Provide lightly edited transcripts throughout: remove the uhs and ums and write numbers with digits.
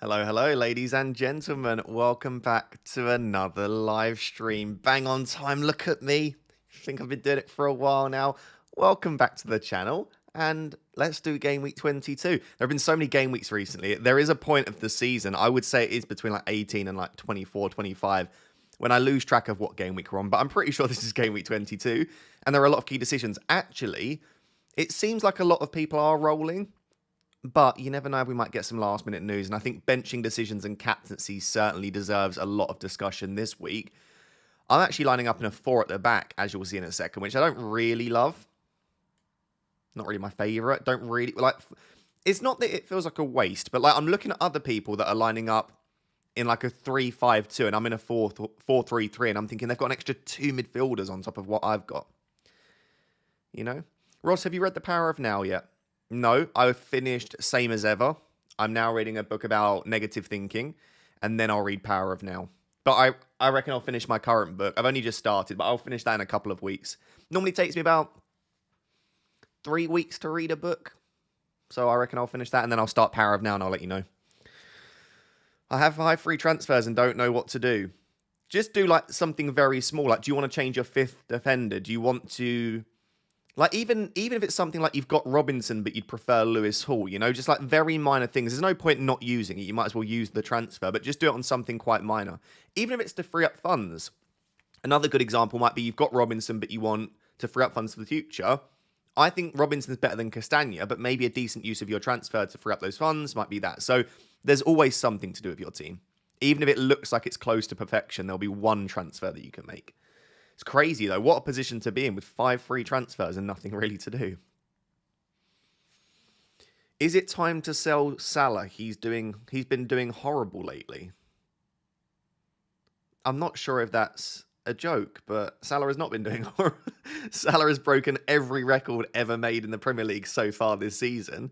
Hello, hello, ladies and gentlemen. Welcome back to another live stream. Bang on time. Look at me. I think I've been doing it for a while now. Welcome back to the channel. And let's do Game Week 22. There have been so many game weeks recently. There is a point of the season, I would say it is between like 18 and like 24, 25, when I lose track of what game week we're on. But I'm pretty sure this is Game Week 22. And there are a lot of key decisions. Actually, it seems like a lot of people are rolling. But you never know, we might get some last minute news. And I think benching decisions and captaincy certainly deserves a lot of discussion this week. I'm actually lining up in a 4 at the back, as you'll see in a second, which I don't really love. Not really my favourite. Don't really, like, it's not that it feels like a waste, but like I'm looking at other people that are lining up in like a 3-5-2 and I'm in a 4-3-3 and I'm thinking they've got an extra 2 midfielders on top of what I've got. You know? Ross, have you read The Power of Now yet? No, I've finished same as ever. I'm now reading a book about negative thinking, and then I'll read Power of Now. But I reckon I'll finish my current book. I've only just started, but I'll finish that in a couple of weeks. Normally takes me about 3 weeks to read a book. So I reckon I'll finish that, and then I'll start Power of Now, and I'll let you know. I have 5 free transfers and don't know what to do. Just do like something very small. Like, do you want to change your 5th defender? Do you want to... Like, even if it's something like you've got Robinson, but you'd prefer Lewis Hall, you know, just like very minor things. There's no point not using it. You might as well use the transfer, but just do it on something quite minor. Even if it's to free up funds. Another good example might be you've got Robinson, but you want to free up funds for the future. I think Robinson's better than Castagna, but maybe a decent use of your transfer to free up those funds might be that. So there's always something to do with your team. Even if it looks like it's close to perfection, there'll be one transfer that you can make. It's crazy, though. What a position to be in with 5 free transfers and nothing really to do. Is it time to sell Salah? He's been doing horrible lately. I'm not sure if that's a joke, but Salah has not been doing horrible. Salah has broken every record ever made in the Premier League so far this season.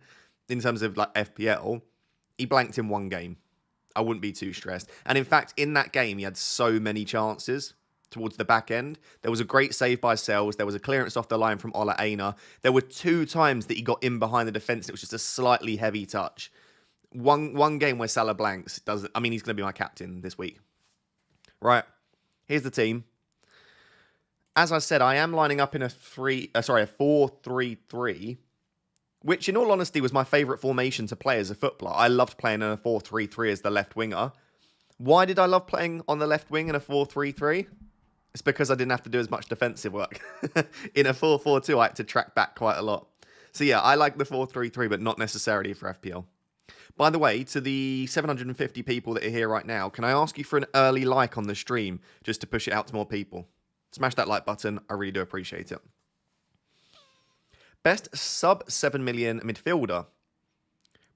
In terms of like FPL, he blanked in 1 game. I wouldn't be too stressed. And in fact, in that game, he had so many chances towards the back end. There was a great save by Sells. There was a clearance off the line from Ola Aina. There were 2 times that he got in behind the defence. It was just a slightly heavy touch. One game where Salah blanks he's going to be my captain this week. Right. Here's the team. As I said, I am lining up in a 4-3-3, which in all honesty was my favourite formation to play as a footballer. I loved playing in a 4-3-3 as the left winger. Why did I love playing on the left wing in a 4-3-3? It's because I didn't have to do as much defensive work. In a 4-4-2, I had to track back quite a lot. So yeah, I like the 4-3-3, but not necessarily for FPL. By the way, to the 750 people that are here right now, can I ask you for an early like on the stream, just to push it out to more people? Smash that like button. I really do appreciate it. Best sub 7 million midfielder.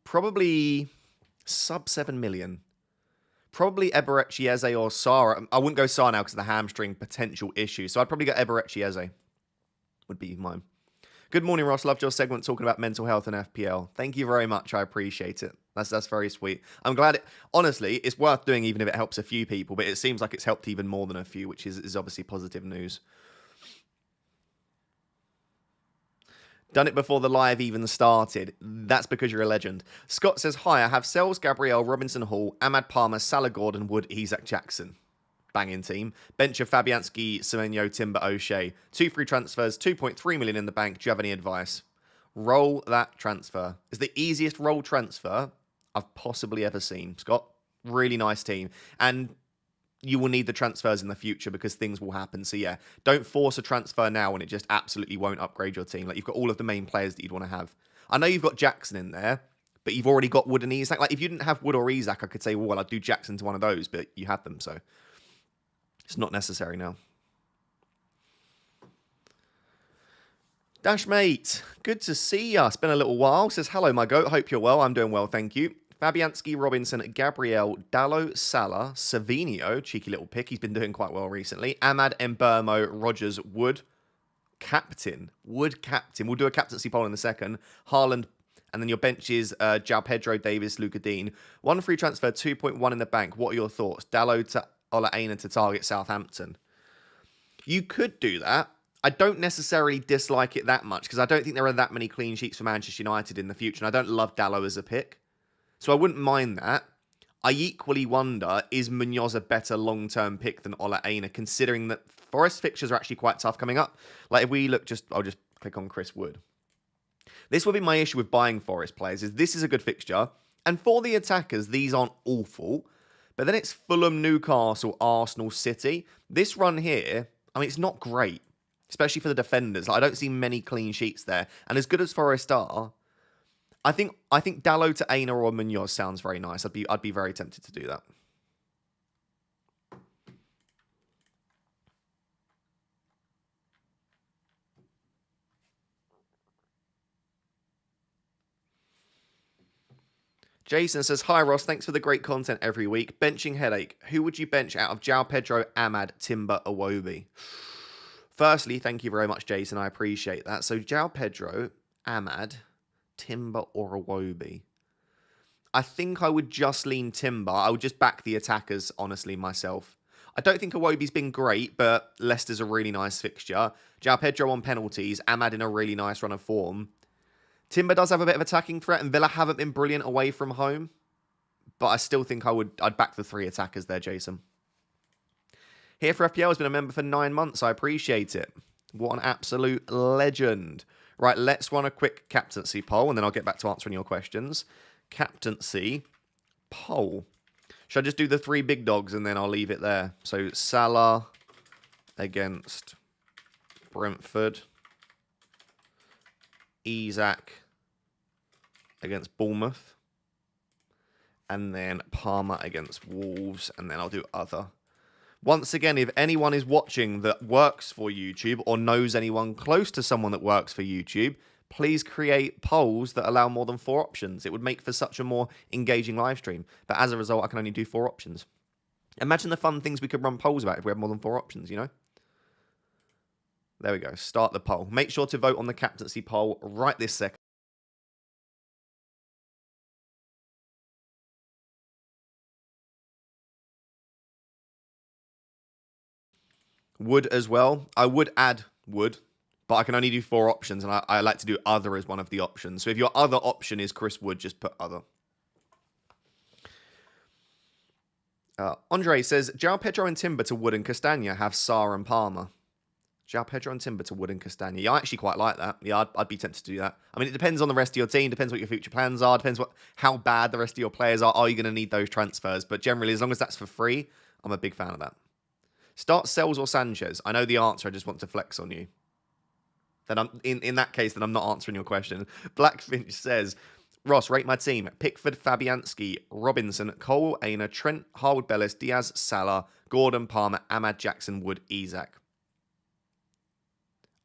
Probably sub 7 million. Probably Eberechi Eze or Sarr. I wouldn't go Sarr now because of the hamstring potential issue. So I'd probably go Eberechi Eze. Would be mine. Good morning, Ross. Loved your segment talking about mental health and FPL. Thank you very much. I appreciate it. That's very sweet. I'm glad honestly, it's worth doing even if it helps a few people, but it seems like it's helped even more than a few, which is obviously positive news. Done it before the live even started. That's because you're a legend. Scott says, hi, I have Sells, Gabriel, Robinson Hall, Ahmad Palmer, Salah Gordon, Wood, Isaac Jackson. Banging team. Bench of Fabianski, Semenyo, Timber, O'Shea. 2 free transfers, 2.3 million in the bank. Do you have any advice? Roll that transfer. It's the easiest roll transfer I've possibly ever seen, Scott. Really nice team. And you will need the transfers in the future because things will happen. So yeah, don't force a transfer now when it just absolutely won't upgrade your team. Like, you've got all of the main players that you'd want to have. I know you've got Jackson in there, but you've already got Wood and Isaac. Like, if you didn't have Wood or Isaac, I could say, well, I'd do Jackson to one of those, but you had them, so it's not necessary now. Dashmate, good to see ya. It's been a little while. Says, hello, my goat. Hope you're well. I'm doing well, thank you. Fabianski, Robinson, Gabriel, Dallo, Salah, Savinio, cheeky little pick. He's been doing quite well recently. Ahmad, Mbermo, Rogers, Wood, captain. Wood, captain. We'll do a captaincy poll in a second. Haaland, and then your bench is João Pedro, Davis, Luca Dean. 1 free transfer, 2.1 in the bank. What are your thoughts? Dallo to Ola Aina to target Southampton. You could do that. I don't necessarily dislike it that much because I don't think there are that many clean sheets for Manchester United in the future. And I don't love Dallo as a pick. So I wouldn't mind that. I equally wonder, is Munoz a better long-term pick than Ola Aina, considering that Forest fixtures are actually quite tough coming up? Like, if we look, I'll just click on Chris Wood. This would be my issue with buying Forest players, is this is a good fixture, and for the attackers, these aren't awful, but then it's Fulham, Newcastle, Arsenal, City. This run here, I mean, it's not great, especially for the defenders. Like, I don't see many clean sheets there, and as good as Forest are, I think Dalot to Aina or Munoz sounds very nice. I'd be very tempted to do that. Jason says, hi Ross, thanks for the great content every week. Benching headache. Who would you bench out of João Pedro, Ahmad, Timber, Iwobi? Firstly, thank you very much, Jason. I appreciate that. So João Pedro, Ahmad, Timber, or Iwobi? I think I would just lean Timber. I would just back the attackers, honestly, myself. I don't think Iwobi's been great, but Leicester's a really nice fixture. João Pedro on penalties, Ahmad in a really nice run of form. Timber does have a bit of attacking threat, and Villa haven't been brilliant away from home. But I still think I'd back the three attackers there, Jason. Here for FPL has been a member for 9 months. I appreciate it. What an absolute legend. Right, let's run a quick captaincy poll, and then I'll get back to answering your questions. Captaincy poll. Should I just do the 3 big dogs and then I'll leave it there? So Salah against Brentford. Isak against Bournemouth. And then Palmer against Wolves. And then I'll do other. Once again, if anyone is watching that works for YouTube or knows anyone close to someone that works for YouTube, please create polls that allow more than 4 options. It would make for such a more engaging live stream. But as a result, I can only do 4 options. Imagine the fun things we could run polls about if we had more than 4 options, you know? There we go. Start the poll. Make sure to vote on the captaincy poll right this second. Wood as well. I would add Wood, but I can only do 4 options, and I like to do other as one of the options. So if your other option is Chris Wood, just put other. Andre says, João Pedro and Timber to Wood and Castagna have Sarr and Palmer. João Pedro and Timber to Wood and Castagna. Yeah, I actually quite like that. Yeah, I'd be tempted to do that. I mean, it depends on the rest of your team. Depends what your future plans are. Depends how bad the rest of your players are. Are you going to need those transfers? But generally, as long as that's for free, I'm a big fan of that. Start Sells or Sanchez? I know the answer. I just want to flex on you. Then I'm in that case, then I'm not answering your question. Blackfinch says, Ross, rate my team. Pickford, Fabianski, Robinson, Cole, Aina, Trent, Harwood Bellis, Diaz, Salah, Gordon, Palmer, Ahmad, Jackson, Wood, Isak.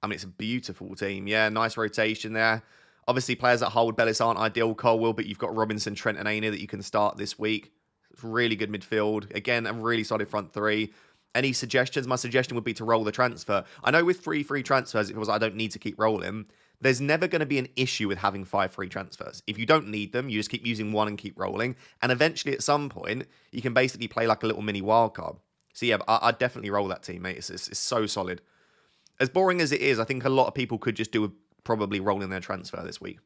I mean, it's a beautiful team. Yeah, nice rotation there. Obviously, players at Harwood Bellis aren't ideal, Cole will, but you've got Robinson, Trent, and Aina that you can start this week. It's really good midfield. Again, a really solid front 3. Any suggestions? My suggestion would be to roll the transfer. I know with 3 free transfers, it was I don't need to keep rolling. There's never going to be an issue with having 5 free transfers. If you don't need them, you just keep using 1 and keep rolling. And eventually, at some point, you can basically play like a little mini wildcard. So yeah, I'd definitely roll that team, mate. It's so solid. As boring as it is, I think a lot of people could just do probably rolling their transfer this week.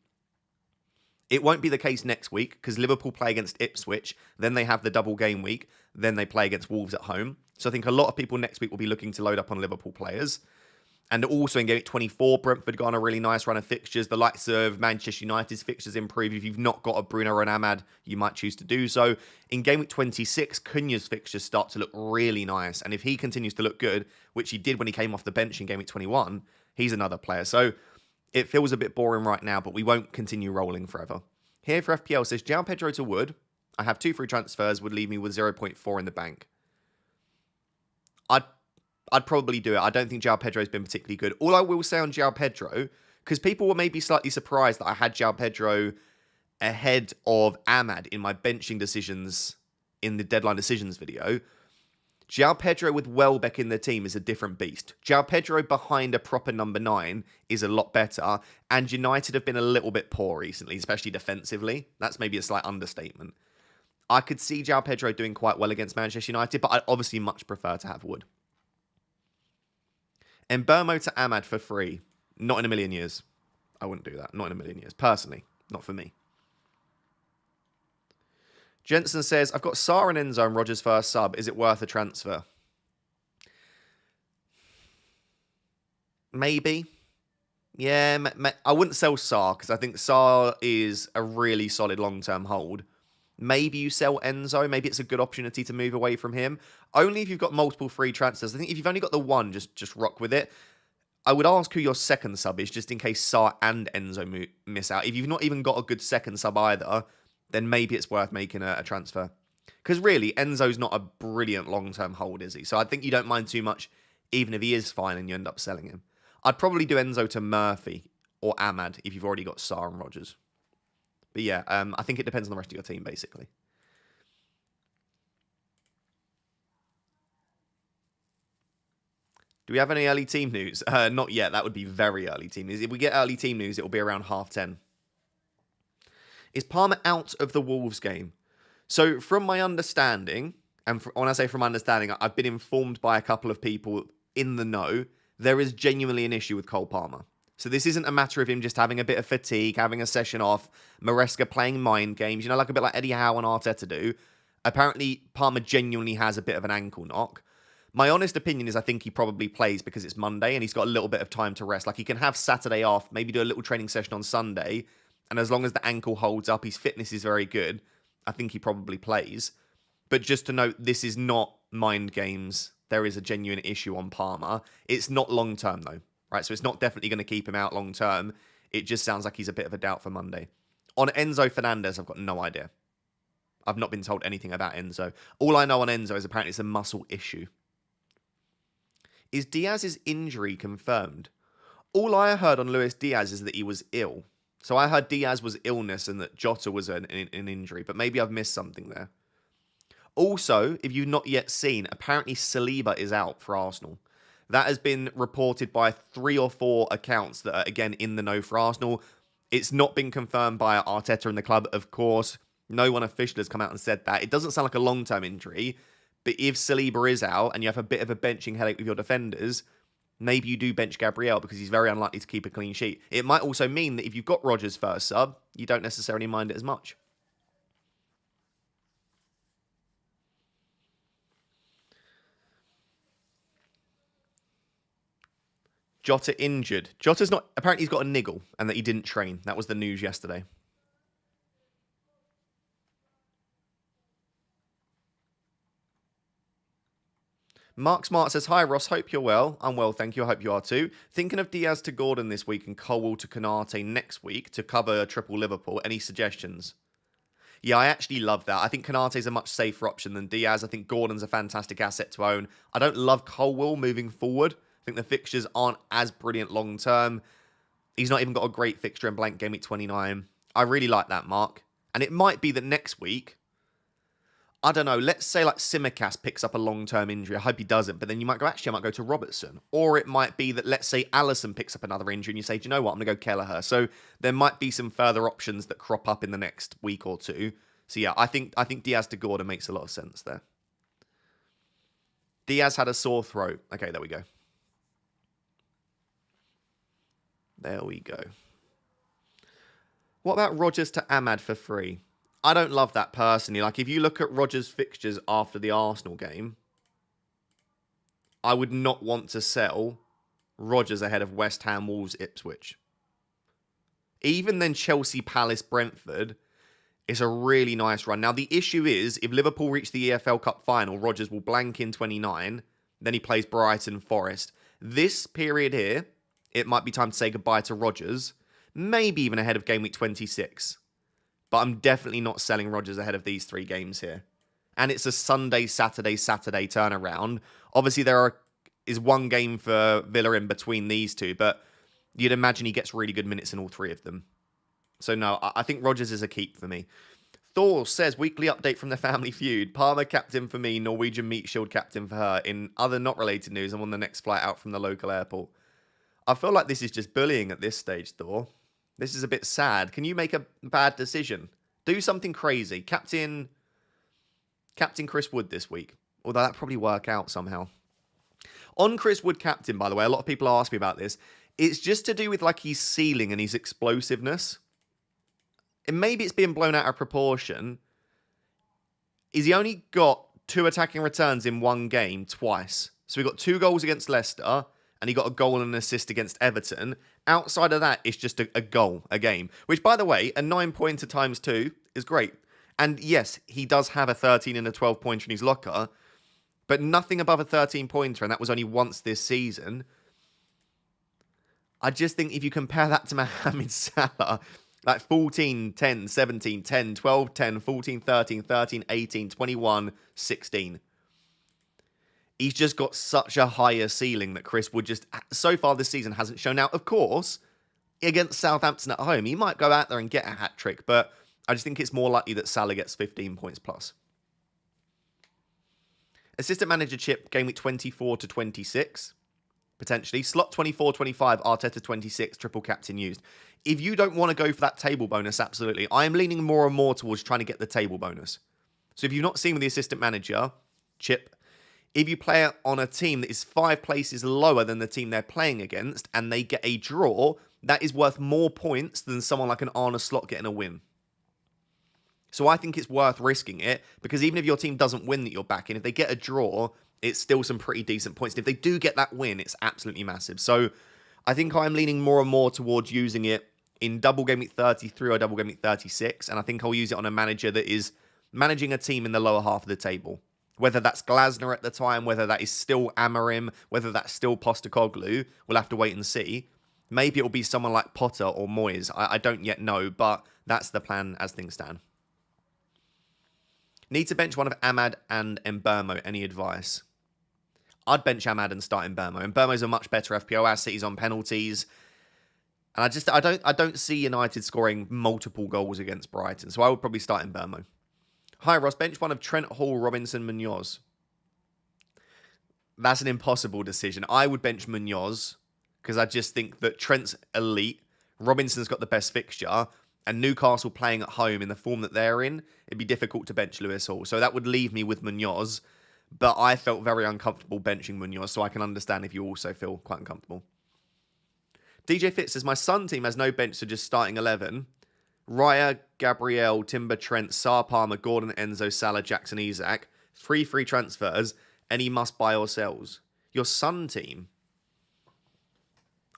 It won't be the case next week because Liverpool play against Ipswich. Then they have the double game week. Then they play against Wolves at home. So I think a lot of people next week will be looking to load up on Liverpool players. And also in Gameweek 24, Brentford got on a really nice run of fixtures. The likes of Manchester United's fixtures improve. If you've not got a Bruno or an Ahmad, you might choose to do so. In Gameweek 26, Cunha's fixtures start to look really nice. And if he continues to look good, which he did when he came off the bench in Gameweek 21, he's another player. So it feels a bit boring right now, but we won't continue rolling forever. Here for FPL says, João Pedro to Wood. I have 2 free transfers, would leave me with 0.4 in the bank. I'd probably do it. I don't think João Pedro's been particularly good. All I will say on João Pedro, because people were maybe slightly surprised that I had João Pedro ahead of Ahmad in my benching decisions in the deadline decisions video. João Pedro with Welbeck in the team is a different beast. João Pedro behind a proper number 9 is a lot better. And United have been a little bit poor recently, especially defensively. That's maybe a slight understatement. I could see João Pedro doing quite well against Manchester United, but I'd obviously much prefer to have Wood. Mbermo to Ahmad for free. Not in a million years. I wouldn't do that. Not in a million years. Personally. Not for me. Jensen says, I've got Sarr and Enzo and Rogers first sub. Is it worth a transfer? Maybe. Yeah, I wouldn't sell Sarr because I think Sarr is a really solid long-term hold. Maybe you sell Enzo. Maybe it's a good opportunity to move away from him. Only if you've got multiple free transfers. I think if you've only got the one, just rock with it. I would ask who your second sub is, just in case Sarr and Enzo miss out. If you've not even got a good second sub either, then maybe it's worth making a transfer. Because really, Enzo's not a brilliant long-term hold, is he? So I think you don't mind too much, even if he is fine and you end up selling him. I'd probably do Enzo to Murphy or Ahmad if you've already got Sarr and Rogers. But yeah, I think it depends on the rest of your team, basically. Do we have any early team news? Not yet. That would be very early team news. If we get early team news, it will be around 10:30. Is Palmer out of the Wolves game? So from my understanding, and when I say from my understanding, I've been informed by a couple of people in the know, there is genuinely an issue with Cole Palmer. So this isn't a matter of him just having a bit of fatigue, having a session off, Maresca playing mind games, like a bit like Eddie Howe and Arteta do. Apparently, Palmer genuinely has a bit of an ankle knock. My honest opinion is I think he probably plays because it's Monday and he's got a little bit of time to rest. Like he can have Saturday off, maybe do a little training session on Sunday, and as long as the ankle holds up, his fitness is very good, I think he probably plays. But just to note, this is not mind games. There is a genuine issue on Palmer. It's not long-term, though, right? So it's not definitely going to keep him out long-term. It just sounds like he's a bit of a doubt for Monday. On Enzo Fernandez, I've got no idea. I've not been told anything about Enzo. All I know on Enzo is apparently it's a muscle issue. Is Diaz's injury confirmed? All I heard on Luis Diaz is that he was ill. So I heard Diaz was illness and that Jota was an injury, but maybe I've missed something there. Also, if you've not yet seen, apparently Saliba is out for Arsenal. That has been reported by 3 or 4 accounts that are, again, in the know for Arsenal. It's not been confirmed by Arteta and the club, of course. No one official has come out and said that. It doesn't sound like a long-term injury, but if Saliba is out and you have a bit of a benching headache with your defenders, maybe you do bench Gabriel because he's very unlikely to keep a clean sheet. It might also mean that if you've got Rogers first sub, you don't necessarily mind it as much. Jota injured. Jota's not... Apparently he's got a niggle and that he didn't train. That was the news yesterday. Mark Smart says, hi Ross, hope you're well. I'm well, thank you. I hope you are too. Thinking of Diaz to Gordon this week and Colwell to Canate next week to cover triple Liverpool. Any suggestions? Yeah, I actually love that. I think Canate's a much safer option than Diaz. I think Gordon's a fantastic asset to own. I don't love Colwell moving forward. I think the fixtures aren't as brilliant long term. He's not even got a great fixture in blank Gameweek 29. I really like that, Mark. And it might be that next week, I don't know, let's say like Simicast picks up a long-term injury. I hope he doesn't. But then you might go, actually, I might go to Robertson. Or it might be that, let's say, Allison picks up another injury and you say, do you know what, I'm going to go Kelleher. So there might be some further options that crop up in the next week or two. So yeah, I think Diaz to Gordon makes a lot of sense there. Diaz had a sore throat. Okay, there we go. There we go. What about Rogers to Ahmad for free? I don't love that personally. Like, if you look at Rogers' fixtures after the Arsenal game, I would not want to sell Rogers ahead of West Ham, Wolves, Ipswich. Even then Chelsea, Palace, Brentford is a really nice run. Now, the issue is, if Liverpool reach the EFL Cup final, Rogers will blank in 29. Then he plays Brighton, Forest. This period here, it might be time to say goodbye to Rogers. Maybe even ahead of Gameweek 26. But I'm definitely not selling Rogers ahead of these 3 games here. And it's a Sunday, Saturday turnaround. Obviously, is 1 game for Villa in between these 2, but you'd imagine he gets really good minutes in all 3 of them. So no, I think Rogers is a keep for me. Thor says, weekly update from the Family Feud. Palmer captain for me, Norwegian Meat Shield captain for her. In other not related news, I'm on the next flight out from the local airport. I feel like this is just bullying at this stage, Thor. This is a bit sad. Can you make a bad decision? Do something crazy. Captain Chris Wood this week. Although that'd probably work out somehow. On Chris Wood captain, by the way, a lot of people ask me about this. It's just to do with like his ceiling and his explosiveness. And maybe it's being blown out of proportion. is he only got 2 attacking returns in one game twice. So he got 2 goals against Leicester, and he got a goal and an assist against Everton. Outside of that, it's just a goal a game. Which, by the way, a 9-pointer times 2 is great. And yes, he does have a 13 and a 12-pointer in his locker, but nothing above a 13-pointer, and that was only once this season. I just think if you compare that to Mohamed Salah, like 14, 10, 17, 10, 12, 10, 14, 13, 13, 18, 21, 16. He's just got such a higher ceiling that Chris Wood just, so far this season, hasn't shown out. Of course, against Southampton at home, he might go out there and get a hat-trick, but I just think it's more likely that Salah gets 15 points plus. Assistant manager chip, game week 24 to 26, potentially. Slot 24, 25, Arteta 26, triple captain used. If you don't want to go for that table bonus, absolutely. I am leaning more and more towards trying to get the table bonus. So if you've not seen with the assistant manager chip, if you play on a team that is 5 places lower than the team they're playing against and they get a draw, that is worth more points than someone like an Arne Slot getting a win. So I think it's worth risking it, because even if your team doesn't win that you're backing, if they get a draw, it's still some pretty decent points. And if they do get that win, it's absolutely massive. So I think I'm leaning more and more towards using it in double game week 33 or double game week 36. And I think I'll use it on a manager that is managing a team in the lower half of the table. Whether that's Glasner at the time, whether that is still Amarim, whether that's still Postecoglou, we'll have to wait and see. Maybe it'll be someone like Potter or Moyes. I don't yet know, but that's the plan as things stand. Need to bench one of Ahmad and Mbeumo. Any advice? I'd bench Ahmad and start Mbeumo. Mbeumo's a much better FPL asset. He's on penalties. And I don't see United scoring multiple goals against Brighton. So I would probably start Mbeumo. Hi, Ross. Bench one of Trent, Hall, Robinson, Munoz. That's an impossible decision. I would bench Munoz because I just think that Trent's elite. Robinson's got the best fixture. And Newcastle playing at home in the form that they're in, it'd be difficult to bench Lewis Hall. So that would leave me with Munoz. But I felt very uncomfortable benching Munoz, so I can understand if you also feel quite uncomfortable. DJ Fitz says, my Sun team has no bench, so just starting 11. Raya, Gabriel, Timber, Trent, Sarr, Palmer, Gordon, Enzo, Salah, Jackson, Isak. 3 free transfers. Any must buy or sells. Your Sun team?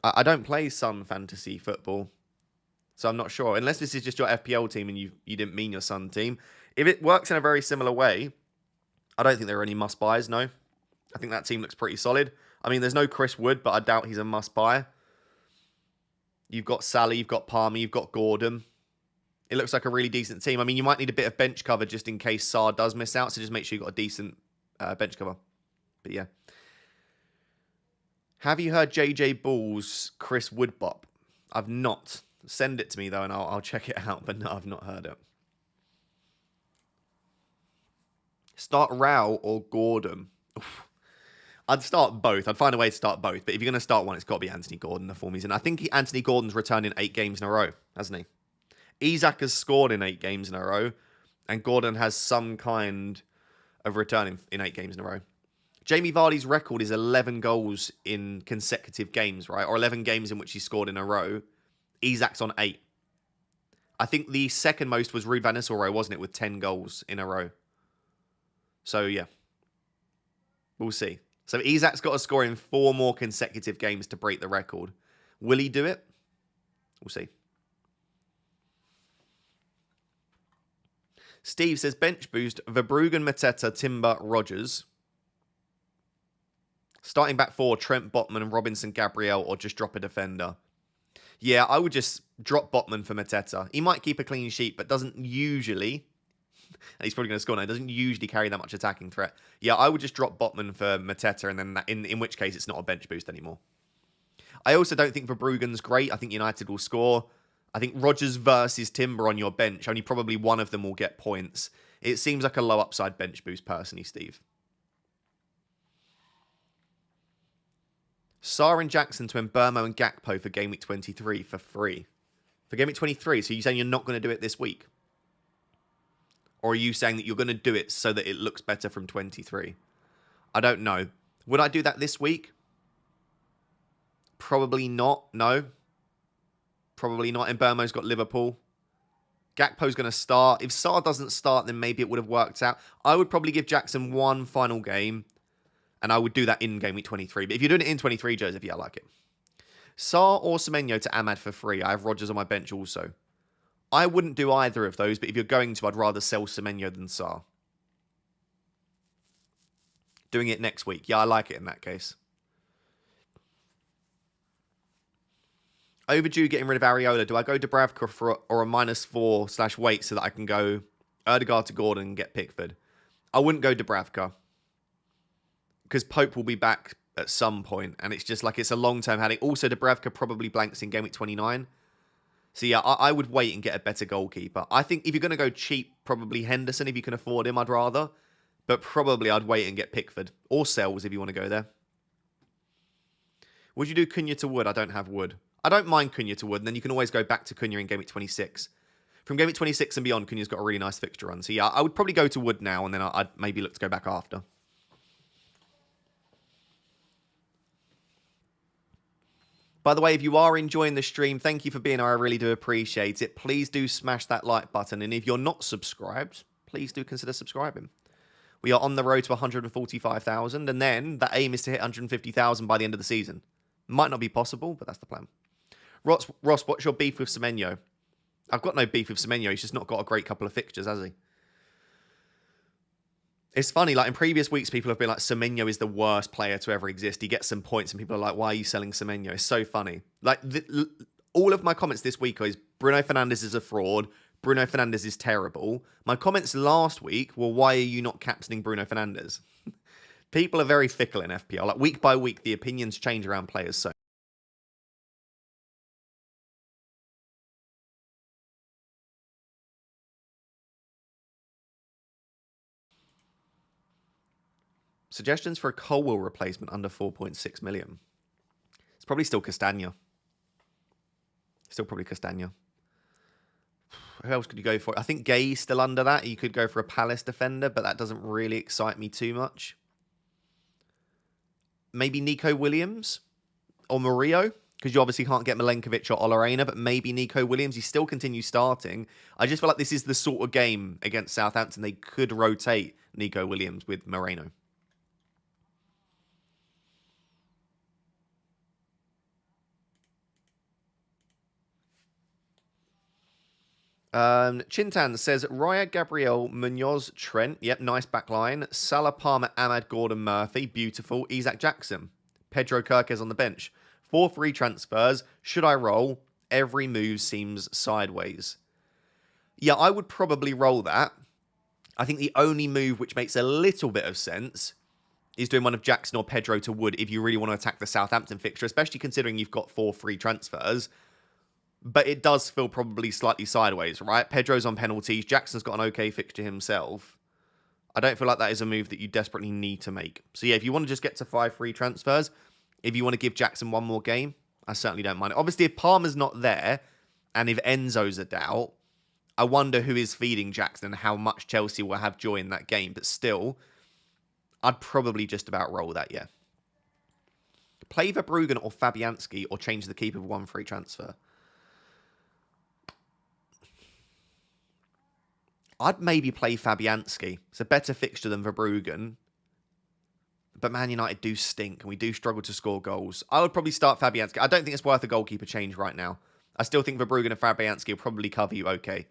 I don't play Sun fantasy football. So I'm not sure. Unless this is just your FPL team and you didn't mean your Sun team. If it works in a very similar way, I don't think there are any must-buys, no. I think that team looks pretty solid. I mean, there's no Chris Wood, but I doubt he's a must-buy. You've got Salah, you've got Palmer, you've got Gordon. It looks like a really decent team. I mean, you might need a bit of bench cover just in case Sarr does miss out, so just make sure you've got a decent bench cover. But yeah. Have you heard JJ Bull's Chris Wood bop? I've not. Send it to me, though, and I'll check it out. But no, I've not heard it. Start Rao or Gordon? Oof. I'd start both. I'd find a way to start both. But if you're going to start one, it's got to be Anthony Gordon, the form he's in. I think Anthony Gordon's returned in 8 games in a row, hasn't he? Isak has scored in 8 games in a row. And Gordon has some kind of return in 8 games in a row. Jamie Vardy's record is 11 goals in consecutive games, right? Or 11 games in which he scored in a row. Isak's on 8. I think the second most was Ruud van Nistelrooy, wasn't it, with 10 goals in a row. So, yeah. We'll see. So, Isak's got to score in 4 more consecutive games to break the record. Will he do it? We'll see. Steve says, bench boost, Verbruggen, Mateta, Timber, Rodgers. Starting back 4, Trent, Botman, Robinson, Gabriel, or just drop a defender. Yeah, I would just drop Botman for Mateta. He might keep a clean sheet, but doesn't usually... He's probably going to score now. Doesn't usually carry that much attacking threat. Yeah, I would just drop Botman for Mateta, and then that, in which case it's not a bench boost anymore. I also don't think Verbruggen's great. I think United will score. I think Rodgers versus Timber on your bench, only probably one of them will get points. It seems like a low upside bench boost personally, Steve. Sarr and Jackson to Mbeumo and Gakpo for Game Week 23 for free. For Game Week 23, so you're saying you're not going to do it this week? Or are you saying that you're going to do it so that it looks better from 23? I don't know. Would I do that this week? Probably not, no. Probably not. Mbeumo's got Liverpool. Gakpo's going to start. If Sarr doesn't start, then maybe it would have worked out. I would probably give Jackson one final game, and I would do that in Gameweek 23. But if you're doing it in 23, Joseph, yeah, I like it. Sarr or Semenyo to Ahmad for free. I have Rodgers on my bench also. I wouldn't do either of those, but if you're going to, I'd rather sell Semenyo than Sarr. Doing it next week. Yeah, I like it in that case. Overdue getting rid of Areola. Do I go Dubravka or a -4/weight so that I can go Erdegaard to Gordon and get Pickford? I wouldn't go Dubravka because Pope will be back at some point, and it's just like it's a long-term headache. Also, Dubravka probably blanks in Gameweek 29. So yeah, I would wait and get a better goalkeeper. I think if you're going to go cheap, probably Henderson if you can afford him, I'd rather. But probably I'd wait and get Pickford. Or Sells if you want to go there. Would you do Cunha to Wood? I don't have Wood. I don't mind Cunha to Wood, and then you can always go back to Cunha in Gameweek 26. From Gameweek 26 and beyond, Cunha's got a really nice fixture run. So yeah, I would probably go to Wood now, and then I'd maybe look to go back after. By the way, if you are enjoying the stream, thank you for being here. I really do appreciate it. Please do smash that like button. And if you're not subscribed, please do consider subscribing. We are on the road to 145,000. And then that aim is to hit 150,000 by the end of the season. Might not be possible, but that's the plan. Ross, what's your beef with Semenyo? I've got no beef with Semenyo. He's just not got a great couple of fixtures, has he? It's funny, like in previous weeks, people have been like, Semenyo is the worst player to ever exist. He gets some points and people are like, why are you selling Semenyo? It's so funny. Like, all of my comments this week is Bruno Fernandes is a fraud. Bruno Fernandes is terrible. My comments last week were, why are you not captaining Bruno Fernandes? People are very fickle in FPL. Like, week by week, the opinions change around players so. Suggestions for a Colwell replacement under 4.6 million. It's probably still Castagna. Still probably Castagna. Who else could you go for? I think Gay's still under that. You could go for a Palace defender, but that doesn't really excite me too much. Maybe Nico Williams or Murillo, because you obviously can't get Milenkovic or Olarena, but maybe Nico Williams. He still continues starting. I just feel like this is the sort of game against Southampton they could rotate Nico Williams with Moreno. Chintan says, Raya, Gabriel, Munoz, Trent. Yep, nice backline. Salah, Palmer, Ahmad, Gordon, Murphy. Beautiful. Isaac Jackson. Pedro Kirkes on the bench. 4 free transfers. Should I roll? Every move seems sideways. Yeah, I would probably roll that. I think the only move which makes a little bit of sense is doing one of Jackson or Pedro to Wood if you really want to attack the Southampton fixture, especially considering you've got 4 free transfers. But it does feel probably slightly sideways, right? Pedro's on penalties. Jackson's got an okay fixture himself. I don't feel like that is a move that you desperately need to make. So yeah, if you want to just get to 5 free transfers, if you want to give Jackson one more game, I certainly don't mind it. Obviously, if Palmer's not there, and if Enzo's a doubt, I wonder who is feeding Jackson and how much Chelsea will have joy in that game. But still, I'd probably just about roll that, yeah. Play Verbruggen or Fabianski or change the keeper with 1 free transfer. I'd maybe play Fabianski. It's a better fixture than Verbruggen. But Man United do stink, and we do struggle to score goals. I would probably start Fabianski. I don't think it's worth a goalkeeper change right now. I still think Verbruggen and Fabianski will probably cover you okay.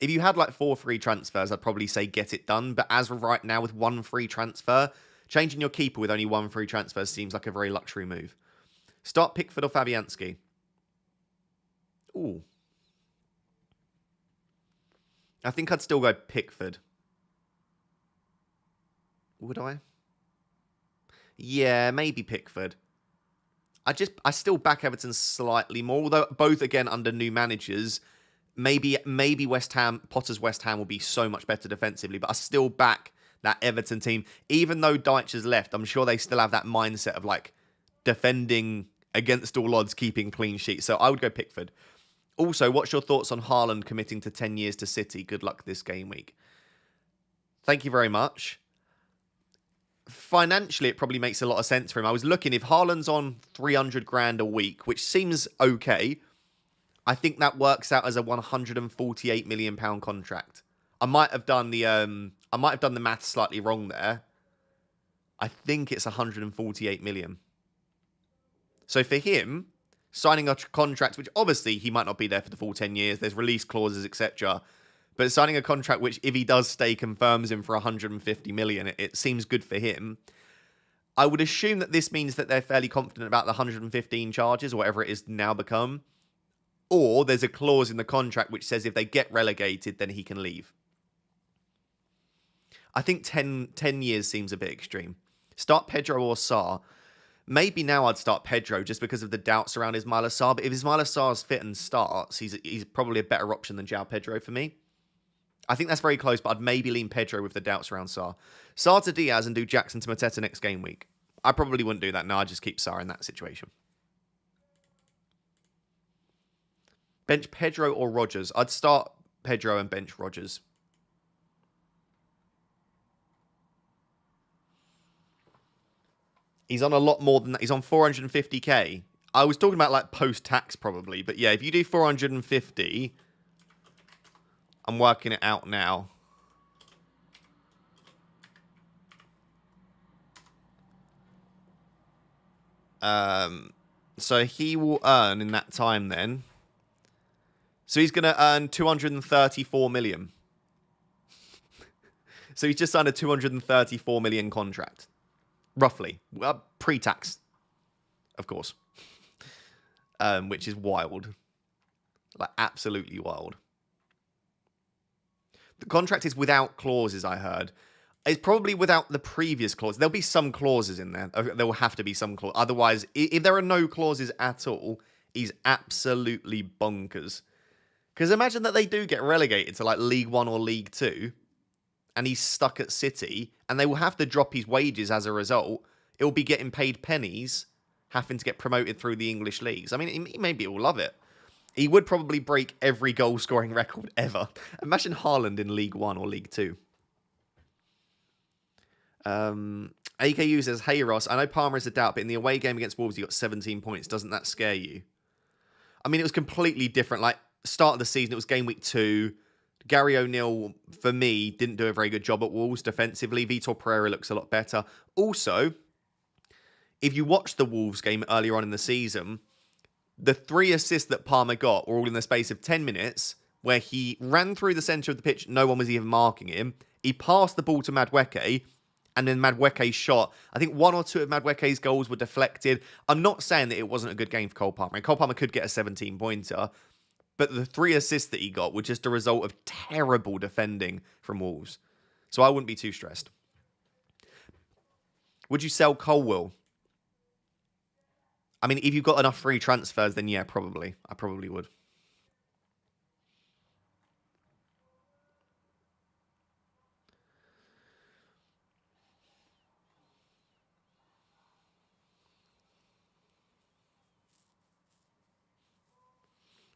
If you had like 4 free transfers, I'd probably say get it done. But as of right now, with 1 free transfer, changing your keeper with only 1 free transfer seems like a very luxury move. Start Pickford or Fabianski. Ooh. I think I'd still go Pickford. Would I? Yeah, maybe Pickford. I still back Everton slightly more, although both again under new managers. Maybe West Ham, Potter's West Ham will be so much better defensively, but I still back that Everton team. Even though Deitch has left, I'm sure they still have that mindset of like defending against all odds, keeping clean sheets. So I would go Pickford. Also, what's your thoughts on Haaland committing to 10 years to City? Good luck this game week. Thank you very much. Financially, it probably makes a lot of sense for him. I was looking, if Haaland's on 300 grand a week, which seems okay, I think that works out as a £148 million contract. I might have done the math slightly wrong there. I think it's 148 million. So for him, signing a contract, which obviously he might not be there for the full 10 years, there's release clauses, etc. But signing a contract which, if he does stay, confirms him for 150 million, it seems good for him. I would assume that this means that they're fairly confident about the 115 charges or whatever it is now become. Or there's a clause in the contract which says if they get relegated, then he can leave. I think 10 years seems a bit extreme. Start Pedro or Sarr. Maybe now I'd start Pedro just because of the doubts around Ismaila Sarr. But if Ismaila Sarr's fit and starts, he's probably a better option than João Pedro for me. I think that's very close, but I'd maybe lean Pedro with the doubts around Sarr. Sarr to Diaz and do Jackson to Mateta next game week. I probably wouldn't do that. No, I'd just keep Sarr in that situation. Bench Pedro or Rodgers? I'd start Pedro and bench Rodgers. He's on a lot more than that. He's on 450k. I was talking about like post-tax probably. But yeah, if you do 450, I'm working it out now. So he will earn in that time then. So he's going to earn 234 million. So he's just signed a 234 million contract. Roughly. Well, pre-tax, of course. Which is wild. Like, absolutely wild. The contract is without clauses, I heard. It's probably without the previous clause. There'll be some clauses in there. There will have to be some clause. Otherwise, if there are no clauses at all, he's absolutely bonkers. Because imagine that they do get relegated to like League 1 or League 2, and he's stuck at City, and they will have to drop his wages as a result. It will be getting paid pennies, having to get promoted through the English leagues. I mean, maybe he'll love it. He would probably break every goal-scoring record ever. Imagine Haaland in League 1 or League 2. AKU says, hey Ross, I know Palmer is a doubt, but in the away game against Wolves, he got 17 points. Doesn't that scare you? I mean, it was completely different. Like, start of the season, it was game week 2. Gary O'Neill, for me, didn't do a very good job at Wolves defensively. Vitor Pereira looks a lot better. Also, if you watch the Wolves game earlier on in the season, the 3 assists that Palmer got were all in the space of 10 minutes, where he ran through the centre of the pitch, no one was even marking him. He passed the ball to Madueke, and then Madueke shot. I think 1 or 2 of Madueke's goals were deflected. I'm not saying that it wasn't a good game for Cole Palmer. And Cole Palmer could get a 17-pointer, but the 3 assists that he got were just a result of terrible defending from Wolves. So I wouldn't be too stressed. Would you sell Colwill? I mean, if you've got enough free transfers, then yeah, probably. I probably would.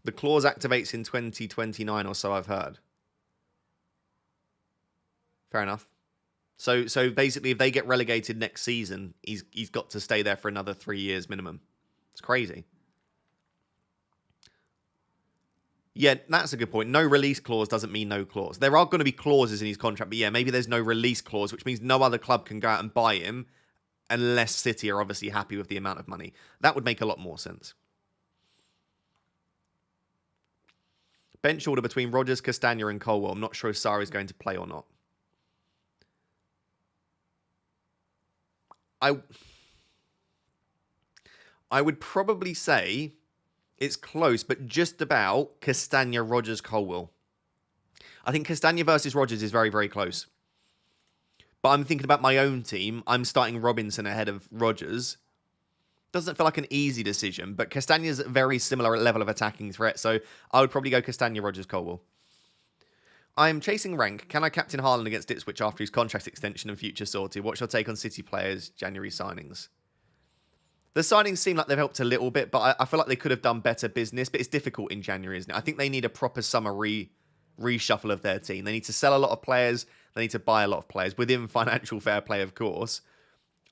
The clause activates in 2029 or so, I've heard. Fair enough. So basically, if they get relegated next season, he's got to stay there for another 3 years minimum. It's crazy. Yeah, that's a good point. No release clause doesn't mean no clause. There are going to be clauses in his contract, but yeah, maybe there's no release clause, which means no other club can go out and buy him unless City are obviously happy with the amount of money. That would make a lot more sense. Bench order between Rodgers, Castagna and Colwell. I'm not sure if Sarr is going to play or not. I would probably say it's close, but just about Castagna, Rodgers, Colwell. I think Castagna versus Rodgers is very, very close. But I'm thinking about my own team. I'm starting Robinson ahead of Rodgers. Doesn't feel like an easy decision, but Castagna's a very similar level of attacking threat, so I would probably go Castagna, Rodgers, Colwell. I'm chasing rank. Can I captain Haaland against Ipswich after his contract extension and future sorted? What's your take on City players' January signings? The signings seem like they've helped a little bit, but I feel like they could have done better business, but it's difficult in January, isn't it? I think they need a proper summer reshuffle of their team. They need to sell a lot of players. They need to buy a lot of players within financial fair play, of course.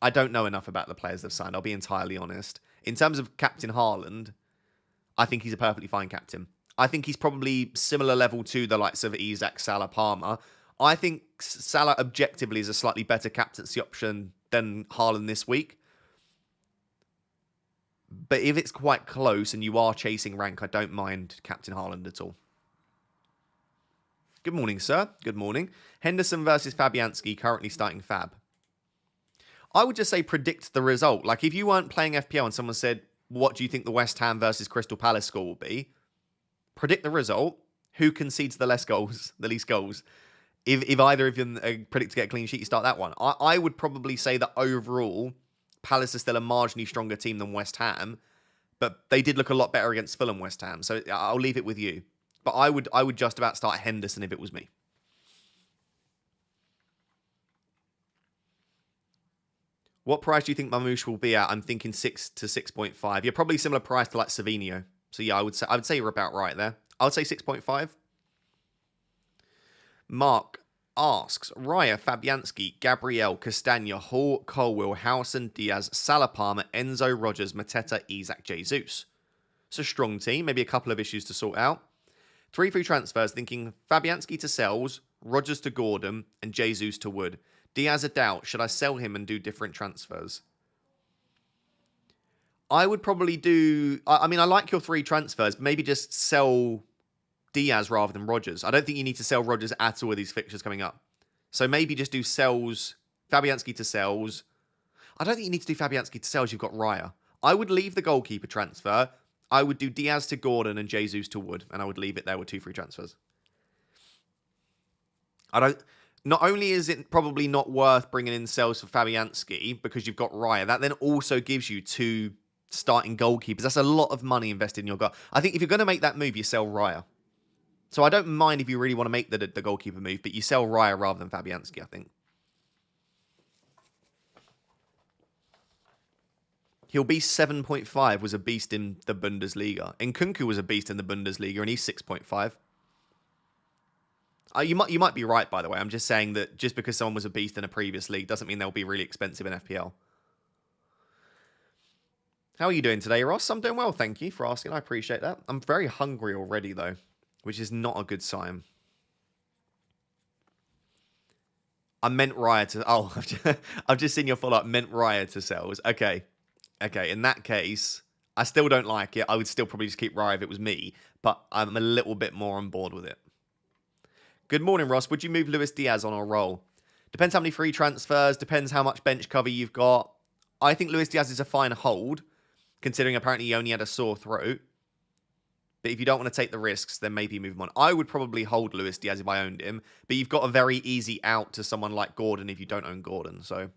I don't know enough about the players they've signed, I'll be entirely honest. In terms of Captain Haaland, I think he's a perfectly fine captain. I think he's probably similar level to the likes of Isak, Salah, Palmer. I think Salah objectively is a slightly better captaincy option than Haaland this week. But if it's quite close and you are chasing rank, I don't mind Captain Haaland at all. Good morning, sir. Good morning. Henderson versus Fabianski, currently starting Fab. I would just say predict the result. Like, if you weren't playing FPL and someone said, what do you think the West Ham versus Crystal Palace score will be? Predict the result. Who concedes the least goals? If either of you predict to get a clean sheet, you start that one. I would probably say that overall, Palace is still a marginally stronger team than West Ham, but they did look a lot better against Fulham West Ham. So I'll leave it with you. But I would just about start Henderson if it was me. What price do you think Mamouche will be at? I'm thinking 6 to 6.5. You're probably similar price to like Savinho. So yeah, I would say you're about right there. I would say 6.5. Mark asks, Raya, Fabianski, Gabriel, Castagna, Hall, Colwill, Howson, Diaz, Salah, Palmer, Enzo, Rogers, Mateta, Isak, Jesus. It's a strong team. Maybe a couple of issues to sort out. 3 free transfers, thinking Fabianski to Sells, Rogers to Gordon, and Jesus to Wood. Diaz a doubt. Should I sell him and do different transfers? I would probably do... I mean, I like your 3 transfers, but maybe just sell Diaz rather than Rogers. I don't think you need to sell Rogers at all with these fixtures coming up. So maybe just do Sells, Fabianski to Sells. I don't think you need to do Fabianski to Sells. You've got Raya. I would leave the goalkeeper transfer. I would do Diaz to Gordon and Jesus to Wood, and I would leave it there with 2 free transfers. Not only is it probably not worth bringing in Sells for Fabianski because you've got Raya, that then also gives you 2 starting goalkeepers. That's a lot of money invested in your goal. I think if you're going to make that move, you sell Raya. So I don't mind if you really want to make the goalkeeper move, but you sell Raya rather than Fabianski, I think. He'll be 7.5, was a beast in the Bundesliga. And Nkunku was a beast in the Bundesliga, and he's 6.5. You might be right, by the way. I'm just saying that just because someone was a beast in a previous league doesn't mean they'll be really expensive in FPL. How are you doing today, Ross? I'm doing well, thank you for asking. I appreciate that. I'm very hungry already, though, which is not a good sign. I meant Raya to... Oh, I've just seen your follow-up. Meant Raya to Sells. Okay, in that case, I still don't like it. I would still probably just keep Raya if it was me, but I'm a little bit more on board with it. Good morning, Ross. Would you move Luis Diaz on or roll? Depends how many free transfers. Depends how much bench cover you've got. I think Luis Diaz is a fine hold, considering apparently he only had a sore throat. But if you don't want to take the risks, then maybe move him on. I would probably hold Luis Diaz if I owned him. But you've got a very easy out to someone like Gordon if you don't own Gordon. So,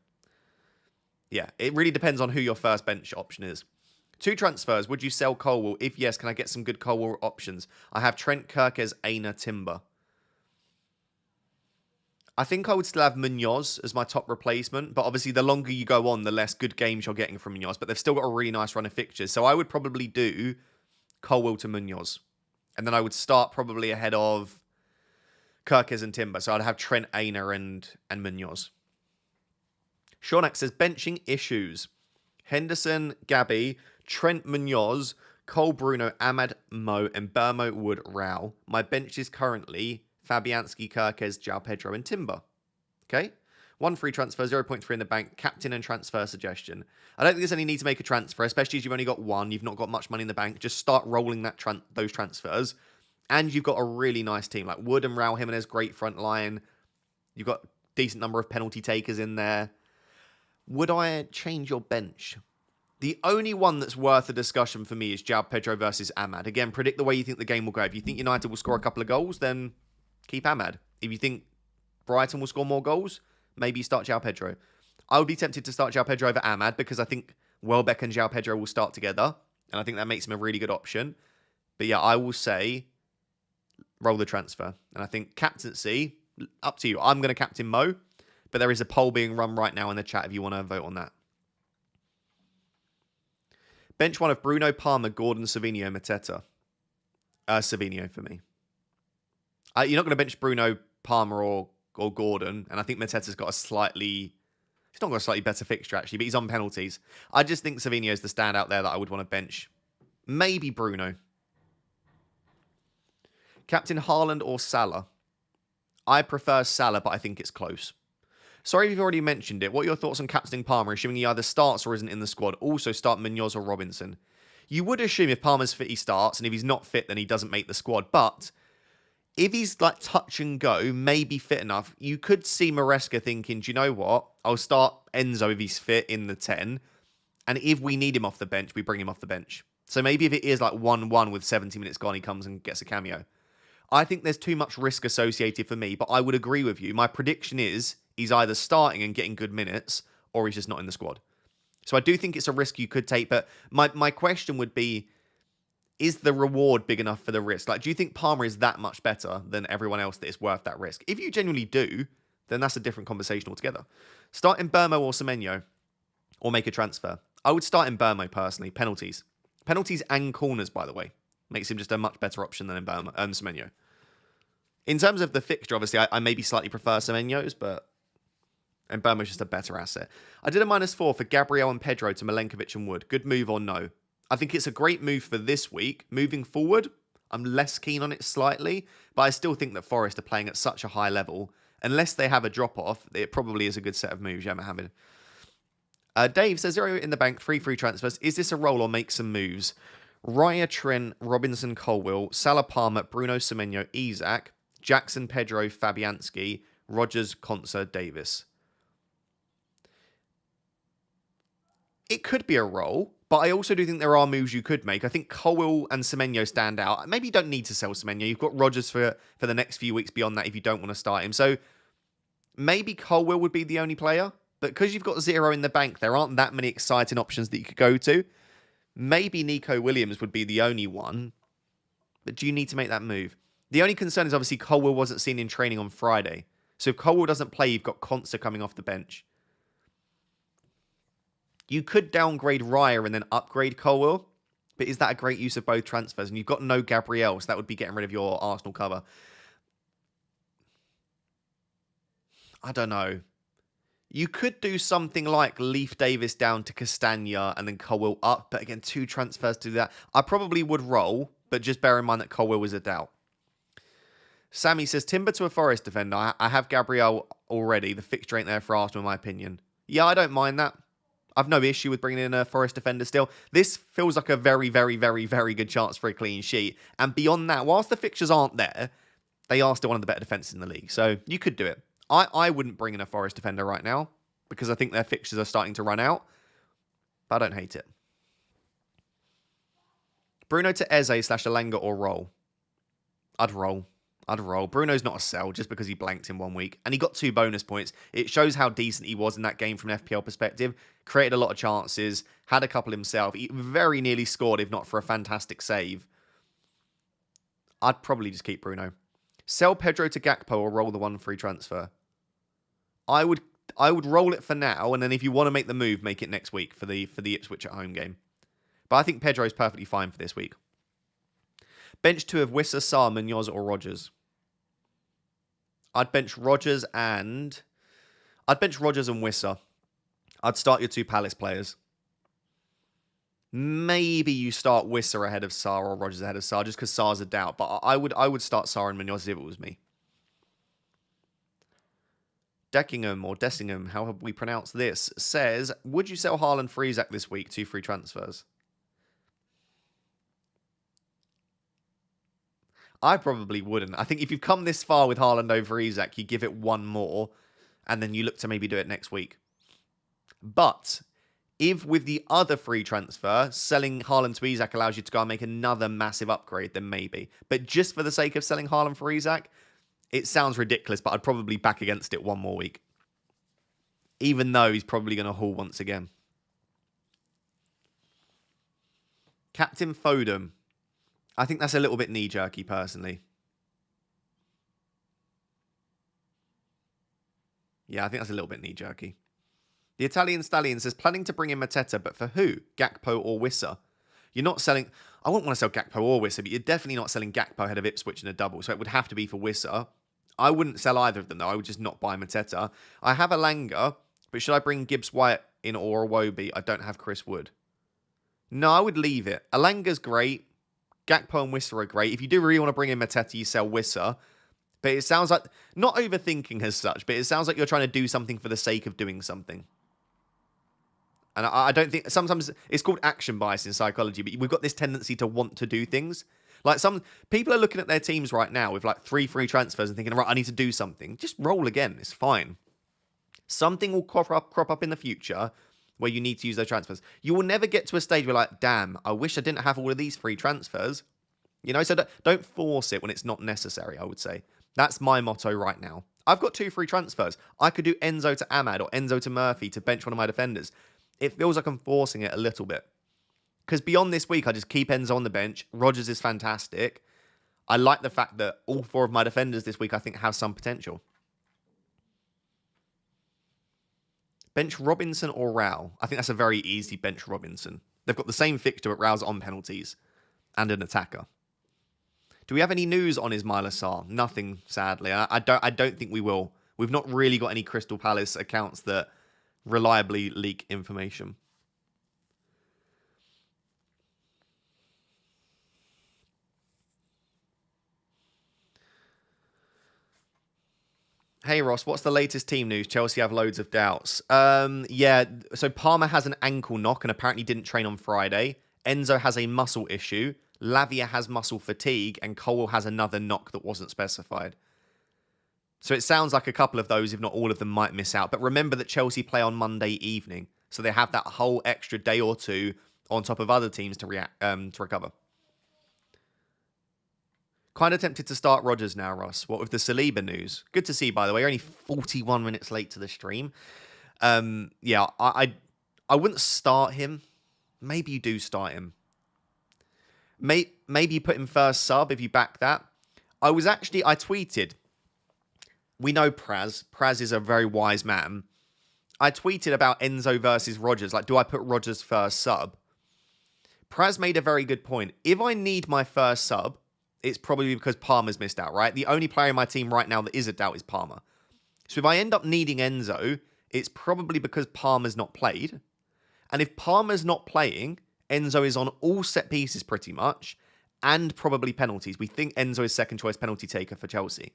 yeah, it really depends on who your first bench option is. 2 transfers. Would you sell Colwill? If yes, can I get some good Colwill options? I have Trent, Kirkes, Aina, Timber. I think I would still have Munoz as my top replacement, but obviously the longer you go on, the less good games you're getting from Munoz, but they've still got a really nice run of fixtures. So I would probably do Colwill to Munoz. And then I would start probably ahead of Kirkes and Timber. So I'd have Trent, Aina, and Munoz. Shaunak says, benching issues. Henderson, Gabby, Trent, Munoz, Cole, Bruno, Ahmad, Mo, and Burmo, Wood, Rao. My bench is currently Fabianski, Kirkes, João Pedro, and Timber. Okay? 1 free transfer, 0.3 in the bank, captain and transfer suggestion. I don't think there's any need to make a transfer, especially as you've only got 1. You've not got much money in the bank. Just start rolling those transfers. And you've got a really nice team. Like Wood and Raul Jimenez, great front line. You've got a decent number of penalty takers in there. Would I change your bench? The only one that's worth a discussion for me is João Pedro versus Ahmad. Again, predict the way you think the game will go. If you think United will score a couple of goals, then keep Ahmad. If you think Brighton will score more goals, maybe start João Pedro. I would be tempted to start João Pedro over Ahmad because I think Welbeck and João Pedro will start together. And I think that makes him a really good option. But yeah, I will say roll the transfer. And I think captaincy, up to you. I'm going to captain Mo. But there is a poll being run right now in the chat if you want to vote on that. Bench 1 of Bruno, Palmer, Gordon, Savinho, Mateta. Savinho for me. You're not going to bench Bruno, Palmer, or Gordon. And I think Mateta's got a slightly... He's not got a slightly better fixture, actually, but he's on penalties. I just think Savinho is the standout there that I would want to bench. Maybe Bruno. Captain Haaland or Salah? I prefer Salah, but I think it's close. Sorry if you've already mentioned it. What are your thoughts on captaining Palmer, assuming he either starts or isn't in the squad? Also, start Munoz or Robinson. You would assume if Palmer's fit, he starts, and if he's not fit, then he doesn't make the squad. But if he's like touch and go, maybe fit enough, you could see Maresca thinking, do you know what? I'll start Enzo if he's fit in the 10. And if we need him off the bench, we bring him off the bench. So maybe if it is like 1-1 with 70 minutes gone, he comes and gets a cameo. I think there's too much risk associated for me, but I would agree with you. My prediction is he's either starting and getting good minutes, or he's just not in the squad. So I do think it's a risk you could take, but my question would be, is the reward big enough for the risk? Like, do you think Palmer is that much better than everyone else that is worth that risk? If you genuinely do, then that's a different conversation altogether. Start in Burmo or Semenyo, or make a transfer. I would start in Burmo personally. Penalties. Penalties and corners, by the way. Makes him just a much better option than in Burmo, Semenyo. In terms of the fixture, obviously, I maybe slightly prefer Semenyo's, but and Burmo's just a better asset. I did a -4 for Gabriel and Pedro to Milenkovic and Wood. Good move or no? I think it's a great move for this week. Moving forward, I'm less keen on it slightly, but I still think that Forest are playing at such a high level. Unless they have a drop-off, it probably is a good set of moves, yeah, Mohammed. Dave says, 0 in the bank, 3 free transfers. Is this a roll or make some moves? Raya, Trent, Robinson, Colwill, Salah, Palmer, Bruno, Semenyo, Isak, Jackson, Pedro, Fabianski, Rogers, Konsa, Davis. It could be a roll, but I also do think there are moves you could make. I think Colwill and Semenyo stand out. Maybe you don't need to sell Semenyo. You've got Rogers for the next few weeks beyond that if you don't want to start him. So maybe Colwill would be the only player. But because you've got 0 in the bank, there aren't that many exciting options that you could go to. Maybe Nico Williams would be the only one. But do you need to make that move? The only concern is obviously Colwill wasn't seen in training on Friday. So if Colwill doesn't play, you've got Konsa coming off the bench. You could downgrade Raya and then upgrade Colwill. But is that a great use of both transfers? And you've got no Gabriel, so that would be getting rid of your Arsenal cover. I don't know. You could do something like Leaf Davis down to Castagna and then Colwill up. But again, 2 transfers to do that. I probably would roll, but just bear in mind that Colwill was a doubt. Sammy says, Timber to a Forest defender. I have Gabriel already. The fixture ain't there for Arsenal, in my opinion. Yeah, I don't mind that. I've no issue with bringing in a Forest defender still. This feels like a very, very, very, very good chance for a clean sheet. And beyond that, whilst the fixtures aren't there, they are still one of the better defences in the league. So you could do it. I wouldn't bring in a Forest defender right now because I think their fixtures are starting to run out. But I don't hate it. Bruno to Eze / Alanga or roll? I'd roll. Bruno's not a sell just because he blanked in 1 week. And he got 2 bonus points. It shows how decent he was in that game from an FPL perspective. Created a lot of chances. Had a couple himself. He very nearly scored if not for a fantastic save. I'd probably just keep Bruno. Sell Pedro to Gakpo or roll the 1 free transfer. I would roll it for now. And then if you want to make the move, make it next week for the Ipswich at home game. But I think Pedro is perfectly fine for this week. Bench 2 of Wissa, Sarr, Munoz or Rogers. I'd bench Rogers and Wissa. I'd start your 2 Palace players. Maybe you start Wissa ahead of Sarr or Rogers ahead of Sarr just because Sarr's a doubt. But I would start Sarr and Munoz if it was me. Deckingham or Dessingham, how have we pronounced this, says, would you sell Haaland for Isak this week? 2 free transfers. I probably wouldn't. I think if you've come this far with Haaland over Isak, you give it 1 more, and then you look to maybe do it next week. But if with the other free transfer, selling Haaland to Isak allows you to go and make another massive upgrade, then maybe. But just for the sake of selling Haaland for Isak, it sounds ridiculous, but I'd probably back against it 1 more week. Even though he's probably going to haul once again. Captain Foden. I think that's a little bit knee-jerky, personally. Yeah, I think that's a little bit knee-jerky. The Italian Stallion says, planning to bring in Mateta, but for who? Gakpo or Wissa? You're not selling... I wouldn't want to sell Gakpo or Wissa, but you're definitely not selling Gakpo ahead of Ipswich in a double, so it would have to be for Wissa. I wouldn't sell either of them, though. I would just not buy Mateta. I have Alanga, but should I bring Gibbs-White in or Iwobi? I don't have Chris Wood. No, I would leave it. Alanga's great. Gakpo and Wissa are great. If you do really want to bring in Mateta, you sell Wissa. But it sounds like, not overthinking as such, but it sounds like you're trying to do something for the sake of doing something. And I don't think, sometimes it's called action bias in psychology, but we've got this tendency to want to do things. Like some people are looking at their teams right now with like 3 free transfers and thinking, right, I need to do something. Just roll again. It's fine. Something will crop up in the future where you need to use those transfers. You will never get to a stage where like, damn, I wish I didn't have all of these free transfers. You know, so don't force it when it's not necessary, I would say. That's my motto right now. I've got 2 free transfers. I could do Enzo to Ahmad or Enzo to Murphy to bench one of my defenders. It feels like I'm forcing it a little bit. Because beyond this week, I just keep Enzo on the bench. Rodgers is fantastic. I like the fact that all 4 of my defenders this week, I think, have some potential. Bench Robinson or Rao? I think that's a very easy bench Robinson. They've got the same fixture, but Rao's on penalties and an attacker. Do we have any news on Ismail Assar? Nothing, sadly. I don't think we will. We've not really got any Crystal Palace accounts that reliably leak information. Hey Ross, what's the latest team news? Chelsea have loads of doubts. Yeah, so Palmer has an ankle knock and apparently didn't train on Friday. Enzo has a muscle issue. Lavia has muscle fatigue, and Cole has another knock that wasn't specified. So it sounds like a couple of those, if not all of them, might miss out. But remember that Chelsea play on Monday evening, so they have that whole extra day or two on top of other teams to recover. Kind of tempted to start Rodgers now, Ross. What with the Saliba news? Good to see, by the way. You're only 41 minutes late to the stream. Yeah, I wouldn't start him. Maybe you do start him. Maybe you put him first sub if you back that. I tweeted. We know Praz. Praz is a very wise man. I tweeted about Enzo versus Rodgers. Like, do I put Rodgers first sub? Praz made a very good point. If I need my first sub, it's probably because Palmer's missed out, right? The only player in my team right now that is a doubt is Palmer. So if I end up needing Enzo, it's probably because Palmer's not played. And if Palmer's not playing, Enzo is on all set pieces pretty much, and probably penalties. We think Enzo is second choice penalty taker for Chelsea.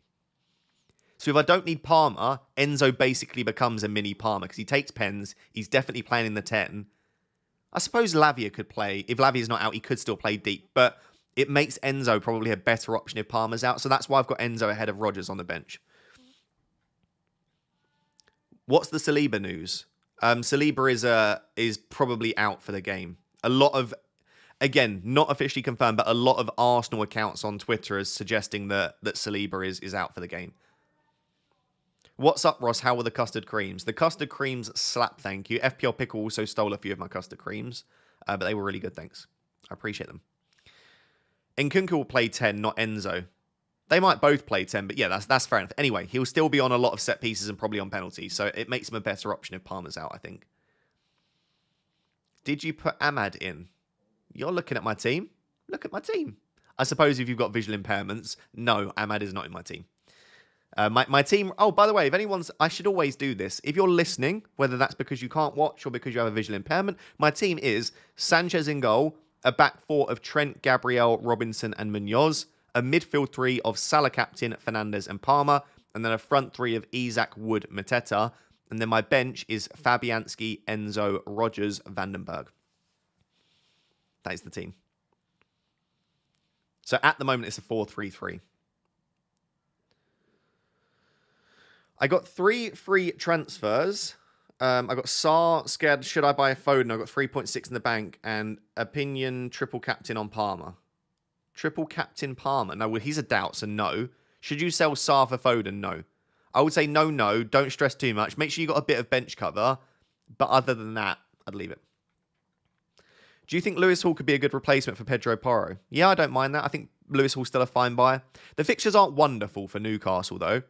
So if I don't need Palmer, Enzo basically becomes a mini Palmer because he takes pens. He's definitely playing in the 10. I suppose Lavia could play. If Lavia's not out, he could still play deep. But it makes Enzo probably a better option if Palmer's out. So that's why I've got Enzo ahead of Rodgers on the bench. What's the Saliba news? Saliba is probably out for the game. A lot of, again, not officially confirmed, but a lot of Arsenal accounts on Twitter is suggesting that Saliba is out for the game. What's up, Ross? How were the custard creams? The custard creams slap, thank you. FPL Pickle also stole a few of my custard creams, but they were really good, thanks. I appreciate them. Nkunku will play 10, not Enzo. They might both play 10, but yeah, that's fair enough. Anyway, he'll still be on a lot of set pieces and probably on penalties, so it makes him a better option if Palmer's out, I think. Did you put Ahmad in? You're looking at my team? Look at my team. I suppose if you've got visual impairments, no, Ahmad is not in my team. My team, oh, by the way, if anyone's, I should always do this. If you're listening, whether that's because you can't watch or because you have a visual impairment, my team is Sanchez in goal, a back 4 of Trent, Gabriel, Robinson, and Munoz, a midfield 3 of Salah captain, Fernandes, and Palmer, and then a front 3 of Isak, Wood, Mateta, and then my bench is Fabianski, Enzo, Rodgers, Vandenberg. That is the team. So at the moment, it's a 4-3-3. I got 3 free transfers. I got Saar, scared, should I buy a Foden? I got 3.6 in the bank, and Opinion, triple captain on Palmer. Triple captain Palmer. No, well, he's a doubt, so no. Should you sell Saar for Foden? No. I would say no. Don't stress too much. Make sure you got a bit of bench cover. But other than that, I'd leave it. Do you think Lewis Hall could be a good replacement for Pedro Porro? Yeah, I don't mind that. I think Lewis Hall's still a fine buy. The fixtures aren't wonderful for Newcastle, though,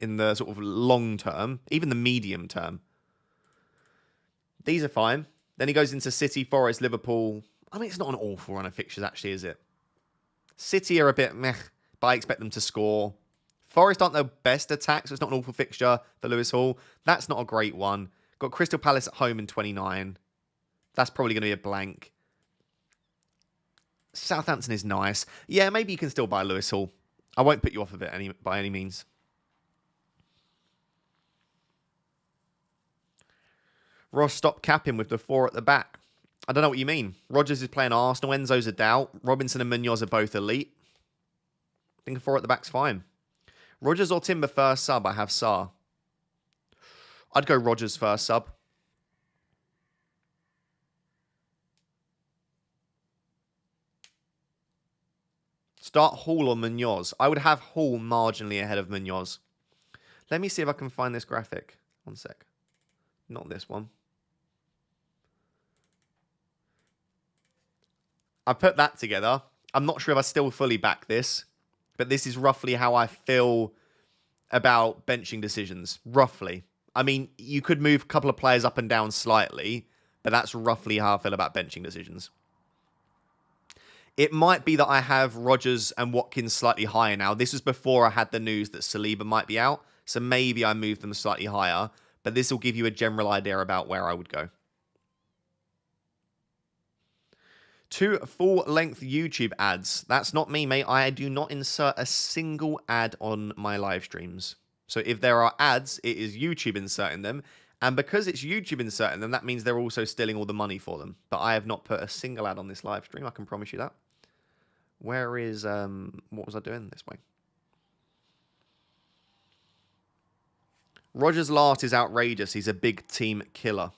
in the sort of long term, even the medium term. These are fine. Then he goes into City, Forest, Liverpool. I mean, it's not an awful run of fixtures, actually, is it? City are a bit meh, but I expect them to score. Forest aren't the best attack, so it's not an awful fixture for Lewis Hall. That's not a great one. Got Crystal Palace at home in 29. That's probably going to be a blank. Southampton is nice. Yeah, maybe you can still buy Lewis Hall. I won't put you off of it by any means. Ross, stop capping with the 4 at the back. I don't know what you mean. Rodgers is playing Arsenal. Enzo's a doubt. Robinson and Munoz are both elite. I think a 4 at the back's fine. Rodgers or Timber first sub? I have Sarr. I'd go Rodgers first sub. Start Hall or Munoz. I would have Hall marginally ahead of Munoz. Let me see if I can find this graphic. One sec. Not this one. I put that together. I'm not sure if I still fully back this, but this is roughly how I feel about benching decisions. Roughly. I mean, you could move a couple of players up and down slightly, but that's roughly how I feel about benching decisions. It might be that I have Rodgers and Watkins slightly higher now. This was before I had the news that Saliba might be out, so maybe I move them slightly higher, but this will give you a general idea about where I would go. 2 full-length YouTube ads. That's not me, mate. I do not insert a single ad on my live streams. So if there are ads, it is YouTube inserting them. And because it's YouTube inserting them, that means they're also stealing all the money for them. But I have not put a single ad on this live stream. I can promise you that. Where is... what was I doing this way? Rodgers last is outrageous. He's a big team killer.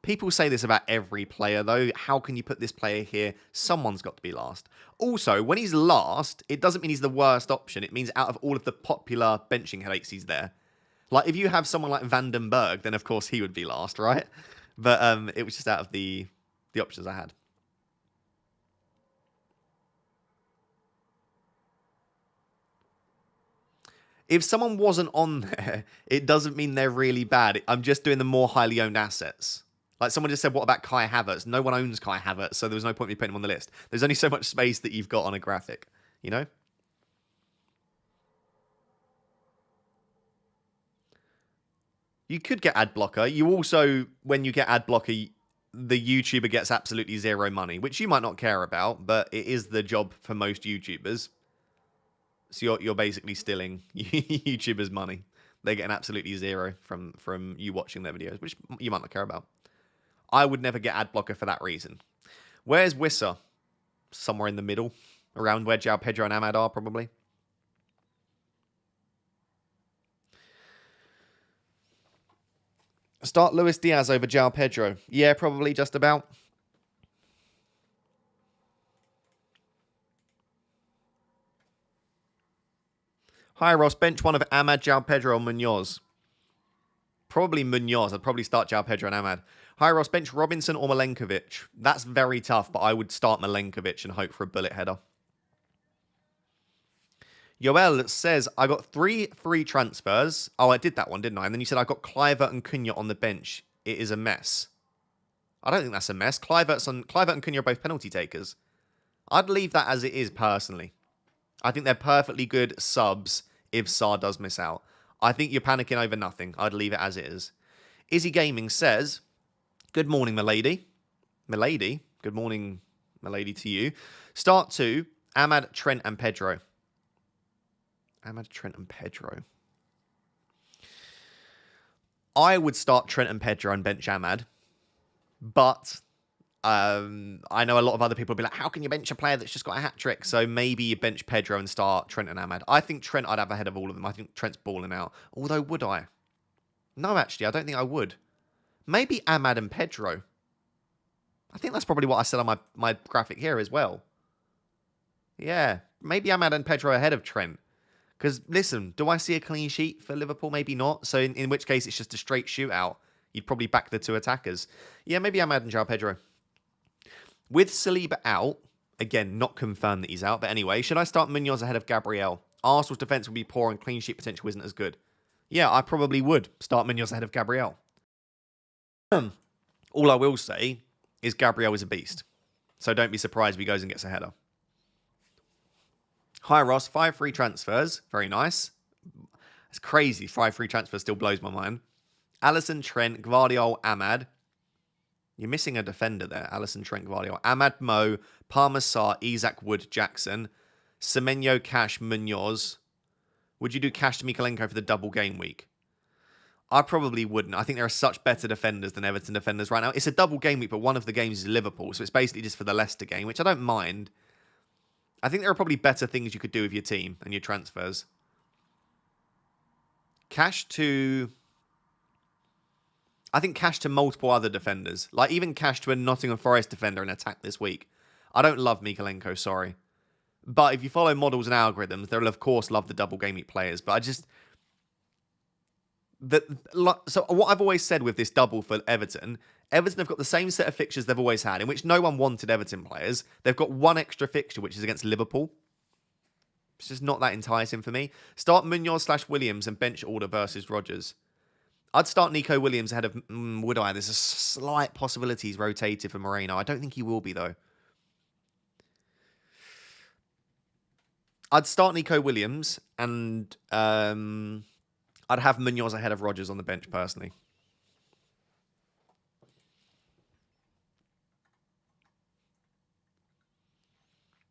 People say this about every player, though. How can you put this player here? Someone's got to be last. Also, when he's last, it doesn't mean he's the worst option. It means out of all of the popular benching headaches, he's there. Like, if you have someone like Vandenberg, then of course he would be last, right? But it was just out of the options I had. If someone wasn't on there, it doesn't mean they're really bad. I'm just doing the more highly owned assets. Like someone just said, what about Kai Havertz? No one owns Kai Havertz, so there was no point in me putting him on the list. There's only so much space that you've got on a graphic, you know? You could get ad blocker. You also, when you get ad blocker, the YouTuber gets absolutely zero money, which you might not care about, but it is the job for most YouTubers. So you're basically stealing YouTubers' money. They're getting absolutely zero from you watching their videos, which you might not care about. I would never get ad blocker for that reason. Where's Wissa? Somewhere in the middle. Around where João Pedro and Ahmad are, probably. Start Luis Diaz over João Pedro. Yeah, probably just about. Hi, Ross. Bench one of Ahmad, João Pedro, or Munoz. Probably Munoz. I'd probably start João Pedro and Ahmad. Hi, Ross. Bench Robinson or Milenkovic. That's very tough, but I would start Milenkovic and hope for a bullet header. Yoel says, I got 3 free transfers. Oh, I did that one, didn't I? And then you said I got Kluivert and Cunha on the bench. It is a mess. I don't think that's a mess. Kluivert and Cunha are both penalty takers. I'd leave that as it is, personally. I think they're perfectly good subs if Sarr does miss out. I think you're panicking over nothing. I'd leave it as it is. Izzy Gaming says, good morning, milady. Milady? Good morning, milady, to you. Start 2, Ahmad, Trent, and Pedro. Ahmad, Trent, and Pedro. I would start Trent and Pedro and bench Ahmad. But I know a lot of other people will be like, how can you bench a player that's just got a hat-trick? So maybe you bench Pedro and start Trent and Ahmad. I think Trent I'd have ahead of all of them. I think Trent's balling out. Although, would I? No, actually, I don't think I would. Maybe Ahmad and Pedro. I think that's probably what I said on my graphic here as well. Yeah, maybe Ahmad and Pedro ahead of Trent. Because, listen, do I see a clean sheet for Liverpool? Maybe not. So in which case, it's just a straight shootout. You'd probably back the 2 attackers. Yeah, maybe Ahmad and João Pedro. With Saliba out, again, not confirmed that he's out, but anyway, should I start Munoz ahead of Gabriel? Arsenal's defence will be poor and clean sheet potential isn't as good. Yeah, I probably would start Munoz ahead of Gabriel. All I will say is Gabriel is a beast. So don't be surprised if he goes and gets a header. Hi, Ross. 5 free transfers. Very nice. It's crazy. 5 free transfers still blows my mind. Alisson, Trent, Gvardiol, Ahmad. You're missing a defender there. Alisson, Trent, Gvardiol. Ahmad Mo, Palmer Sarr, Isak Wood, Jackson, Semenyo, Cash, Munoz. Would you do Cash to Mikalenko for the double game week? I probably wouldn't. I think there are such better defenders than Everton defenders right now. It's a double game week, but one of the games is Liverpool, so it's basically just for the Leicester game, which I don't mind. I think there are probably better things you could do with your team and your transfers. Cash to... I think Cash to multiple other defenders. Like, even Cash to a Nottingham Forest defender in attack this week. I don't love Mikalenko, sorry. But if you follow models and algorithms, they'll of course love the double game week players. But I just... So what I've always said with this double for Everton have got the same set of fixtures they've always had, in which no one wanted Everton players. They've got one extra fixture, which is against Liverpool. It's just not that enticing for me. Start Munoz/Williams and bench order versus Rodgers. I'd start Nico Williams ahead of... would I? There's a slight possibility he's rotated for Moreno. I don't think he will be, though. I'd start Nico Williams and I'd have Munoz ahead of Rodgers on the bench, personally.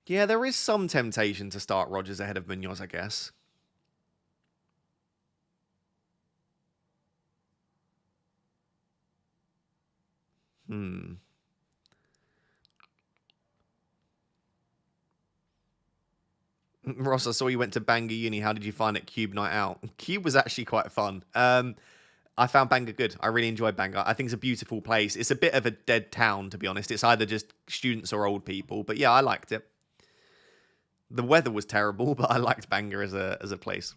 Yeah, there is some temptation to start Rodgers ahead of Munoz, I guess. Ross, I saw you went to Bangor Uni. How did you find it? Cube night out. Cube was actually quite fun. I found Bangor good. I really enjoyed Bangor. I think it's a beautiful place. It's a bit of a dead town, to be honest. It's either just students or old people. But yeah, I liked it. The weather was terrible, but I liked Bangor as a place.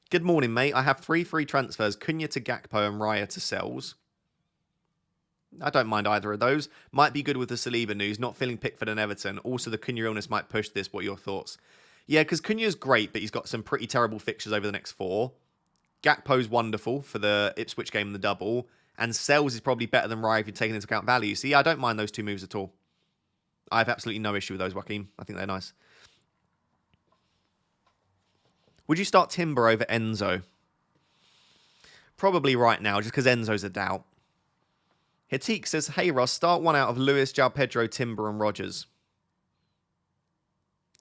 Good morning, mate. I have 3 free transfers. Cunha to Gakpo and Raya to Sells. I don't mind either of those. Might be good with the Saliba news. Not feeling Pickford and Everton. Also, the Cunha illness might push this. What are your thoughts? Yeah, because Cunha's great, but he's got some pretty terrible fixtures over the next 4. Gakpo's wonderful for the Ipswich game and the double. And Sells is probably better than Raya if you're taking into account value. So yeah, I don't mind those 2 moves at all. I have absolutely no issue with those, Joaquin. I think they're nice. Would you start Timber over Enzo? Probably right now, just because Enzo's a doubt. Hitik says, hey Ross, start 1 out of Lewis, João Pedro, Timber and Rodgers.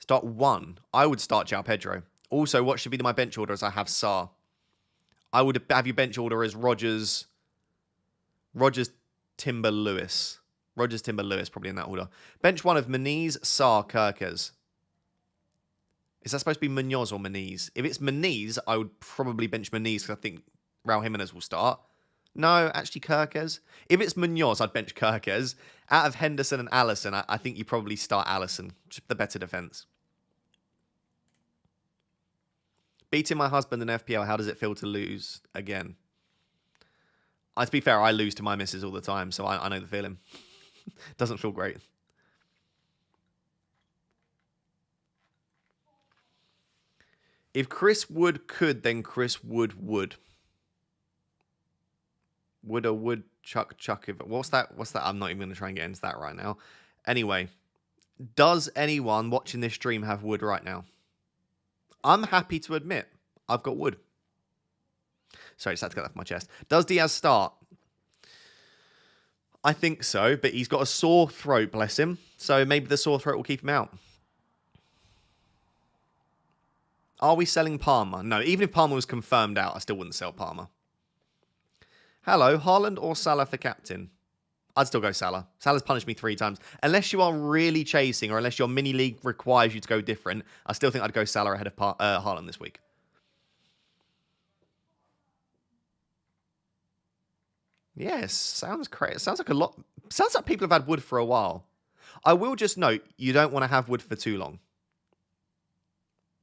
Start 1. I would start João Pedro. Also, what should be my bench order as I have Sarr? I would have your bench order as Rodgers, Timber, Lewis. Rodgers, Timber, Lewis, probably in that order. Bench 1 of Moniz, Sarr, Kirkers. Is that supposed to be Munoz or Moniz? If it's Moniz, I would probably bench Moniz because I think Raul Jimenez will start. No, actually Kirkers. If it's Munoz, I'd bench Kirkers. Out of Henderson and Alisson, I think you probably start Alisson. Just the better defence. Beating my husband in FPL, how does it feel to lose again? To be fair, I lose to my missus all the time, so I know the feeling. Doesn't feel great. If Chris Wood could, then Chris Wood would. Would chuck. If what's that? I'm not even going to try and get into that right now. Anyway, does anyone watching this stream have Wood right now? I'm happy to admit I've got Wood. Sorry, just had to get that off my chest. Does Diaz start? I think so, but he's got a sore throat, bless him. So maybe the sore throat will keep him out. Are we selling Palmer? No, even if Palmer was confirmed out, I still wouldn't sell Palmer. Hello, Haaland or Salah for captain? I'd still go Salah. Salah's punished me 3 times. Unless you are really chasing or unless your mini league requires you to go different, I still think I'd go Salah ahead of Haaland this week. Yes, sounds crazy. Sounds like a lot. Sounds like people have had Wood for a while. I will just note, you don't want to have Wood for too long.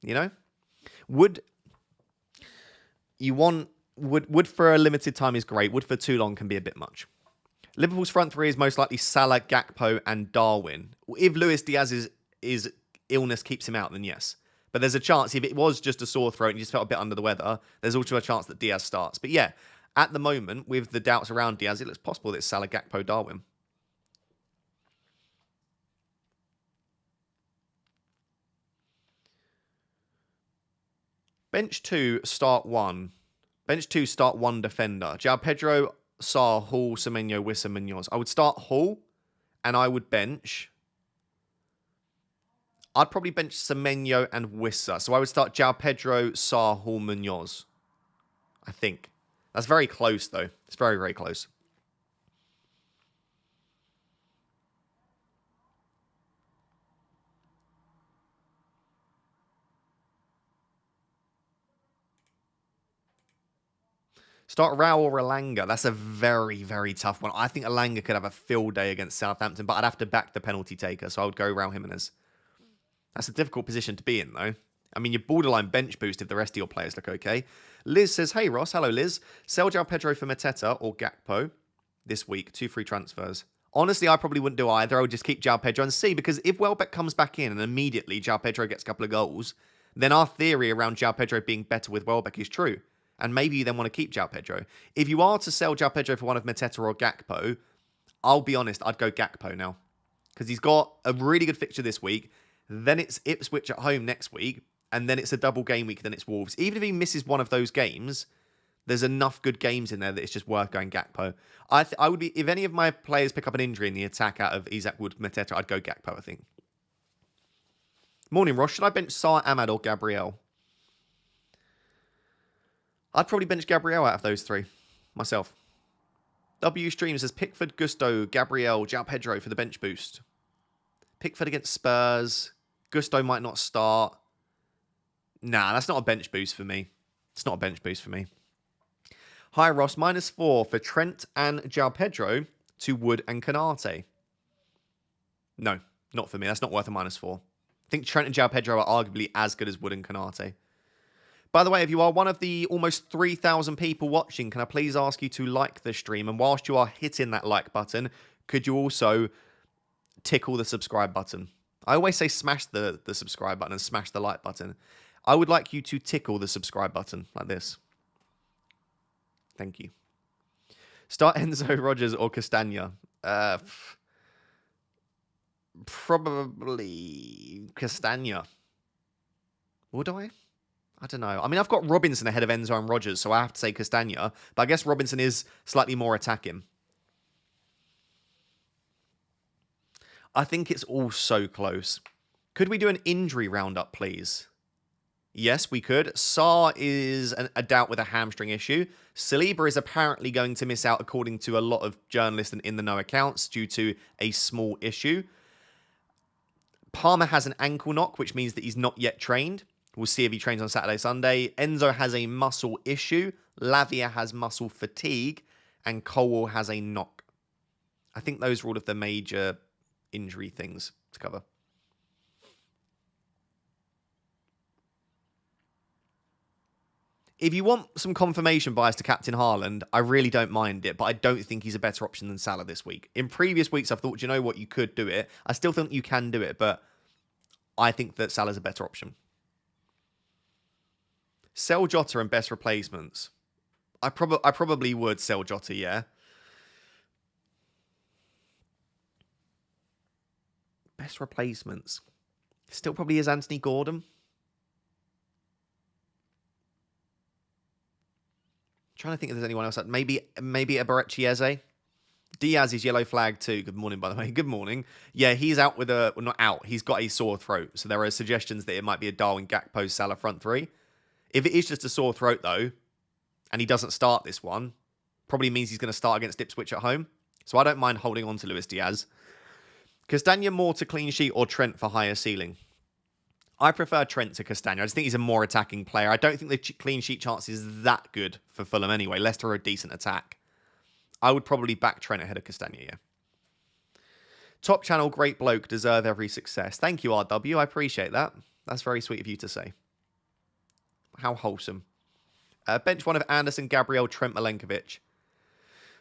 You know? Wood for a limited time is great. Wood for too long can be a bit much. Liverpool's front 3 is most likely Salah, Gakpo, and Darwin. If Luis Diaz's illness keeps him out, then yes. But there's a chance, if it was just a sore throat and you just felt a bit under the weather, there's also a chance that Diaz starts. But yeah, at the moment, with the doubts around Diaz, it looks possible that it's Salah, Gakpo, Darwin. Bench 2, start 1. Bench 2, start 1 defender. João Pedro, Saar, Hall, Semenyo, Wissa, Munoz. I would start Hall, and I would bench. I'd probably bench Semenyo and Wissa. So I would start João Pedro, Saar, Hall, Munoz. I think. That's very close, though. It's very, very close. Start Rao or Elanga. That's a very, very tough one. I think Elanga could have a field day against Southampton, but I'd have to back the penalty taker, so I would go Raul Jimenez. That's a difficult position to be in, though. I mean, you're borderline bench boost if the rest of your players look okay. Liz says, hey, Ross. Hello, Liz. Sell João Pedro for Mateta or Gakpo this week. 2 free transfers. Honestly, I probably wouldn't do either. I would just keep João Pedro and see, because if Welbeck comes back in and immediately João Pedro gets a couple of goals, then our theory around João Pedro being better with Welbeck is true. And maybe you then want to keep João Pedro. If you are to sell João Pedro for one of Mateta or Gakpo, I'll be honest, I'd go Gakpo now. Because he's got a really good fixture this week. Then it's Ipswich at home next week. And then it's a double game week, then it's Wolves. Even if he misses one of those games, there's enough good games in there that it's just worth going Gakpo. I would be, if any of my players pick up an injury in the attack out of Isak Wood, Mateta, I'd go Gakpo, I think. Morning, Ross. Should I bench Saar, Ahmad, or Gabriel? I'd probably bench Gabriel out of those three, myself. W Stream says Pickford, Gusto, Gabriel, João Pedro for the bench boost. Pickford against Spurs. Gusto might not start. Nah, that's not a bench boost for me. It's not a bench boost for me. Hi, Ross. -4 for Trent and João Pedro to Wood and Canate. No, not for me. That's not worth a -4. I think Trent and João Pedro are arguably as good as Wood and Canate. By the way, if you are one of the almost 3,000 people watching, can I please ask you to like the stream? And whilst you are hitting that like button, could you also tickle the subscribe button? I always say smash the subscribe button and smash the like button. I would like you to tickle the subscribe button like this. Thank you. Start Enzo, Rogers, or Castagna. Probably Castagna. Would I? I don't know. I mean, I've got Robinson ahead of Enzo and Rogers, so I have to say Castagna. But I guess Robinson is slightly more attacking. I think it's all so close. Could we do an injury roundup, please? Yes, we could. Saar is a doubt with a hamstring issue. Saliba is apparently going to miss out, according to a lot of journalists and in the know accounts, due to a small issue. Palmer has an ankle knock, which means that he's not yet trained. We'll see if he trains on Saturday, Sunday. Enzo has a muscle issue. Lavia has muscle fatigue. And Colwell has a knock. I think those are all of the major injury things to cover. If you want some confirmation bias to Captain Haaland, I really don't mind it, but I don't think he's a better option than Salah this week. In previous weeks, I've thought, you know what, you could do it. I still think you can do it, but I think that Salah's a better option. Sell Jota and best replacements. I probably would sell Jota, yeah. Best replacements. Still probably is Anthony Gordon. Trying to think if there's anyone else. Maybe Eberechi Eze. Diaz is yellow flag too. Good morning, by the way. Good morning. Yeah, he's out with a... Well, not out. He's got a sore throat. So there are suggestions that it might be a Darwin Gakpo Salah front three. If it is just a sore throat, though, and he doesn't start this one, probably means he's going to start against Ipswich at home. So I don't mind holding on to Luis Diaz. Castagna more to clean sheet or Trent for higher ceiling? I prefer Trent to Castagna. I just think he's a more attacking player. I don't think the clean sheet chance is that good for Fulham anyway. Leicester are a decent attack. I would probably back Trent ahead of Castagna, yeah. Top channel, great bloke, deserve every success. Thank you, RW. I appreciate that. That's very sweet of you to say. How wholesome. Bench one of Anderson, Gabriel, Trent, Milenkovic.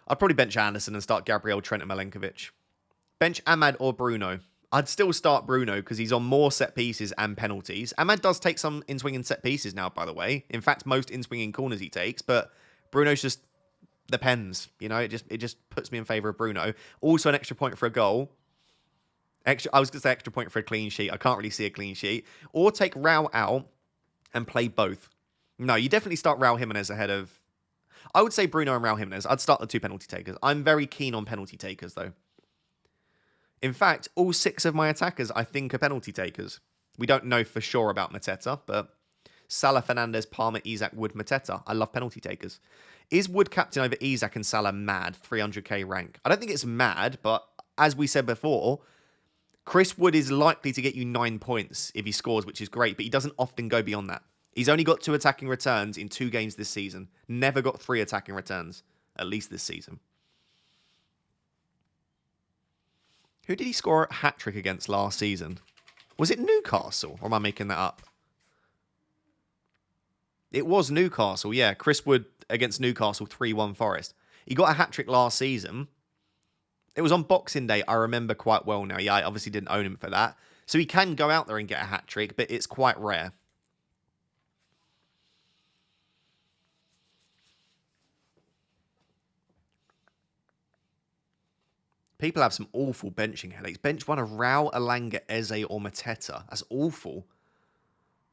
I'd probably bench Anderson and start Gabriel, Trent, and Milenkovic. Bench Ahmad or Bruno. I'd still start Bruno because he's on more set pieces and penalties. Ahmad does take some in-swinging set pieces now, by the way. In fact, most in-swinging corners he takes, but Bruno's just the pens. You know, it just puts me in favour of Bruno. Also, an extra point for a goal. I was going to say extra point for a clean sheet. I can't really see a clean sheet. Or take Raul out and play both. No, you definitely start Raul Jimenez ahead of... I would say Bruno and Raul Jimenez. I'd start the 2 penalty takers. I'm very keen on penalty takers, though. In fact, all 6 of my attackers, I think, are penalty takers. We don't know for sure about Mateta, but Salah, Fernandes, Palmer, Isak, Wood, Mateta. I love penalty takers. Is Wood captain over Isak and Salah mad? 300k rank. I don't think it's mad, but as we said before, Chris Wood is likely to get you 9 points if he scores, which is great, but he doesn't often go beyond that. He's only got 2 attacking returns in 2 games this season. Never got 3 attacking returns, at least this season. Who did he score a hat-trick against last season? Was it Newcastle, or am I making that up? It was Newcastle, yeah. Chris Wood against Newcastle, 3-1 Forest. He got a hat-trick last season. It was on Boxing Day, I remember quite well now. Yeah, I obviously didn't own him for that. So he can go out there and get a hat-trick, but it's quite rare. People have some awful benching headaches. Bench one of Raul, Elanga, Eze, or Mateta. That's awful.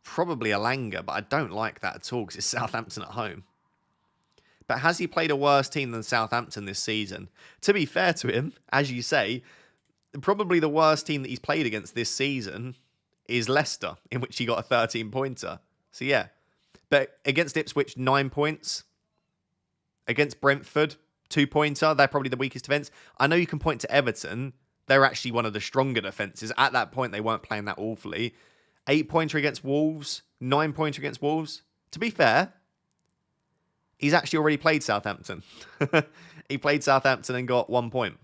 Probably Elanga, but I don't like that at all because it's Southampton at home. But has he played a worse team than Southampton this season? To be fair to him, as you say, probably the worst team that he's played against this season is Leicester, in which he got a 13-pointer. So yeah. But against Ipswich, 9 points. Against Brentford, 2-pointer. They're probably the weakest defence. I know you can point to Everton. They're actually one of the stronger defences. At that point, they weren't playing that awfully. 8-pointer against Wolves. 9-pointer against Wolves. To be fair, he's actually already played Southampton. He played Southampton and got 1 point.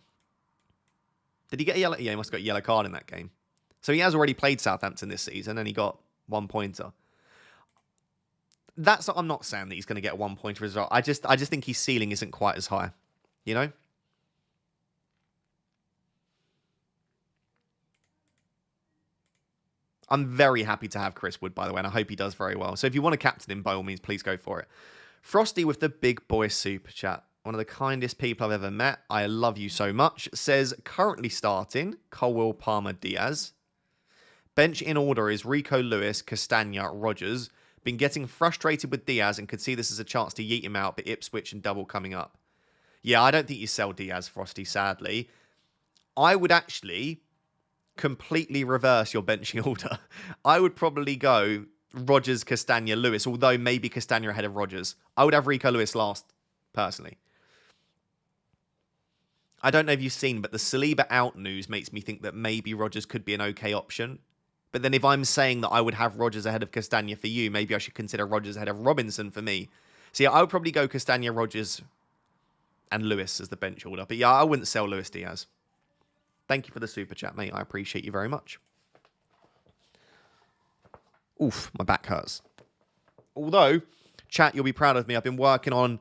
Did he get a yellow? Yeah, he must have got a yellow card in that game. So he has already played Southampton this season and he got 1-pointer. I'm not saying that he's going to get a 1-pointer as well. I just think his ceiling isn't quite as high. You know? I'm very happy to have Chris Wood, by the way, and I hope he does very well. So if you want to captain him, by all means, please go for it. Frosty with the big boy super chat. One of the kindest people I've ever met. I love you so much. Says, currently starting, Colwill, Palmer, Diaz. Bench in order is Rico, Lewis, Castagna, Rogers. Been getting frustrated with Diaz and could see this as a chance to yeet him out, but Ipswich and double coming up. Yeah, I don't think you sell Diaz, Frosty, sadly. I would actually completely reverse your benching order. I would probably go Rogers, Castagna, Lewis, although maybe Castagna ahead of Rogers. I would have Rico Lewis last, personally. I don't know if you've seen, but the Saliba out news makes me think that maybe Rogers could be an okay option. But then if I'm saying that I would have Rogers ahead of Castagna for you, maybe I should consider Rogers ahead of Robinson for me. So yeah, I would probably go Castagna, Rogers, and Lewis as the bench order. But yeah, I wouldn't sell Luis Diaz. Thank you for the super chat, mate. I appreciate you very much. Oof, my back hurts. Although, chat, you'll be proud of me. I've been working on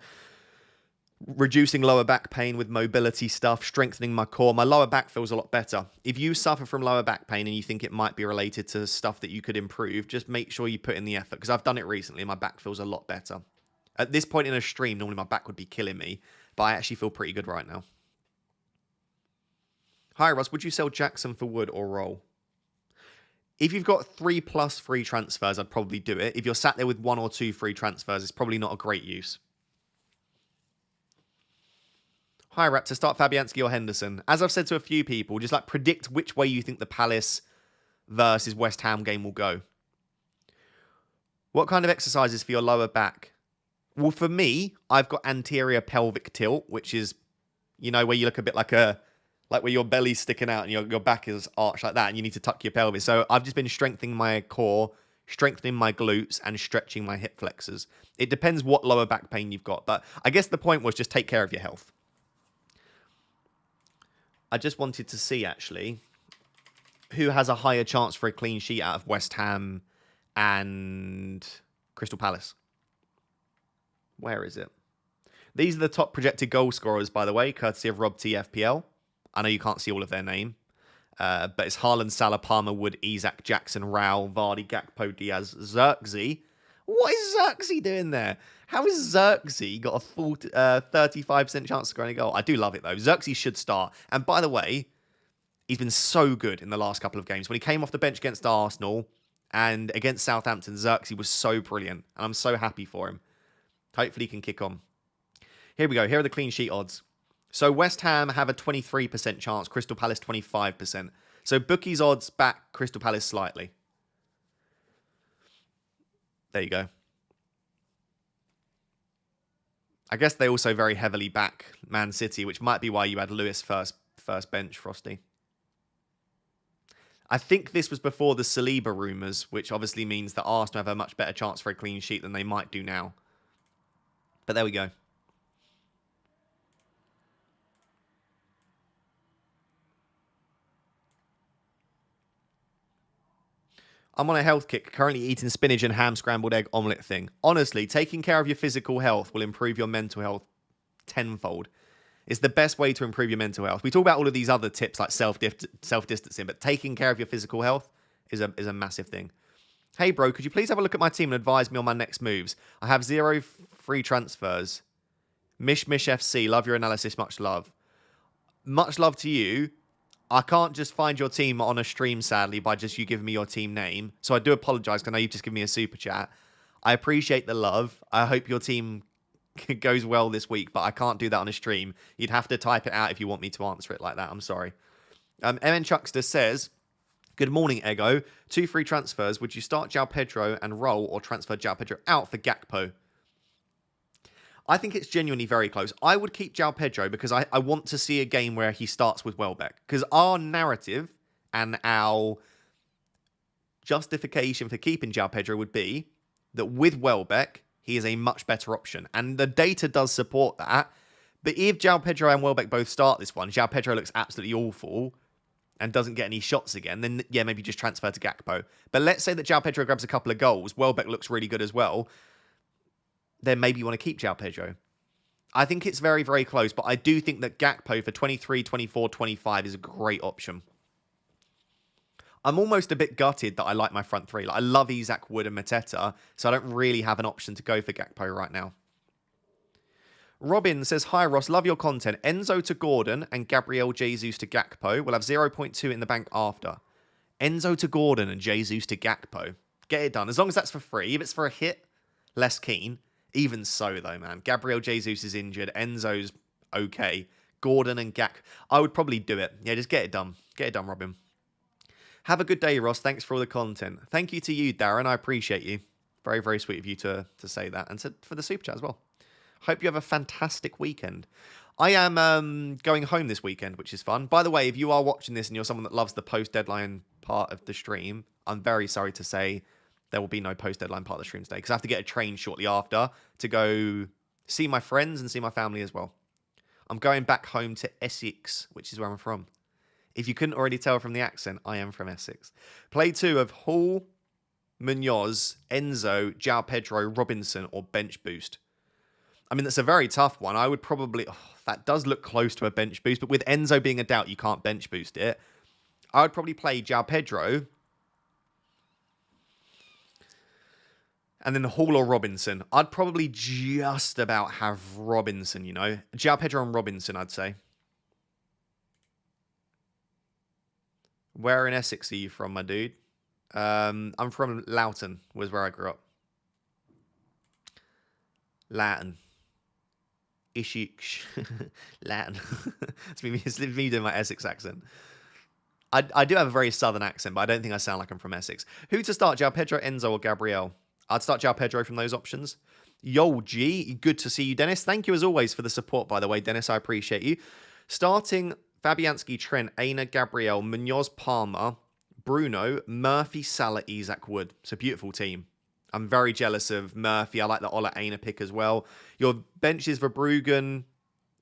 reducing lower back pain with mobility stuff, strengthening my core. My lower back feels a lot better. If you suffer from lower back pain and you think it might be related to stuff that you could improve, just make sure you put in the effort, because I've done it recently and my back feels a lot better. At this point in a stream, normally my back would be killing me, but I actually feel pretty good right now. Hi, Russ. Would you sell Jackson for Wood or roll? If you've got 3+ free transfers, I'd probably do it. If you're sat there with 1 or 2 free transfers, it's probably not a great use. Hi, Raptor. Start Fabianski or Henderson. As I've said to a few people, just like predict which way you think the Palace versus West Ham game will go. What kind of exercises for your lower back? Well, for me, I've got anterior pelvic tilt, which is, you know, where you look a bit like where your belly's sticking out and your back is arched like that and you need to tuck your pelvis. So I've just been strengthening my core, strengthening my glutes and stretching my hip flexors. It depends what lower back pain you've got. But I guess the point was just take care of your health. I just wanted to see, actually, who has a higher chance for a clean sheet out of West Ham and Crystal Palace. Where is it? These are the top projected goal scorers, by the way, courtesy of Rob T FPL. I know you can't see all of their name, but it's Haaland, Salah, Palmer, Wood, Isak, Jackson, Raul, Vardy, Gakpo, Diaz, Xerxes. What is Xerxes doing there? How has Xerxes got a full 35% chance of scoring a goal? I do love it, though. Xerxes should start. And by the way, he's been so good in the last couple of games. When he came off the bench against Arsenal and against Southampton, Xerxes was so brilliant. And I'm so happy for him. Hopefully he can kick on. Here we go. Here are the clean sheet odds. So West Ham have a 23% chance, Crystal Palace 25%. So bookies odds back Crystal Palace slightly. There you go. I guess they also very heavily back Man City, which might be why you had Lewis first bench, Frosty. I think this was before the Saliba rumours, which obviously means that Arsenal have a much better chance for a clean sheet than they might do now. But there we go. I'm on a health kick, currently eating spinach and ham scrambled egg omelette thing. Honestly, taking care of your physical health will improve your mental health tenfold. It's the best way to improve your mental health. We talk about all of these other tips like self-distancing, but taking care of your physical health is a massive thing. Hey, bro, could you please have a look at my team and advise me on my next moves? I have 0 free transfers. Mish FC, love your analysis, much love. Much love to you. I can't just find your team on a stream, sadly, by just you giving me your team name. So I do apologise because I know you've just given me a super chat. I appreciate the love. I hope your team goes well this week, but I can't do that on a stream. You'd have to type it out if you want me to answer it like that. I'm sorry. MN Chuckster says, good morning, Ego. 2 free transfers. Would you start João Pedro and roll or transfer João Pedro out for Gakpo? I think it's genuinely very close. I would keep João Pedro because I want to see a game where he starts with Welbeck. Because our narrative and our justification for keeping João Pedro would be that with Welbeck, he is a much better option. And the data does support that. But if João Pedro and Welbeck both start this one, João Pedro looks absolutely awful and doesn't get any shots again, then yeah, maybe just transfer to Gakpo. But let's say that João Pedro grabs a couple of goals, Welbeck looks really good as well, then maybe you want to keep João Pedro. I think it's very, very close, but I do think that Gakpo for 23, 24, 25 is a great option. I'm almost a bit gutted that I like my front three. Like, I love Isak, Wood, and Mateta, so I don't really have an option to go for Gakpo right now. Robin says, hi Ross, love your content. Enzo to Gordon and Gabriel Jesus to Gakpo. We'll have 0.2 in the bank after. Enzo to Gordon and Jesus to Gakpo. Get it done. As long as that's for free. If it's for a hit, less keen. Even so, though, man. Gabriel Jesus is injured. Enzo's okay. Gordon and Gak. I would probably do it. Yeah, just get it done. Get it done, Robin. Have a good day, Ross. Thanks for all the content. Thank you to you, Darren. I appreciate you. Very, very sweet of you to say that. And for the super chat as well. Hope you have a fantastic weekend. I am going home this weekend, which is fun. By the way, if you are watching this and you're someone that loves the post-deadline part of the stream, I'm very sorry to say there will be no post-deadline part of the stream today because I have to get a train shortly after to go see my friends and see my family as well. I'm going back home to Essex, which is where I'm from. If you couldn't already tell from the accent, I am from Essex. Play 2 of Hall, Munoz, Enzo, João Pedro, Robinson, or bench boost. I mean, that's a very tough one. I would probably... Oh, that does look close to a bench boost, but with Enzo being a doubt, you can't bench boost it. I would probably play João Pedro and then Hall or Robinson. I'd probably just about have Robinson, you know. João Pedro and Robinson, I'd say. Where in Essex are you from, my dude? I'm from Loughton, was where I grew up. Latin. Latin. It's me doing my Essex accent. I do have a very southern accent, but I don't think I sound like I'm from Essex. Who to start, João Pedro, Enzo, or Gabriel? I'd start João Pedro from those options. Yo, G, good to see you, Dennis. Thank you as always for the support, by the way, Dennis. I appreciate you. Starting Fabianski, Trent, Aina, Gabriel, Munoz, Palmer, Bruno, Murphy, Salah, Isak, Wood. It's a beautiful team. I'm very jealous of Murphy. I like the Ola Aina pick as well. Your benches for Bruggen,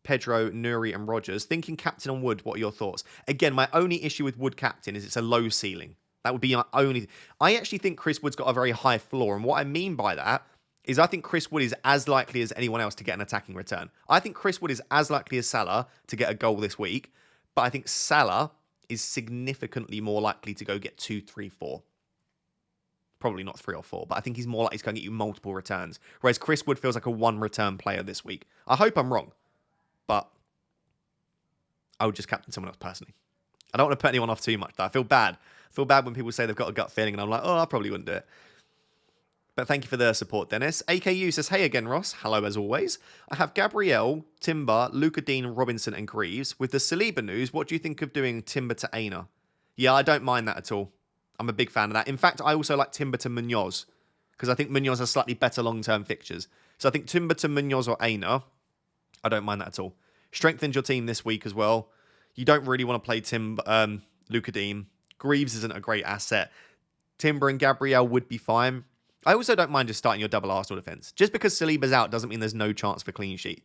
Pedro, Nuri, and Rogers. Thinking captain on Wood, what are your thoughts? Again, my only issue with Wood captain is it's a low ceiling. That would be my only... I actually think Chris Wood's got a very high floor. And what I mean by that is I think Chris Wood is as likely as anyone else to get an attacking return. I think Chris Wood is as likely as Salah to get a goal this week. But I think Salah is significantly more likely to go get 2, 3, 4. Probably not 3 or 4, but I think he's more likely to go and get you multiple returns. Whereas Chris Wood feels like a one-return player this week. I hope I'm wrong, but I would just captain someone else personally. I don't want to put anyone off too much, though. I feel bad. I feel bad when people say they've got a gut feeling, and I'm like, oh, I probably wouldn't do it. But thank you for the support, Dennis. AKU says, hey again, Ross. Hello as always. I have Gabriel, Timber, Luca Dean, Robinson and Greaves. With the Saliba news, what do you think of doing Timber to Aina? Yeah, I don't mind that at all. I'm a big fan of that. In fact, I also like Timber to Munoz because I think Munoz has slightly better long-term fixtures. So I think Timber to Munoz or Aina, I don't mind that at all. Strengthens your team this week as well. You don't really want to play Luca Dean. Greaves isn't a great asset. Timber and Gabriel would be fine. I also don't mind just starting your double Arsenal defence. Just because Saliba's out doesn't mean there's no chance for clean sheet.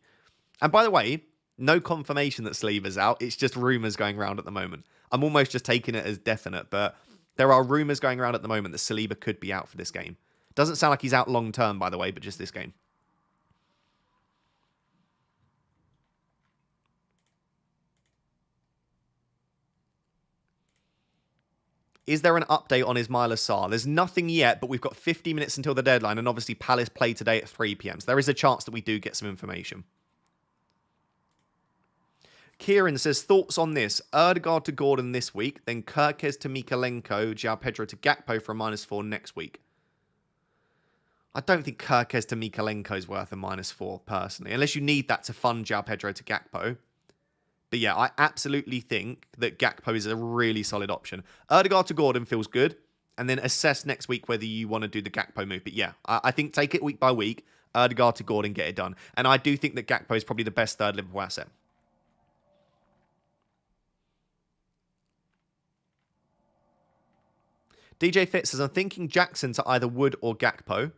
And by the way, no confirmation that Saliba's out. It's just rumours going around at the moment. I'm almost just taking it as definite, but there are rumours going around at the moment that Saliba could be out for this game. Doesn't sound like he's out long term, by the way, but just this game. Is there an update on Ismail Assar? There's nothing yet, but we've got 50 minutes until the deadline, and obviously Palace play today at 3 p.m. So there is a chance that we do get some information. Kieran says, thoughts on this? Erdegaard to Gordon this week, then Kirkes to Mikalenko, João Pedro to Gakpo for a -4 next week. I don't think Kirkes to Mikalenko is worth a -4, personally, unless you need that to fund João Pedro to Gakpo. But yeah, I absolutely think that Gakpo is a really solid option. Erdegaard to Gordon feels good. And then assess next week whether you want to do the Gakpo move. But yeah, I think take it week by week. Erdegaard to Gordon, get it done. And I do think that Gakpo is probably the best third Liverpool asset. DJ Fitz says, I'm thinking Jackson to either Wood or Gakpo.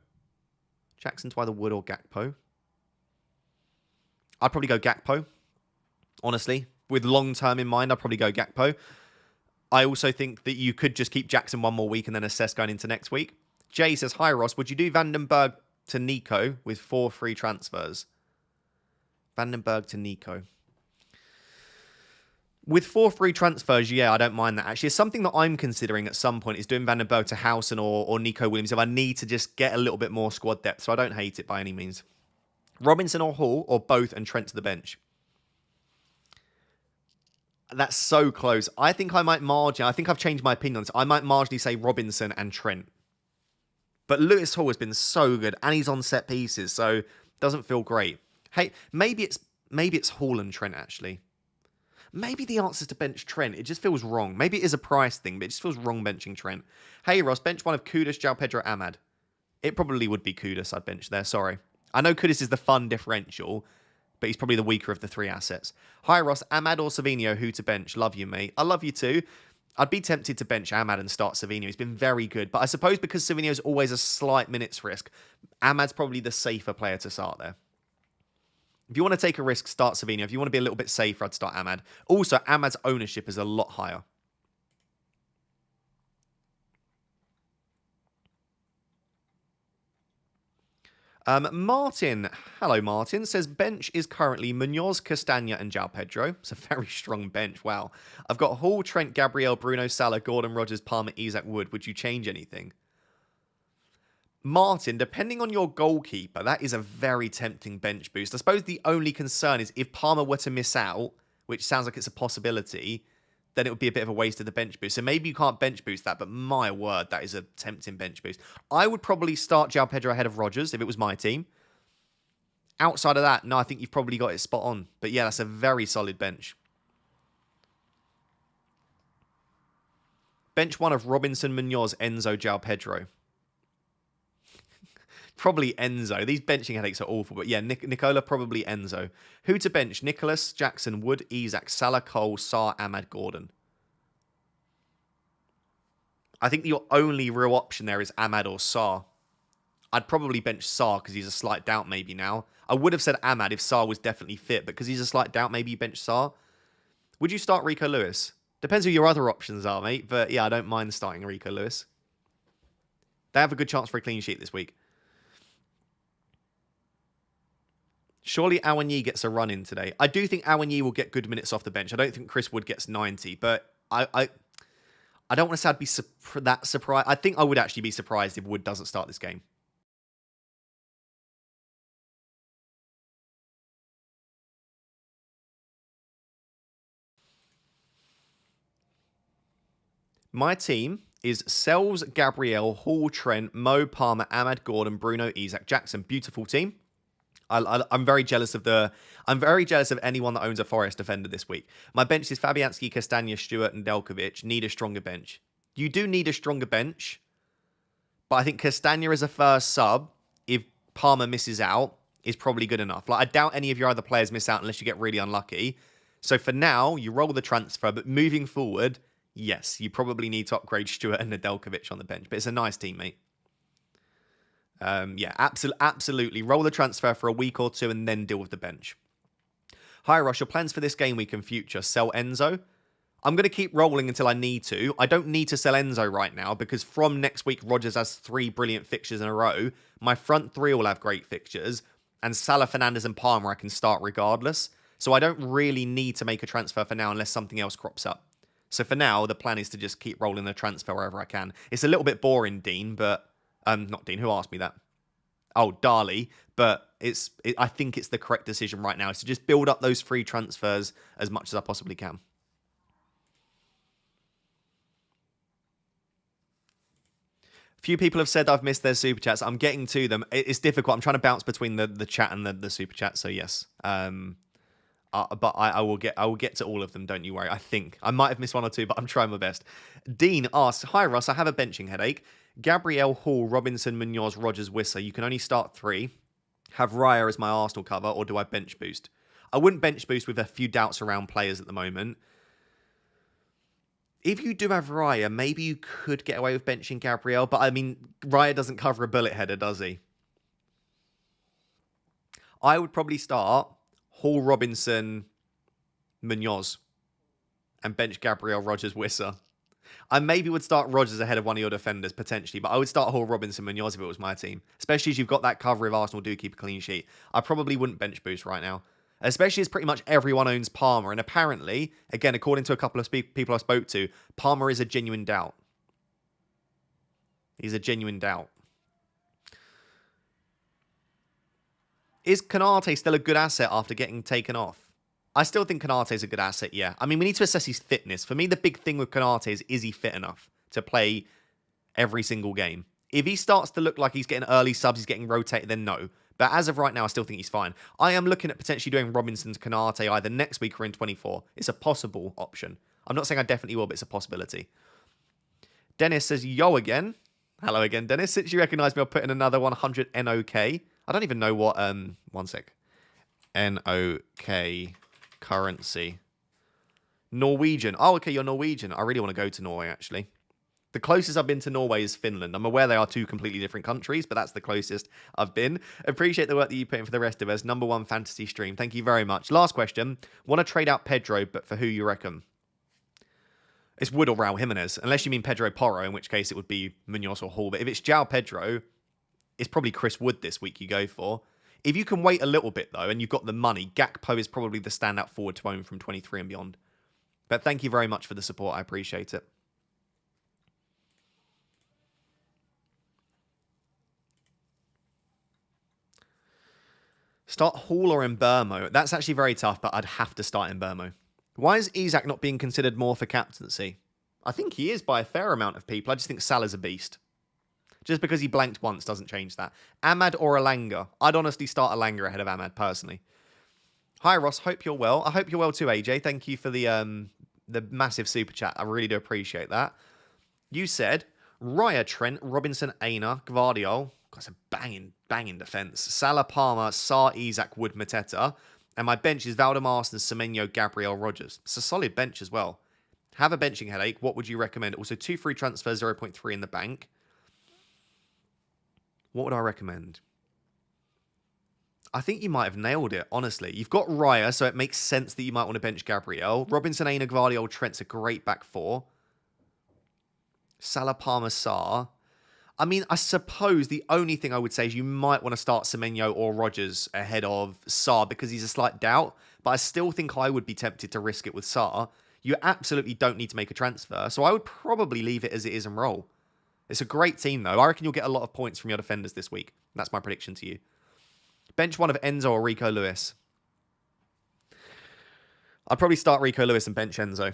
Jackson to either Wood or Gakpo. I'd probably go Gakpo. Honestly, with long term in mind, I'd probably go Gakpo. I also think that you could just keep Jackson one more week and then assess going into next week. Jay says, hi Ross, would you do Vandenberg to Nico with 4 free transfers? Vandenberg to Nico. With 4 free transfers, yeah, I don't mind that. Actually, it's something that I'm considering at some point is doing Vandenberg to Howson or Nico Williams if I need to just get a little bit more squad depth. So I don't hate it by any means. Robinson or Hall or both and Trent to the bench. That's so close. I think I might I think I've changed my opinion on this. I might marginally say Robinson and Trent. But Lewis Hall has been so good, and he's on set pieces, so doesn't feel great. Hey, maybe it's Hall and Trent, actually. Maybe the answer is to bench Trent. It just feels wrong. Maybe it is a price thing, but it just feels wrong benching Trent. Hey, Ross, bench one of Kudus, João Pedro, Ahmad. It probably would be Kudus I'd bench there, sorry. I know Kudus is the fun differential, but he's probably the weaker of the 3 assets. Hi, Ross. Ahmad or Savinho, who to bench? Love you, mate. I love you too. I'd be tempted to bench Ahmad and start Savinho. He's been very good. But I suppose because Savinho is always a slight minutes risk, Ahmad's probably the safer player to start there. If you want to take a risk, start Savinho. If you want to be a little bit safer, I'd start Ahmad. Also, Ahmad's ownership is a lot higher. Martin, hello Martin, says bench is currently Munoz, Castagna and João Pedro. It's a very strong bench, wow. I've got Hall, Trent, Gabriel, Bruno, Salah, Gordon, Rogers, Palmer, Isak, Wood. Would you change anything? Martin, depending on your goalkeeper, that is a very tempting bench boost. I suppose the only concern is if Palmer were to miss out, which sounds like it's a possibility, then it would be a bit of a waste of the bench boost. So maybe you can't bench boost that, but my word, that is a tempting bench boost. I would probably start João Pedro ahead of Rogers if it was my team. Outside of that, no, I think you've probably got it spot on. But yeah, that's a very solid bench. Bench one of Robinson, Munoz, Enzo, João Pedro. Probably Enzo. These benching headaches are awful. But yeah, Nicola, probably Enzo. Who to bench? Nicholas, Jackson, Wood, Isak, Salah, Cole, Sarr, Ahmad, Gordon. I think your only real option there is Ahmad or Sarr. I'd probably bench Sarr because he's a slight doubt maybe now. I would have said Ahmad if Sarr was definitely fit, but because he's a slight doubt, maybe you bench Sarr. Would you start Rico Lewis? Depends who your other options are, mate. But yeah, I don't mind starting Rico Lewis. They have a good chance for a clean sheet this week. Surely Awoniyi gets a run in today. I do think Awoniyi will get good minutes off the bench. I don't think Chris Wood gets 90, but I don't want to say I'd be that surprised. I think I would actually be surprised if Wood doesn't start this game. My team is Sells, Gabriel, Hall, Trent, Mo, Palmer, Ahmad, Gordon, Bruno, Isak, Jackson. Beautiful team. I'm very jealous of anyone that owns a Forest defender this week. My bench is Fabianski, Castagna, Stewart, and Delkovic. Need a stronger bench. You do need a stronger bench, but I think Castagna as a first sub, if Palmer misses out, is probably good enough. Like, I doubt any of your other players miss out unless you get really unlucky. So for now, you roll the transfer, but moving forward, yes, you probably need to upgrade Stewart and Nedeljkovic on the bench. But it's a nice team, mate. Yeah, absolutely. Roll the transfer for a week or two and then deal with the bench. Hi, Ross. Your plans for this game week and future? Sell Enzo? I'm going to keep rolling until I need to. I don't need to sell Enzo right now because from next week, Rodgers has 3 brilliant fixtures in a row. My front 3 will have great fixtures. And Salah, Fernandes and Palmer I can start regardless. So I don't really need to make a transfer for now unless something else crops up. So for now, the plan is to just keep rolling the transfer wherever I can. It's a little bit boring, Dean, but... not Dean, who asked me that? Oh, Darley. But I think it's the correct decision right now. Is to just build up those free transfers as much as I possibly can. Few people have said I've missed their super chats. I'm getting to them. It's difficult. I'm trying to bounce between the chat and the super chat. So yes, but I will get to all of them. Don't you worry. I think I might have missed 1 or 2, but I'm trying my best. Dean asks, "Hi Russ, I have a benching headache. Gabriel, Hall, Robinson, Munoz, Rogers, Wisser. You can only start 3. Have Raya as my Arsenal cover, or do I bench boost? I wouldn't bench boost with a few doubts around players at the moment." If you do have Raya, maybe you could get away with benching Gabriel. But, I mean, Raya doesn't cover a bullet header, does he? I would probably start Hall, Robinson, Munoz, and bench Gabriel, Rogers, Wisser. I maybe would start Rogers ahead of one of your defenders, potentially. But I would start Hall, Robinson, Munoz if it was my team. Especially as you've got that cover if Arsenal do keep a clean sheet. I probably wouldn't bench boost right now. Especially as pretty much everyone owns Palmer. And apparently, again, according to a couple of people I spoke to, Palmer is a genuine doubt. He's a genuine doubt. Is Konate still a good asset after getting taken off? I still think Konate is a good asset, yeah. I mean, we need to assess his fitness. For me, the big thing with Konate is he fit enough to play every single game? If he starts to look like he's getting early subs, he's getting rotated, then no. But as of right now, I still think he's fine. I am looking at potentially doing Robinson's Konate either next week or in 24. It's a possible option. I'm not saying I definitely will, but it's a possibility. Dennis says, yo again. Hello again, Dennis. Since you recognise me, I'll put in another 100 NOK. I don't even know what, one sec. NOK currency. Norwegian. Oh, okay, you're Norwegian. I really want to go to Norway, actually. The closest I've been to Norway is Finland. I'm aware they are 2 completely different countries, but that's the closest I've been. Appreciate the work that you put in for the rest of us. #1 fantasy stream. Thank you very much. Last question. Want to trade out Pedro, but for who you reckon? It's Wood or Raul Jimenez, unless you mean Pedro Porro, in which case it would be Munoz or Hall. But if it's João Pedro, it's probably Chris Wood this week you go for. If you can wait a little bit, though, and you've got the money, Gakpo is probably the standout forward to own from 23 and beyond. But thank you very much for the support. I appreciate it. Start Hall or Mbermo? That's actually very tough, but I'd have to start Mbermo. Why is Isak not being considered more for captaincy? I think he is by a fair amount of people. I just think Salah's a beast. Just because he blanked once doesn't change that. Ahmad or Alanga? I'd honestly start Alanga ahead of Ahmad, personally. Hi, Ross. Hope you're well. I hope you're well too, AJ. Thank you for the massive super chat. I really do appreciate that. You said Raya, Trent, Robinson, Aina, Gvardiol. That's a banging defence. Salah, Palmer, Sarr, Isak, Wood, Mateta. And my bench is Valdemarston, Semenyo, Gabriel, Rogers. It's a solid bench as well. Have a benching headache. What would you recommend? Also, 2 free transfers, 0.3 in the bank. What would I recommend? I think you might have nailed it, honestly. You've got Raya, so it makes sense that you might want to bench Gabriel. Robinson, Aina, Gvardiol, Trent's a great back 4. Salah, Palmer, Sarr. I mean, I suppose the only thing I would say is you might want to start Semenyo or Rogers ahead of Sarr because he's a slight doubt. But I still think I would be tempted to risk it with Sarr. You absolutely don't need to make a transfer. So I would probably leave it as it is and roll. It's a great team, though. I reckon you'll get a lot of points from your defenders this week. That's my prediction to you. Bench one of Enzo or Rico Lewis. I'd probably start Rico Lewis and bench Enzo.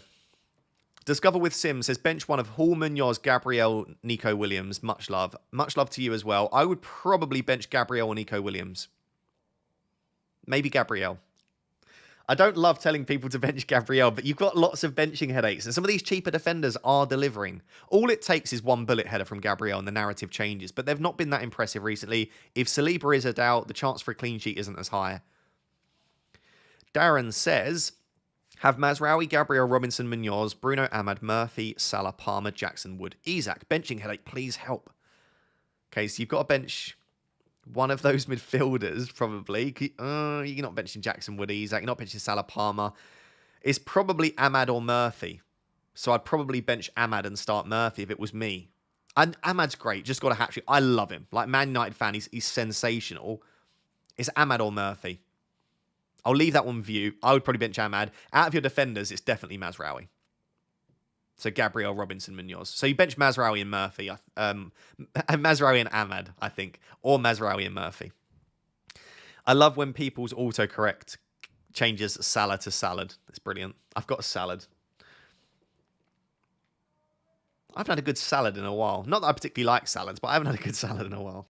Discover with Sim says bench one of Hall, Munoz, Gabriel, Nico Williams. Much love. Much love to you as well. I would probably bench Gabriel or Nico Williams. Maybe Gabriel. I don't love telling people to bench Gabriel, but you've got lots of benching headaches, and some of these cheaper defenders are delivering. All it takes is one bullet header from Gabriel and the narrative changes, but they've not been that impressive recently. If Saliba is a doubt, the chance for a clean sheet isn't as high. Darren says, have Mazraoui, Gabriel, Robinson, Munoz, Bruno, Ahmad, Murphy, Salah, Palmer, Jackson, Wood, Isak. Benching headache, please help. Okay, so you've got to bench one of those midfielders, probably. You're not benching Jackson, Wood, Isak. You're not benching Salah, Palmer. It's probably Ahmad or Murphy. So I'd probably bench Ahmad and start Murphy if it was me. And Ahmad's great. Just got a hat-trick. I love him. Like, Man United fan, he's sensational. It's Ahmad or Murphy. I'll leave that one with you. I would probably bench Ahmad. Out of your defenders, it's definitely Mazraoui. So Gabriel, Robinson, Munoz. So you bench Mazraoui and Murphy. Mazraoui and Ahmad, I think. Or Mazraoui and Murphy. I love when people's autocorrect changes Salah to salad. It's brilliant. I've got a salad. I haven't had a good salad in a while. Not that I particularly like salads, but I haven't had a good salad in a while.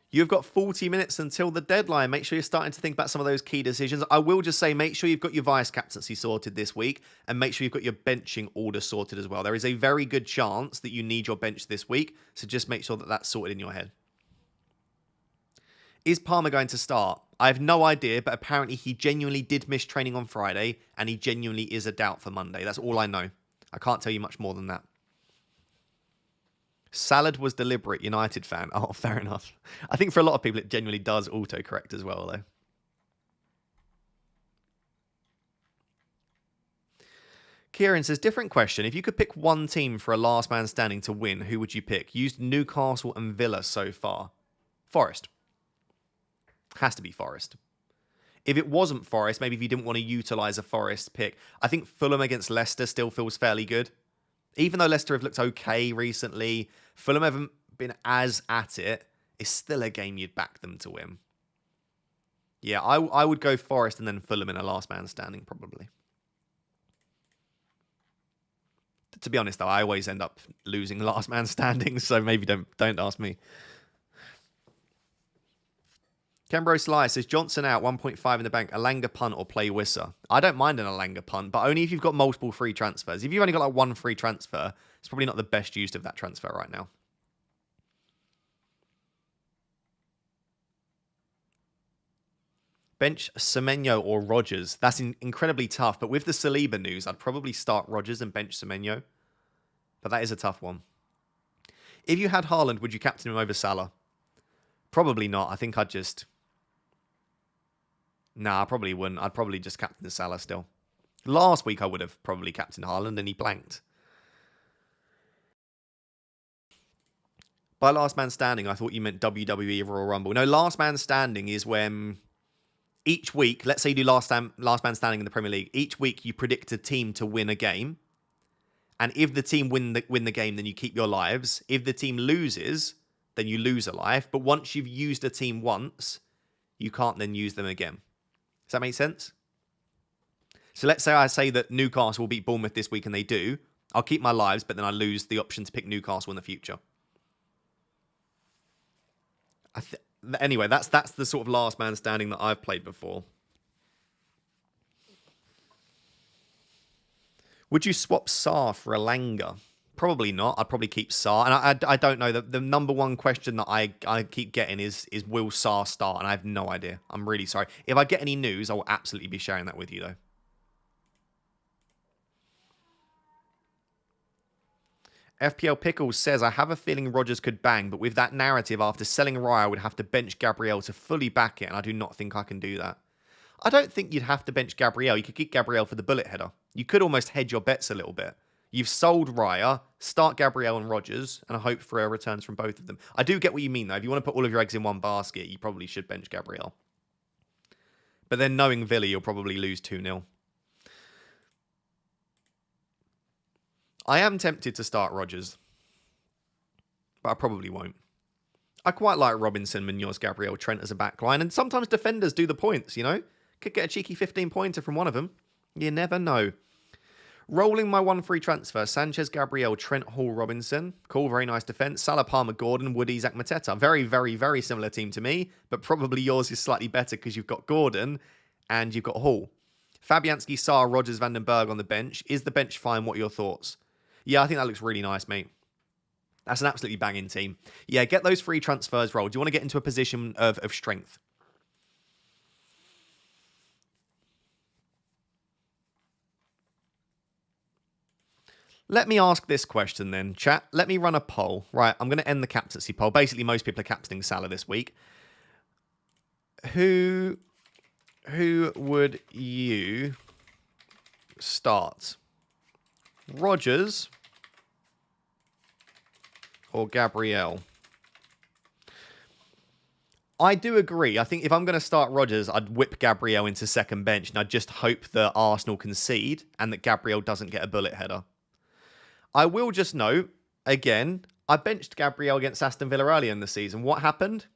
You've got 40 minutes until the deadline. Make sure you're starting to think about some of those key decisions. I will just say, make sure you've got your vice captaincy sorted this week, and make sure you've got your benching order sorted as well. There is a very good chance that you need your bench this week, so just make sure that that's sorted in your head. Is Palmer going to start? I have no idea, but apparently he genuinely did miss training on Friday, and he genuinely is a doubt for Monday. That's all I know. I can't tell you much more than that. Salad was deliberate, United fan. Oh, fair enough. I think for a lot of people, it genuinely does autocorrect as well, though. Kieran says, different question. If you could pick one team for a last man standing to win, who would you pick? Used Newcastle and Villa so far. Forest. Has to be Forest. If it wasn't Forest, maybe if you didn't want to utilise a Forest pick, I think Fulham against Leicester still feels fairly good. Even though Leicester have looked okay recently, Fulham haven't been as at it. It's still a game you'd back them to win. Yeah, I would go Forest and then Fulham in a last man standing, probably. To be honest, though, I always end up losing last man standing, so maybe don't ask me. Kembro Sly says, Johnson out, 1.5 in the bank, Alanga punt or play Wissa. I don't mind an Alanga punt, but only if you've got multiple free transfers. If you've only got like one free transfer, it's probably not the best use of that transfer right now. Bench Semenyo or Rodgers. That's incredibly tough, but with the Saliba news, I'd probably start Rodgers and bench Semenyo. But that is a tough one. If you had Haaland, would you captain him over Salah? Probably not. I think I'd just... Nah, I probably wouldn't. I'd probably just captain Salah still. Last week, I would have probably captained Haaland, and he blanked. By last man standing, I thought you meant WWE Royal Rumble. No, last man standing is when each week, let's say you do last man standing in the Premier League, each week you predict a team to win a game. And if the team win the game, then you keep your lives. If the team loses, then you lose a life. But once you've used a team once, you can't then use them again. Does that make sense? So let's say I say that Newcastle will beat Bournemouth this week and they do. I'll keep my lives, but then I lose the option to pick Newcastle in the future. Anyway, that's the sort of last man standing that I've played before. Would you swap Sarr for Alanga? Probably not. I'd probably keep Sarr. And I don't know. The number one question that I keep getting is will Sarr start? And I have no idea. I'm really sorry. If I get any news, I will absolutely be sharing that with you, though. FPL Pickles says, I have a feeling Rodgers could bang, but with that narrative, after selling Raya, I would have to bench Gabriel to fully back it, and I do not think I can do that. I don't think you'd have to bench Gabriel. You could keep Gabriel for the bullet header. You could almost hedge your bets a little bit. You've sold Raya, start Gabriel and Rodgers, and I hope for returns from both of them. I do get what you mean, though. If you want to put all of your eggs in one basket, you probably should bench Gabriel. But then knowing Villa, you'll probably lose 2-0. I am tempted to start Rodgers, but I probably won't. I quite like Robinson, Munoz, Gabriel, Trent as a backline, and sometimes defenders do the points, you know? Could get a cheeky 15-pointer from one of them. You never know. Rolling my one free transfer, Sanchez, Gabriel, Trent, Hall, Robinson. Cool, very nice defense. Salah, Palmer, Gordon, Woody, Zach Mateta. Very, very, very similar team to me, but probably yours is slightly better because you've got Gordon and you've got Hall. Fabianski, Sarr, Rogers, Vandenberg on the bench. Is the bench fine? What are your thoughts? Yeah, I think that looks really nice, mate. That's an absolutely banging team. Yeah, get those free transfers rolled. Do you want to get into a position of strength? Let me ask this question then, chat. Let me run a poll. Right, I'm going to end the captaincy poll. Basically, most people are captaining Salah this week. Who would you start? Rogers or Gabriel? I do agree. I think if I'm going to start Rogers, I'd whip Gabriel into second bench and I'd just hope that Arsenal concede and that Gabriel doesn't get a bullet header. I will just note, again, I benched Gabriel against Aston Villa earlier in the season. What happened?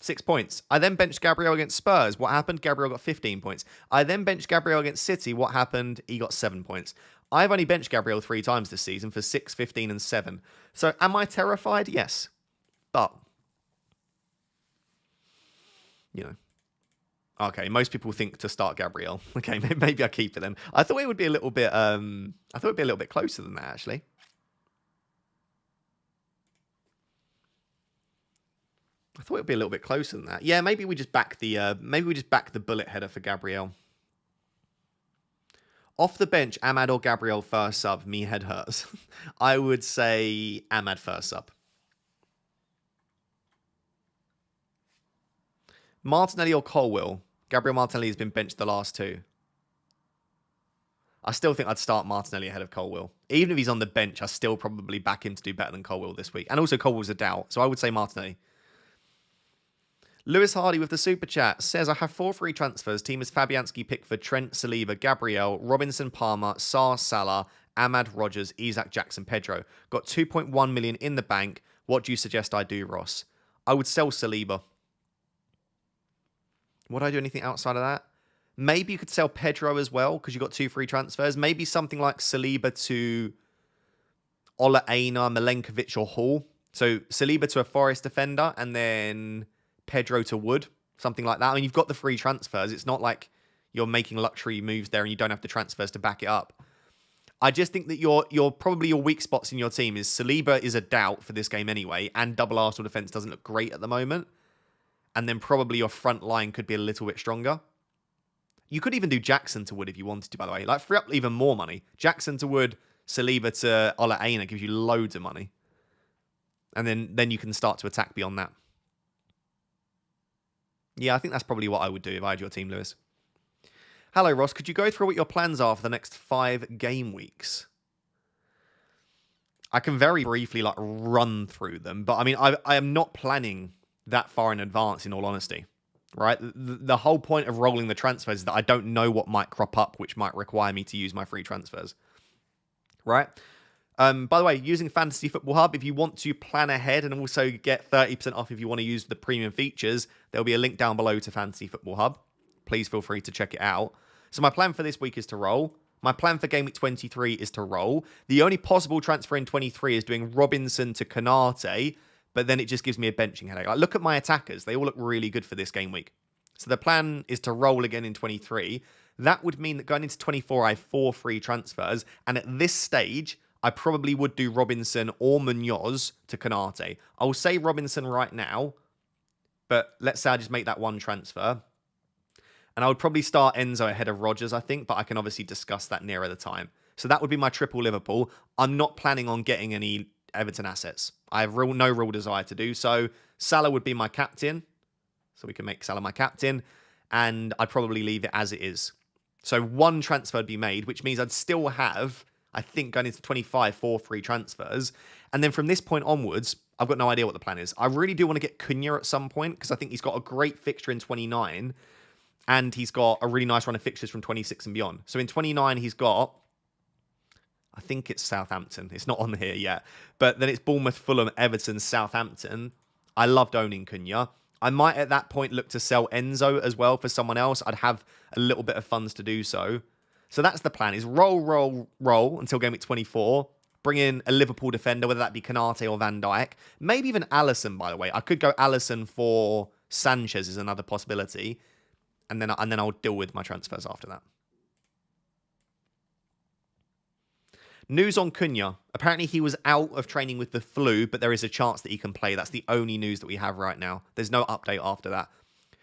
6 points. I then benched Gabriel against Spurs. What happened? Gabriel got 15 points. I then benched Gabriel against City. What happened? He got 7 points. I've only benched Gabriel 3 times this season for 6, 15 and 7. So am I terrified? Yes. But, you know. Okay, most people think to start Gabriel. Okay, maybe I keep it then. I thought it would be a little bit closer than that, actually. I thought it would be a little bit closer than that. Yeah, maybe we just back the bullet header for Gabriel. Off the bench, Ahmad or Gabriel first sub. Me head hurts. I would say Ahmad first sub. Martinelli or Colwill? Gabriel Martinelli has been benched the last 2. I still think I'd start Martinelli ahead of Colwill. Even if he's on the bench, I still probably back him to do better than Colwill this week. And also Colwill's a doubt, so I would say Martinelli. Lewis Hardy with the super chat says, I have 4 free transfers. Team is Fabianski, Pickford, Trent, Saliba, Gabriel, Robinson, Palmer, Sarr, Salah, Ahmad, Rogers, Isak, Jackson, Pedro. Got 2.1 million in the bank. What do you suggest I do, Ross? I would sell Saliba. Would I do anything outside of that? Maybe you could sell Pedro as well because you got 2 free transfers. Maybe something like Saliba to Ola Aina, Milenkovic or Hall. So Saliba to a Forest defender and then Pedro to Wood. Something like that. I mean, you've got the free transfers. It's not like you're making luxury moves there and you don't have the transfers to back it up. I just think that your probably your weak spots in your team is Saliba is a doubt for this game anyway, and double Arsenal defence doesn't look great at the moment. And then probably your front line could be a little bit stronger. You could even do Jackson to Wood if you wanted to, by the way. Like, free up even more money. Jackson to Wood, Saliba to Ola Aina gives you loads of money. And then you can start to attack beyond that. Yeah, I think that's probably what I would do if I had your team, Lewis. Hello, Ross. Could you go through what your plans are for the next 5 game weeks? I can very briefly run through them. But, I mean, I am not planning that far in advance, in all honesty, right? The whole point of rolling the transfers is that I don't know what might crop up, which might require me to use my free transfers, right? By the way, using Fantasy Football Hub, if you want to plan ahead and also get 30% off if you want to use the premium features, there'll be a link down below to Fantasy Football Hub. Please feel free to check it out. So my plan for this week is to roll. My plan for Game Week 23 is to roll. The only possible transfer in 23 is doing Robinson to Canate, but then it just gives me a benching headache. Like, look at my attackers. They all look really good for this game week. So the plan is to roll again in 23. That would mean that going into 24, I have 4 free transfers. And at this stage, I probably would do Robinson or Munoz to Canate. I will say Robinson right now, but let's say I just make that one transfer. And I would probably start Enzo ahead of Rogers, I think, but I can obviously discuss that nearer the time. So that would be my triple Liverpool. I'm not planning on getting any Everton assets. I have no real desire to do so. Salah would be my captain. So we can make Salah my captain. And I'd probably leave it as it is. So 1 transfer would be made, which means I'd still have, I think, going into 25, 4 free transfers. And then from this point onwards, I've got no idea what the plan is. I really do want to get Cunha at some point because I think he's got a great fixture in 29. And he's got a really nice run of fixtures from 26 and beyond. So in 29, he's got, I think it's Southampton. It's not on here yet. But then it's Bournemouth, Fulham, Everton, Southampton. I loved owning Cunha. I might at that point look to sell Enzo as well for someone else. I'd have a little bit of funds to do so. So that's the plan, is roll until game week 24. Bring in a Liverpool defender, whether that be Kanate or Van Dijk. Maybe even Alisson, by the way. I could go Alisson for Sanchez is another possibility. And then I'll deal with my transfers after that. News on Cunha. Apparently he was out of training with the flu, but there is a chance that he can play. That's the only news that we have right now. There's no update after that.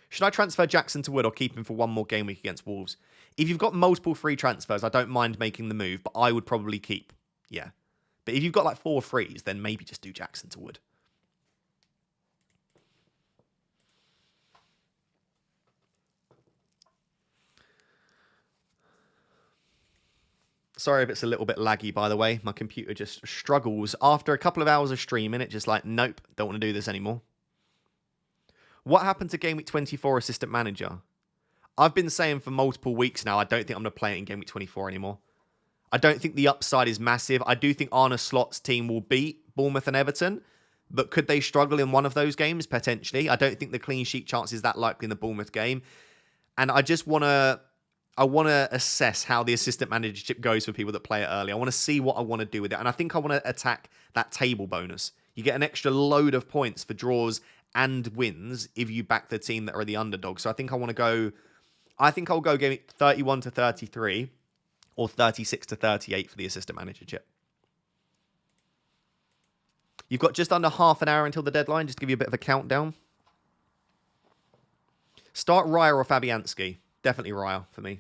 Should I transfer Jackson to Wood or keep him for one more game week against Wolves? If you've got multiple free transfers, I don't mind making the move, but I would probably keep. Yeah. But if you've got like 4 frees, then maybe just do Jackson to Wood. Sorry if it's a little bit laggy, by the way. My computer just struggles. After a couple of hours of streaming, it just like, nope, don't want to do this anymore. What happened to Game Week 24 Assistant Manager? I've been saying for multiple weeks now, I don't think I'm going to play it in Game Week 24 anymore. I don't think the upside is massive. I do think Arne Slot's team will beat Bournemouth and Everton, but could they struggle in one of those games? Potentially. I don't think the clean sheet chance is that likely in the Bournemouth game. And I just want to... assess how the assistant managership goes for people that play it early. I want to see what I want to do with it. And I think I want to attack that table bonus. You get an extra load of points for draws and wins if you back the team that are the underdog. So I think I want to go... I think I'll go game 31 to 33 or 36 to 38 for the assistant managership. You've got just under half an hour until the deadline. Just to give you a bit of a countdown. Start Raya or Fabianski. Definitely Raya for me.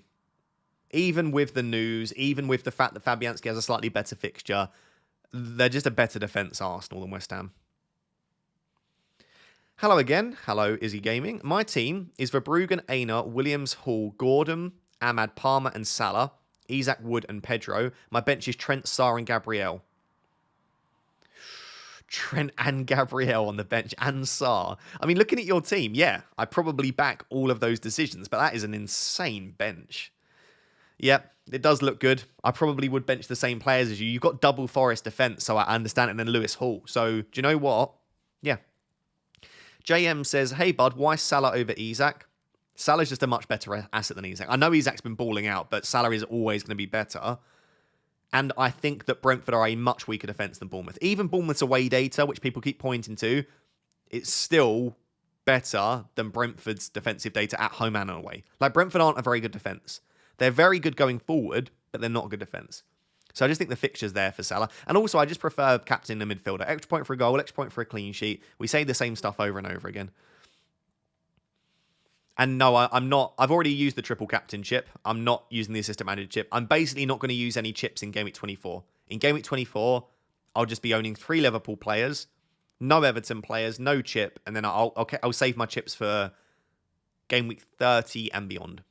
Even with the news, even with the fact that Fabianski has a slightly better fixture, they're just a better defence Arsenal than West Ham. Hello again. Hello, Izzy Gaming. My team is Verbruggen, Aina, Williams, Hall, Gordon, Ahmad, Palmer and Salah, Isak, Wood and Pedro. My bench is Trent, Sarr and Gabriel. Trent and Gabriel on the bench and Sarr. I mean, looking at your team, yeah, I probably back all of those decisions, but that is an insane bench. Yep, it does look good. I probably would bench the same players as you. You've got double Forest defence, so I understand it, and then Lewis Hall. So, do you know what? Yeah. JM says, hey, bud, why Salah over Isak? Salah's just a much better asset than Isak. I know Isak's been balling out, but Salah is always going to be better. And I think that Brentford are a much weaker defence than Bournemouth. Even Bournemouth's away data, which people keep pointing to, it's still better than Brentford's defensive data at home and away. Like, Brentford aren't a very good defence. They're very good going forward, but they're not a good defence. So I just think the fixture's there for Salah. And also, I just prefer captain a midfielder. Extra point for a goal, extra point for a clean sheet. We say the same stuff over and over again. And no, I'm not. I've already used the triple captain chip. I'm not using the assistant manager chip. I'm basically not going to use any chips in Game Week 24. In Game Week 24, I'll just be owning 3 Liverpool players, no Everton players, no chip, and then I'll save my chips for Game Week 30 and beyond.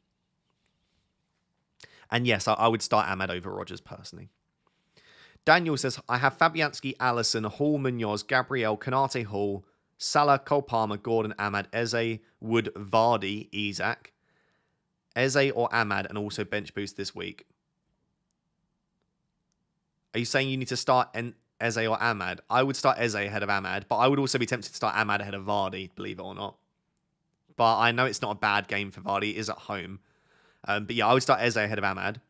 And yes, I would start Ahmad over Rodgers personally. Daniel says, I have Fabianski, Alisson, Hall, Munoz, Gabriel, Kanate, Hall, Salah, Cole Palmer, Gordon, Ahmad, Eze, Wood, Vardy, Isak, Eze or Ahmad, and also bench boost this week. Are you saying you need to start Eze or Ahmad? I would start Eze ahead of Ahmad, but I would also be tempted to start Ahmad ahead of Vardy, believe it or not. But I know it's not a bad game for Vardy. It is at home. But yeah, I would start Eze ahead of Ahmad.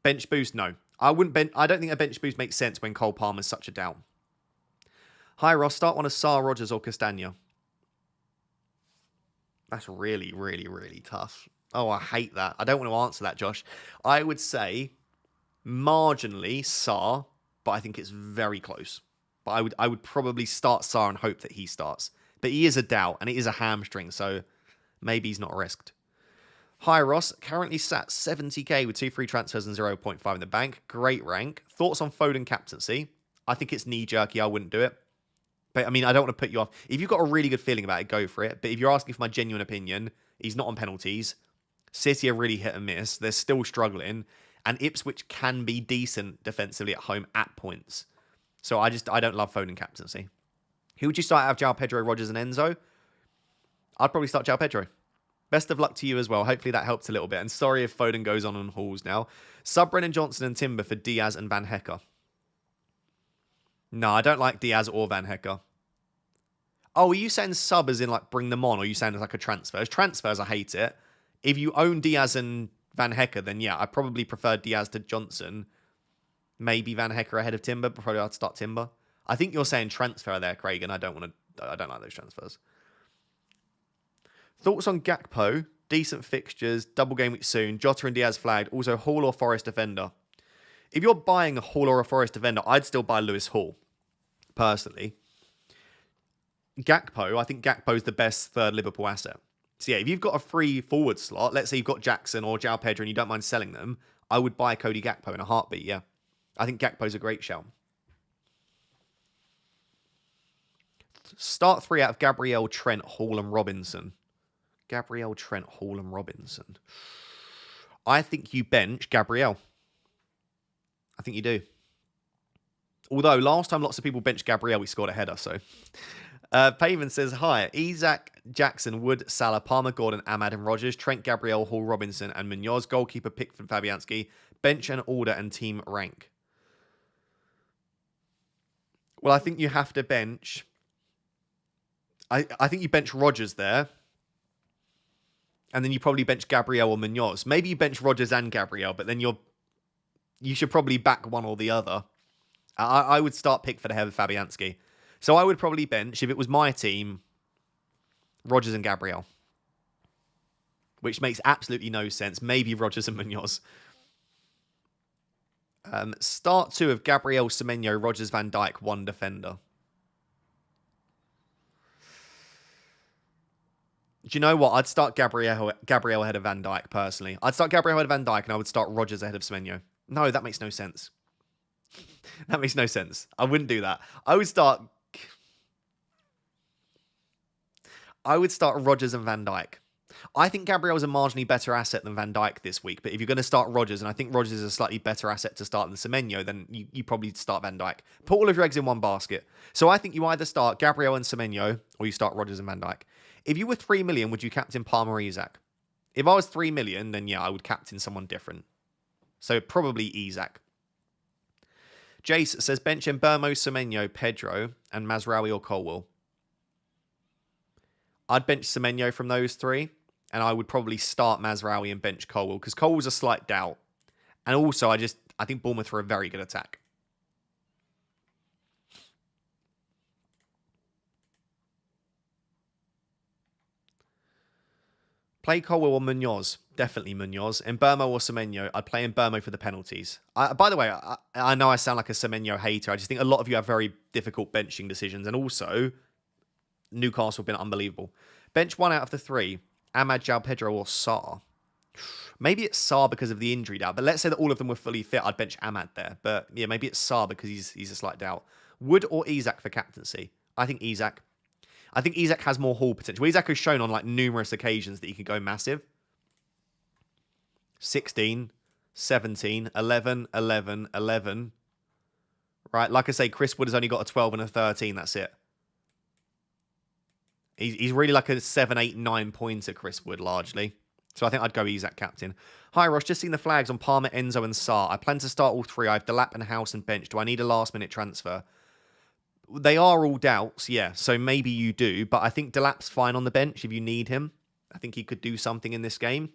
Bench boost, no. I don't think a bench boost makes sense when Cole Palmer's such a doubt. Hi, Ross. Start one of Sarr, Rodgers, or Castagna. That's really, really, really tough. Oh, I hate that. I don't want to answer that, Josh. I would say marginally Sarr, but I think it's very close. But I would probably start Sarr and hope that he starts. But he is a doubt, and it is a hamstring, so maybe he's not risked. Hi, Ross. Currently sat 70k with 2 free transfers and 0.5 in the bank. Great rank. Thoughts on Foden captaincy? I think it's knee-jerky. I wouldn't do it. But, I mean, I don't want to put you off. If you've got a really good feeling about it, go for it. But if you're asking for my genuine opinion, he's not on penalties. City are really hit and miss. They're still struggling. And Ipswich can be decent defensively at home at points. So I don't love Foden captaincy. Who would you start out of João Pedro, Rodgers and Enzo? I'd probably start João Pedro. Best of luck to you as well. Hopefully that helps a little bit. And sorry if Foden goes on Halls now. Sub Brennan Johnson and Timber for Diaz and Van Hecker. No, I don't like Diaz or Van Hecker. Oh, are you saying sub as in like bring them on, or are you saying as like a transfer? As transfers, I hate it. If you own Diaz and Van Hecker, then yeah, I probably prefer Diaz to Johnson. Maybe Van Hecker ahead of Timber, but probably I'd start Timber. I think you're saying transfer there, Craig, and I don't like those transfers. Thoughts on Gakpo? Decent fixtures, double game week soon. Jota and Diaz flagged. Also, Hall or Forest defender. If you're buying a Hall or a Forest defender, I'd still buy Lewis Hall, personally. Gakpo, I think Gakpo's the best third Liverpool asset. So yeah, if you've got a free forward slot, let's say you've got Jackson or João Pedro and you don't mind selling them, I would buy Cody Gakpo in a heartbeat, yeah. I think Gakpo's a great shout. Start 3 out of Gabriel, Trent, Hall and Robinson. Gabriel, Trent, Hall and Robinson. I think you bench Gabriel. I think you do. Although last time lots of people benched Gabriel, we scored a header, so... Pavin says, hi, Isak, Jackson, Wood, Salah, Palmer, Gordon, Ahmad and Rogers, Trent, Gabriel, Hall, Robinson and Munoz, goalkeeper Pickford, Fabianski, bench and order and team rank. Well, I think you have to bench... I think you bench Rogers there. And then you probably bench Gabriel or Munoz. Maybe you bench Rogers and Gabriel, but then you should probably back one or the other. I would start Pickford ahead of Fabianski. So I would probably bench, if it was my team, Rogers and Gabriel. Which makes absolutely no sense. Maybe Rogers and Munoz. Start 2 of Gabriel, Semenyo, Rogers, Van Dijk, 1 defender. Do you know what? I'd start Gabriel ahead of Van Dijk, personally. I'd start Gabriel ahead of Van Dijk, and I would start Rogers ahead of Semenyo. No, that makes no sense. That makes no sense. I wouldn't do that. I would start Rogers and Van Dijk. I think Gabriel's a marginally better asset than Van Dijk this week, but if you're going to start Rogers, and I think Rogers is a slightly better asset to start than Semenyo, then you probably start Van Dijk. Put all of your eggs in one basket. So I think you either start Gabriel and Semenyo, or you start Rogers and Van Dijk. If you were 3 million, would you captain Palmer or Isak? If I was 3 million, then yeah, I would captain someone different. So probably Isak. Jace says bench Mbermo, Semenyo, Pedro, and Mazraoui or Colwill. I'd bench Semenyo from those 3, and I would probably start Mazraoui and bench Colwill, because Colwill's a slight doubt. And also, I think Bournemouth are a very good attack. Play Colwill or Munoz. Definitely Munoz. Mbermo or Semenyo. I'd play Mbermo for the penalties. By the way, I know I sound like a Semenyo hater. I just think a lot of you have very difficult benching decisions. And also, Newcastle have been unbelievable. Bench 1 out of the 3. Ahmad, João Pedro or Sarr. Maybe it's Sarr because of the injury doubt. But let's say that all of them were fully fit. I'd bench Ahmad there. But yeah, maybe it's Sarr because he's a slight doubt. Wood or Isak for captaincy? I think Isak. I think Isak has more haul potential. Isak has shown on like numerous occasions that he could go massive. 16, 17, 11, 11, 11. Right, like I say, Chris Wood has only got a 12 and a 13. That's it. He's really like a 7, 8, 9 pointer, Chris Wood, largely. So I think I'd go Isak captain. Hi, Ross. Just seen the flags on Palmer, Enzo and Sarr. I plan to start all 3. I have Delap and House and bench. Do I need a last-minute transfer? They are all doubts, yeah. So maybe you do. But I think Delap's fine on the bench if you need him. I think he could do something in this game.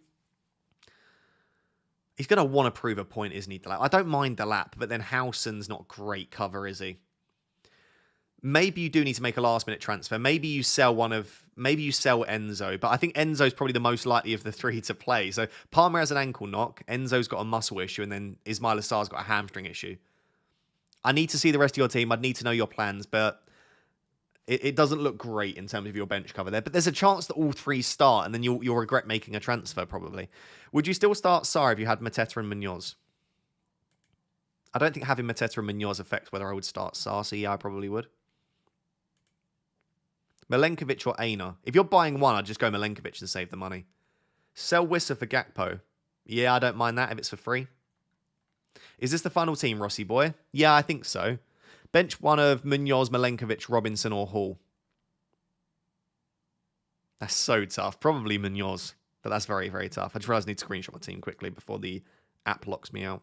He's going to want to prove a point, isn't he, Delap? I don't mind Delap, but then Howson's not great cover, is he? Maybe you do need to make a last-minute transfer. Maybe you sell Enzo. But I think Enzo's probably the most likely of the 3 to play. So Palmer has an ankle knock. Enzo's got a muscle issue. And then Ismail Assar's got a hamstring issue. I need to see the rest of your team. I'd need to know your plans. But it doesn't look great in terms of your bench cover there. But there's a chance that all 3 start. And then you'll regret making a transfer, probably. Would you still start Sarr if you had Mateta and Munoz? I don't think having Mateta and Munoz affects whether I would start Sarr. So yeah, I probably would. Milenkovic or Aina. If you're buying one, I'd just go Milenkovic and save the money. Sell Wissa for Gakpo. Yeah, I don't mind that if it's for free. Is this the final team, Rossi boy? Yeah, I think so. Bench 1 of Munoz, Milenkovic, Robinson or Hall. That's so tough. Probably Munoz, but that's very, very tough. I just realised I need to screenshot my team quickly before the app locks me out.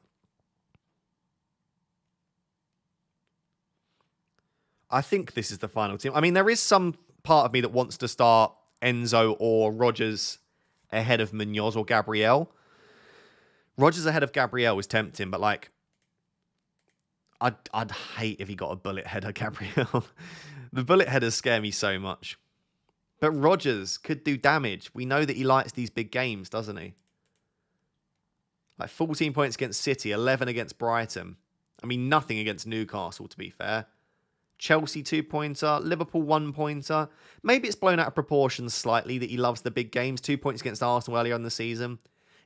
I think this is the final team. I mean, there is some part of me that wants to start Enzo or Rodgers ahead of Munoz or Gabriel. Rodgers ahead of Gabriel is tempting, but like, I'd hate if he got a bullet header, Gabriel. The bullet headers scare me so much. But Rodgers could do damage. We know that he likes these big games, doesn't he? Like 14 points against City, 11 against Brighton. I mean, nothing against Newcastle, to be fair. Chelsea 2-pointer, Liverpool 1-pointer. Maybe it's blown out of proportion slightly that he loves the big games. 2 points against Arsenal earlier in the season.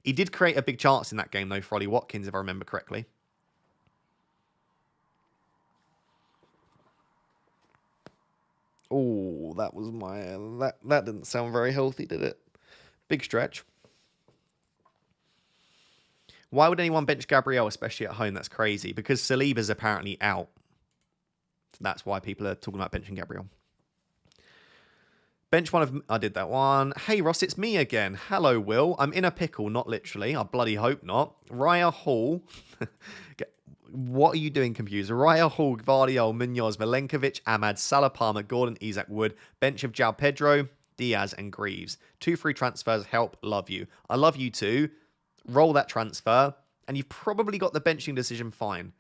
He did create a big chance in that game, though, for Ollie Watkins, if I remember correctly. Oh, that was my... That didn't sound very healthy, did it? Big stretch. Why would anyone bench Gabriel, especially at home? That's crazy. Because Saliba's apparently out. So that's why people are talking about benching Gabriel. Bench one of... I did that one. Hey, Ross, it's me again. Hello, Will. I'm in a pickle, not literally. I bloody hope not. Raya Hall. What are you doing, computer? Raya Hall, Gvardiol, Munoz, Milenkovic, Ahmad, Salah, Palmer, Gordon, Isaac, Wood. Bench of João Pedro, Diaz, and Greaves. 2 free transfers. Help. Love you. I love you too. Roll that transfer. And you've probably got the benching decision fine.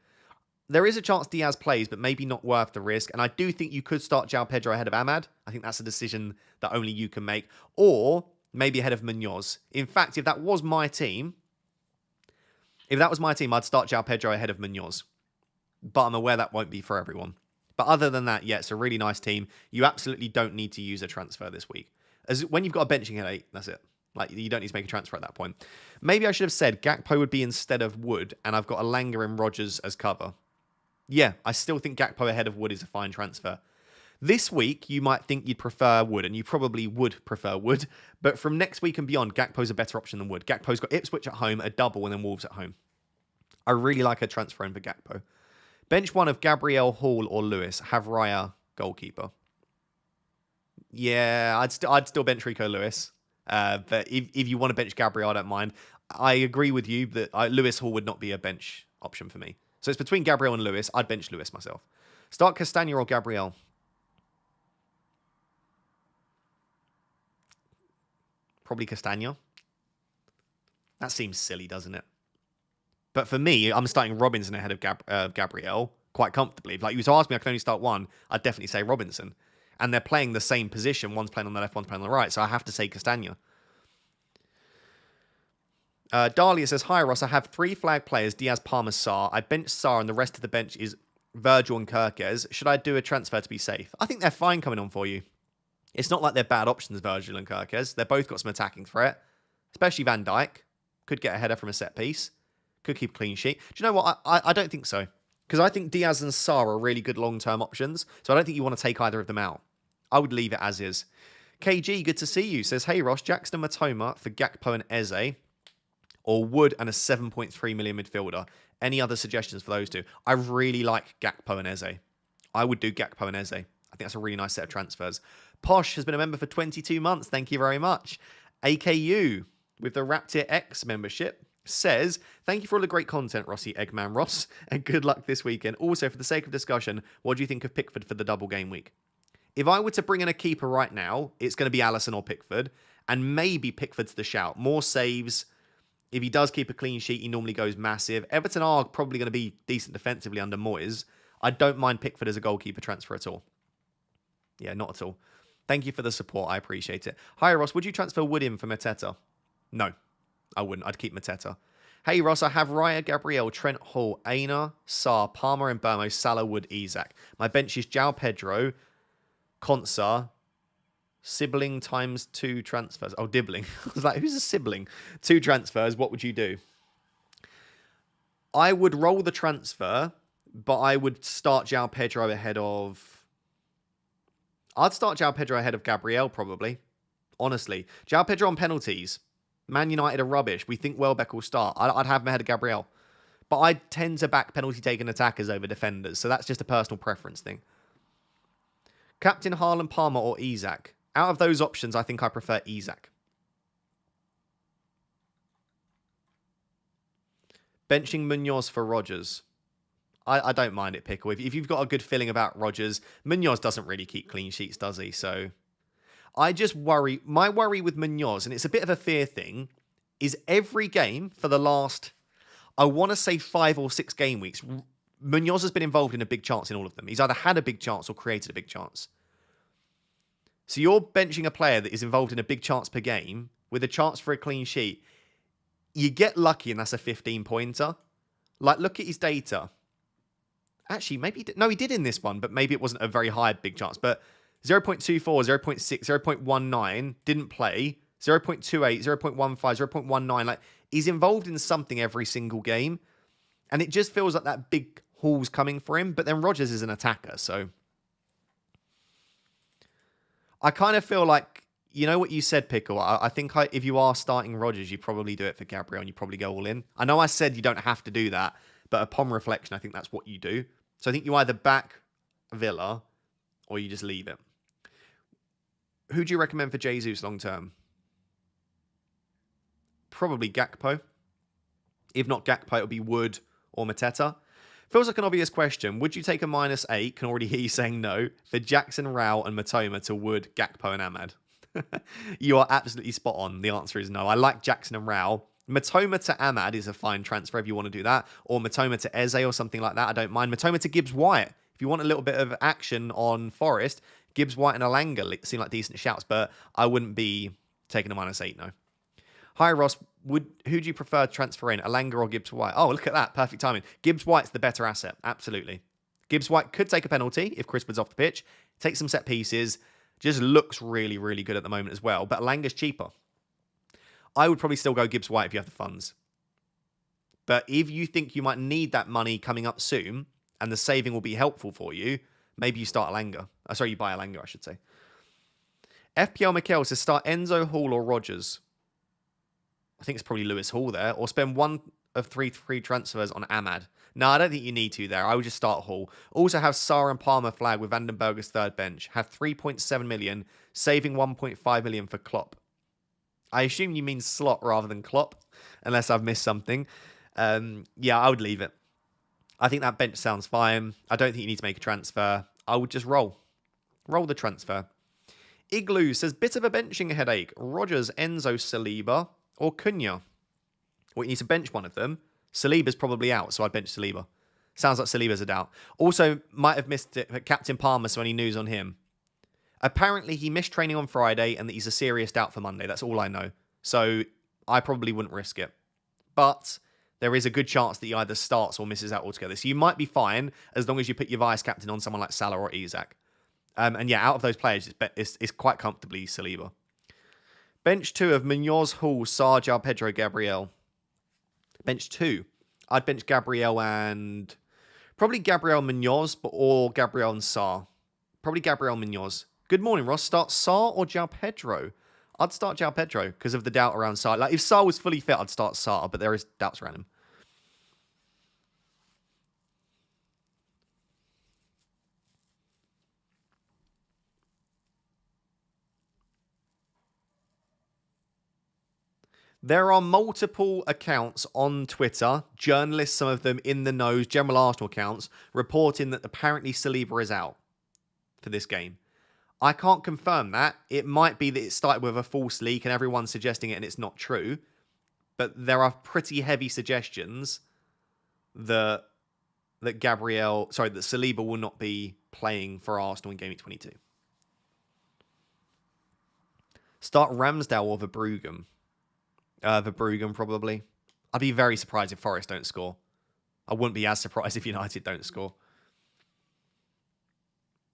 There is a chance Diaz plays, but maybe not worth the risk. And I do think you could start João Pedro ahead of Ahmad. I think that's a decision that only you can make. Or maybe ahead of Munoz. In fact, if that was my team, I'd start João Pedro ahead of Munoz. But I'm aware that won't be for everyone. But other than that, yeah, it's a really nice team. You absolutely don't need to use a transfer this week. When you've got a benching headache, that's it. Like, you don't need to make a transfer at that point. Maybe I should have said Gakpo would be instead of Wood, and I've got Elanga and Rodgers as cover. Yeah, I still think Gakpo ahead of Wood is a fine transfer. This week, you might think you'd prefer Wood, and you probably would prefer Wood. But from next week and beyond, Gakpo's a better option than Wood. Gakpo's got Ipswich at home, a double, and then Wolves at home. I really like a transfer in for Gakpo. Bench one of Gabriel, Hall, or Lewis. Have Raya goalkeeper. Yeah, I'd still bench Rico Lewis. But if you want to bench Gabriel, I don't mind. I agree with you that Lewis Hall would not be a bench option for me. So it's between Gabriel and Lewis. I'd bench Lewis myself. Start Castagna or Gabriel. Probably Castagna. That seems silly, doesn't it? But for me, I'm starting Robinson ahead of Gabriel quite comfortably. If you was to ask me, I can only start one. I'd definitely say Robinson. And they're playing the same position. One's playing on the left, one's playing on the right. So I have to say Castagna. Dahlia says, hi, Ross. I have 3 flag players, Diaz, Palmer, Sarr. I bench Sarr and the rest of the bench is Virgil and Kirkes. Should I do a transfer to be safe? I think they're fine coming on for you. It's not like they're bad options, Virgil and Kirkes. They've both got some attacking threat, especially Van Dijk. Could get a header from a set piece. Could keep a clean sheet. Do you know what? I don't think so. Because I think Diaz and Sarr are really good long-term options. So I don't think you want to take either of them out. I would leave it as is. KG, good to see you. Says, hey, Ross, Jackson Matoma for Gakpo and Eze. Or Wood and a 7.3 million midfielder. Any other suggestions for those two? I really like Gakpo and Eze. I would do Gakpo and Eze. I think that's a really nice set of transfers. Posh has been a member for 22 months. Thank you very much. AKU, with the Raptor X membership, says, thank you for all the great content, Rossi Eggman Ross, and good luck this weekend. Also, for the sake of discussion, what do you think of Pickford for the double game week? If I were to bring in a keeper right now, it's going to be Alisson or Pickford, and maybe Pickford's the shout. More saves. If he does keep a clean sheet, he normally goes massive. Everton are probably going to be decent defensively under Moyes. I don't mind Pickford as a goalkeeper transfer at all. Yeah, not at all. Thank you for the support. I appreciate it. Hi, Ross. Would you transfer Wood in for Mateta? No, I wouldn't. I'd keep Mateta. Hey, Ross. I have Raya, Gabriel, Trent Hall, Aina, Sarr, Palmer, and Burmo, Salah, Wood, Isaac. My bench is João Pedro, Konsa, sibling times 2 transfers. Oh, dibbling. I was like, who's a sibling? 2 transfers. What would you do? I would roll the transfer, but I would start João Pedro ahead of... I'd start João Pedro ahead of Gabriel, probably. Honestly. João Pedro on penalties. Man United are rubbish. We think Welbeck will start. I'd have him ahead of Gabriel. But I tend to back penalty-taking attackers over defenders, so that's just a personal preference thing. Captain Haaland, Palmer, or Isaac? Out of those options, I think I prefer Isaac. Benching Munoz for Rodgers. I don't mind it, Pickle. If you've got a good feeling about Rodgers, Munoz doesn't really keep clean sheets, does he? So I just worry. My worry with Munoz, and it's a bit of a fear thing, is every game for the last, I want to say 5 or 6 game weeks, Munoz has been involved in a big chance in all of them. He's either had a big chance or created a big chance. So you're benching a player that is involved in a big chance per game with a chance for a clean sheet. You get lucky and that's a 15-pointer. Like, look at his data. Actually, maybe... No, he did in this one, but maybe it wasn't a very high big chance. But 0.24, 0.6, 0.19, didn't play. 0.28, 0.15, 0.19. Like, he's involved in something every single game. And it just feels like that big haul's coming for him. But then Rodgers is an attacker, so... I kind of feel like, you know what you said, Pickle? I think if you are starting Rodgers, you probably do it for Gabriel and you probably go all in. I know I said you don't have to do that, but upon reflection, I think that's what you do. So I think you either back Villa or you just leave it. Who do you recommend for Jesus long term? Probably Gakpo. If not Gakpo, it'll be Wood or Mateta. Feels like an obvious question. Would you take a -8? Can already hear you saying no. For Jackson, Rao and Matoma to Wood, Gakpo and Ahmad. You are absolutely spot on. The answer is no. I like Jackson and Rao. Matoma to Ahmad is a fine transfer if you want to do that. Or Matoma to Eze or something like that. I don't mind. Matoma to Gibbs-White. If you want a little bit of action on Forest, Gibbs-White and Alanga seem like decent shouts. But I wouldn't be taking a -8, no. Hi, Ross. Who do you prefer to transfer in, Alanga or Gibbs-White? Oh, look at that. Perfect timing. Gibbs-White's the better asset. Absolutely. Gibbs-White could take a penalty if Crispin's off the pitch. Take some set pieces. Just looks really, really good at the moment as well. But Alanga's cheaper. I would probably still go Gibbs-White if you have the funds. But if you think you might need that money coming up soon, and the saving will be helpful for you, maybe you start Alanga. Sorry, you buy Alanga, I should say. FPL Mikel says start Enzo, Hall or Rodgers. I think it's probably Lewis Hall there. Or spend one of 3 free transfers on Ahmad. No, I don't think you need to there. I would just start Hall. Also have Sarr and Palmer flag with Vandenberg's third bench. Have 3.7 million, saving 1.5 million for Klopp. I assume you mean Slot rather than Klopp, unless I've missed something. Yeah, I would leave it. I think that bench sounds fine. I don't think you need to make a transfer. I would just roll. Roll the transfer. Igloo says, bit of a benching headache. Rodgers, Enzo, Saliba, or Cunha. Well, you need to bench one of them. Saliba's probably out, so I'd bench Saliba. Sounds like Saliba's a doubt. Also, might have missed it, but Captain Palmer, so any news on him? Apparently, he missed training on Friday and that he's a serious doubt for Monday. That's all I know. So, I probably wouldn't risk it. But there is a good chance that he either starts or misses out altogether. So, you might be fine as long as you put your vice captain on someone like Salah or Isak. And yeah, out of those players, it's quite comfortably Saliba. Bench 2 of Munoz, Hall, Sarr, Pedro, Gabriel. Bench 2. I'd bench Gabriel and... Probably Gabriel Munoz, or Gabriel and Sarr. Probably Gabriel Munoz. Good morning, Ross. Start Sarr or João Pedro? I'd start João Pedro because of the doubt around Sarr. Like, if Sarr was fully fit, I'd start Sarr, but there is doubts around him. There are multiple accounts on Twitter, journalists, some of them in the nose, general Arsenal accounts, reporting that apparently Saliba is out for this game. I can't confirm that. It might be that it started with a false leak and everyone's suggesting it and it's not true. But there are pretty heavy suggestions that Saliba will not be playing for Arsenal in Gameweek 22. Start Ramsdale or Verbruggen. Verbruggen, probably. I'd be very surprised if Forest don't score. I wouldn't be as surprised if United don't score.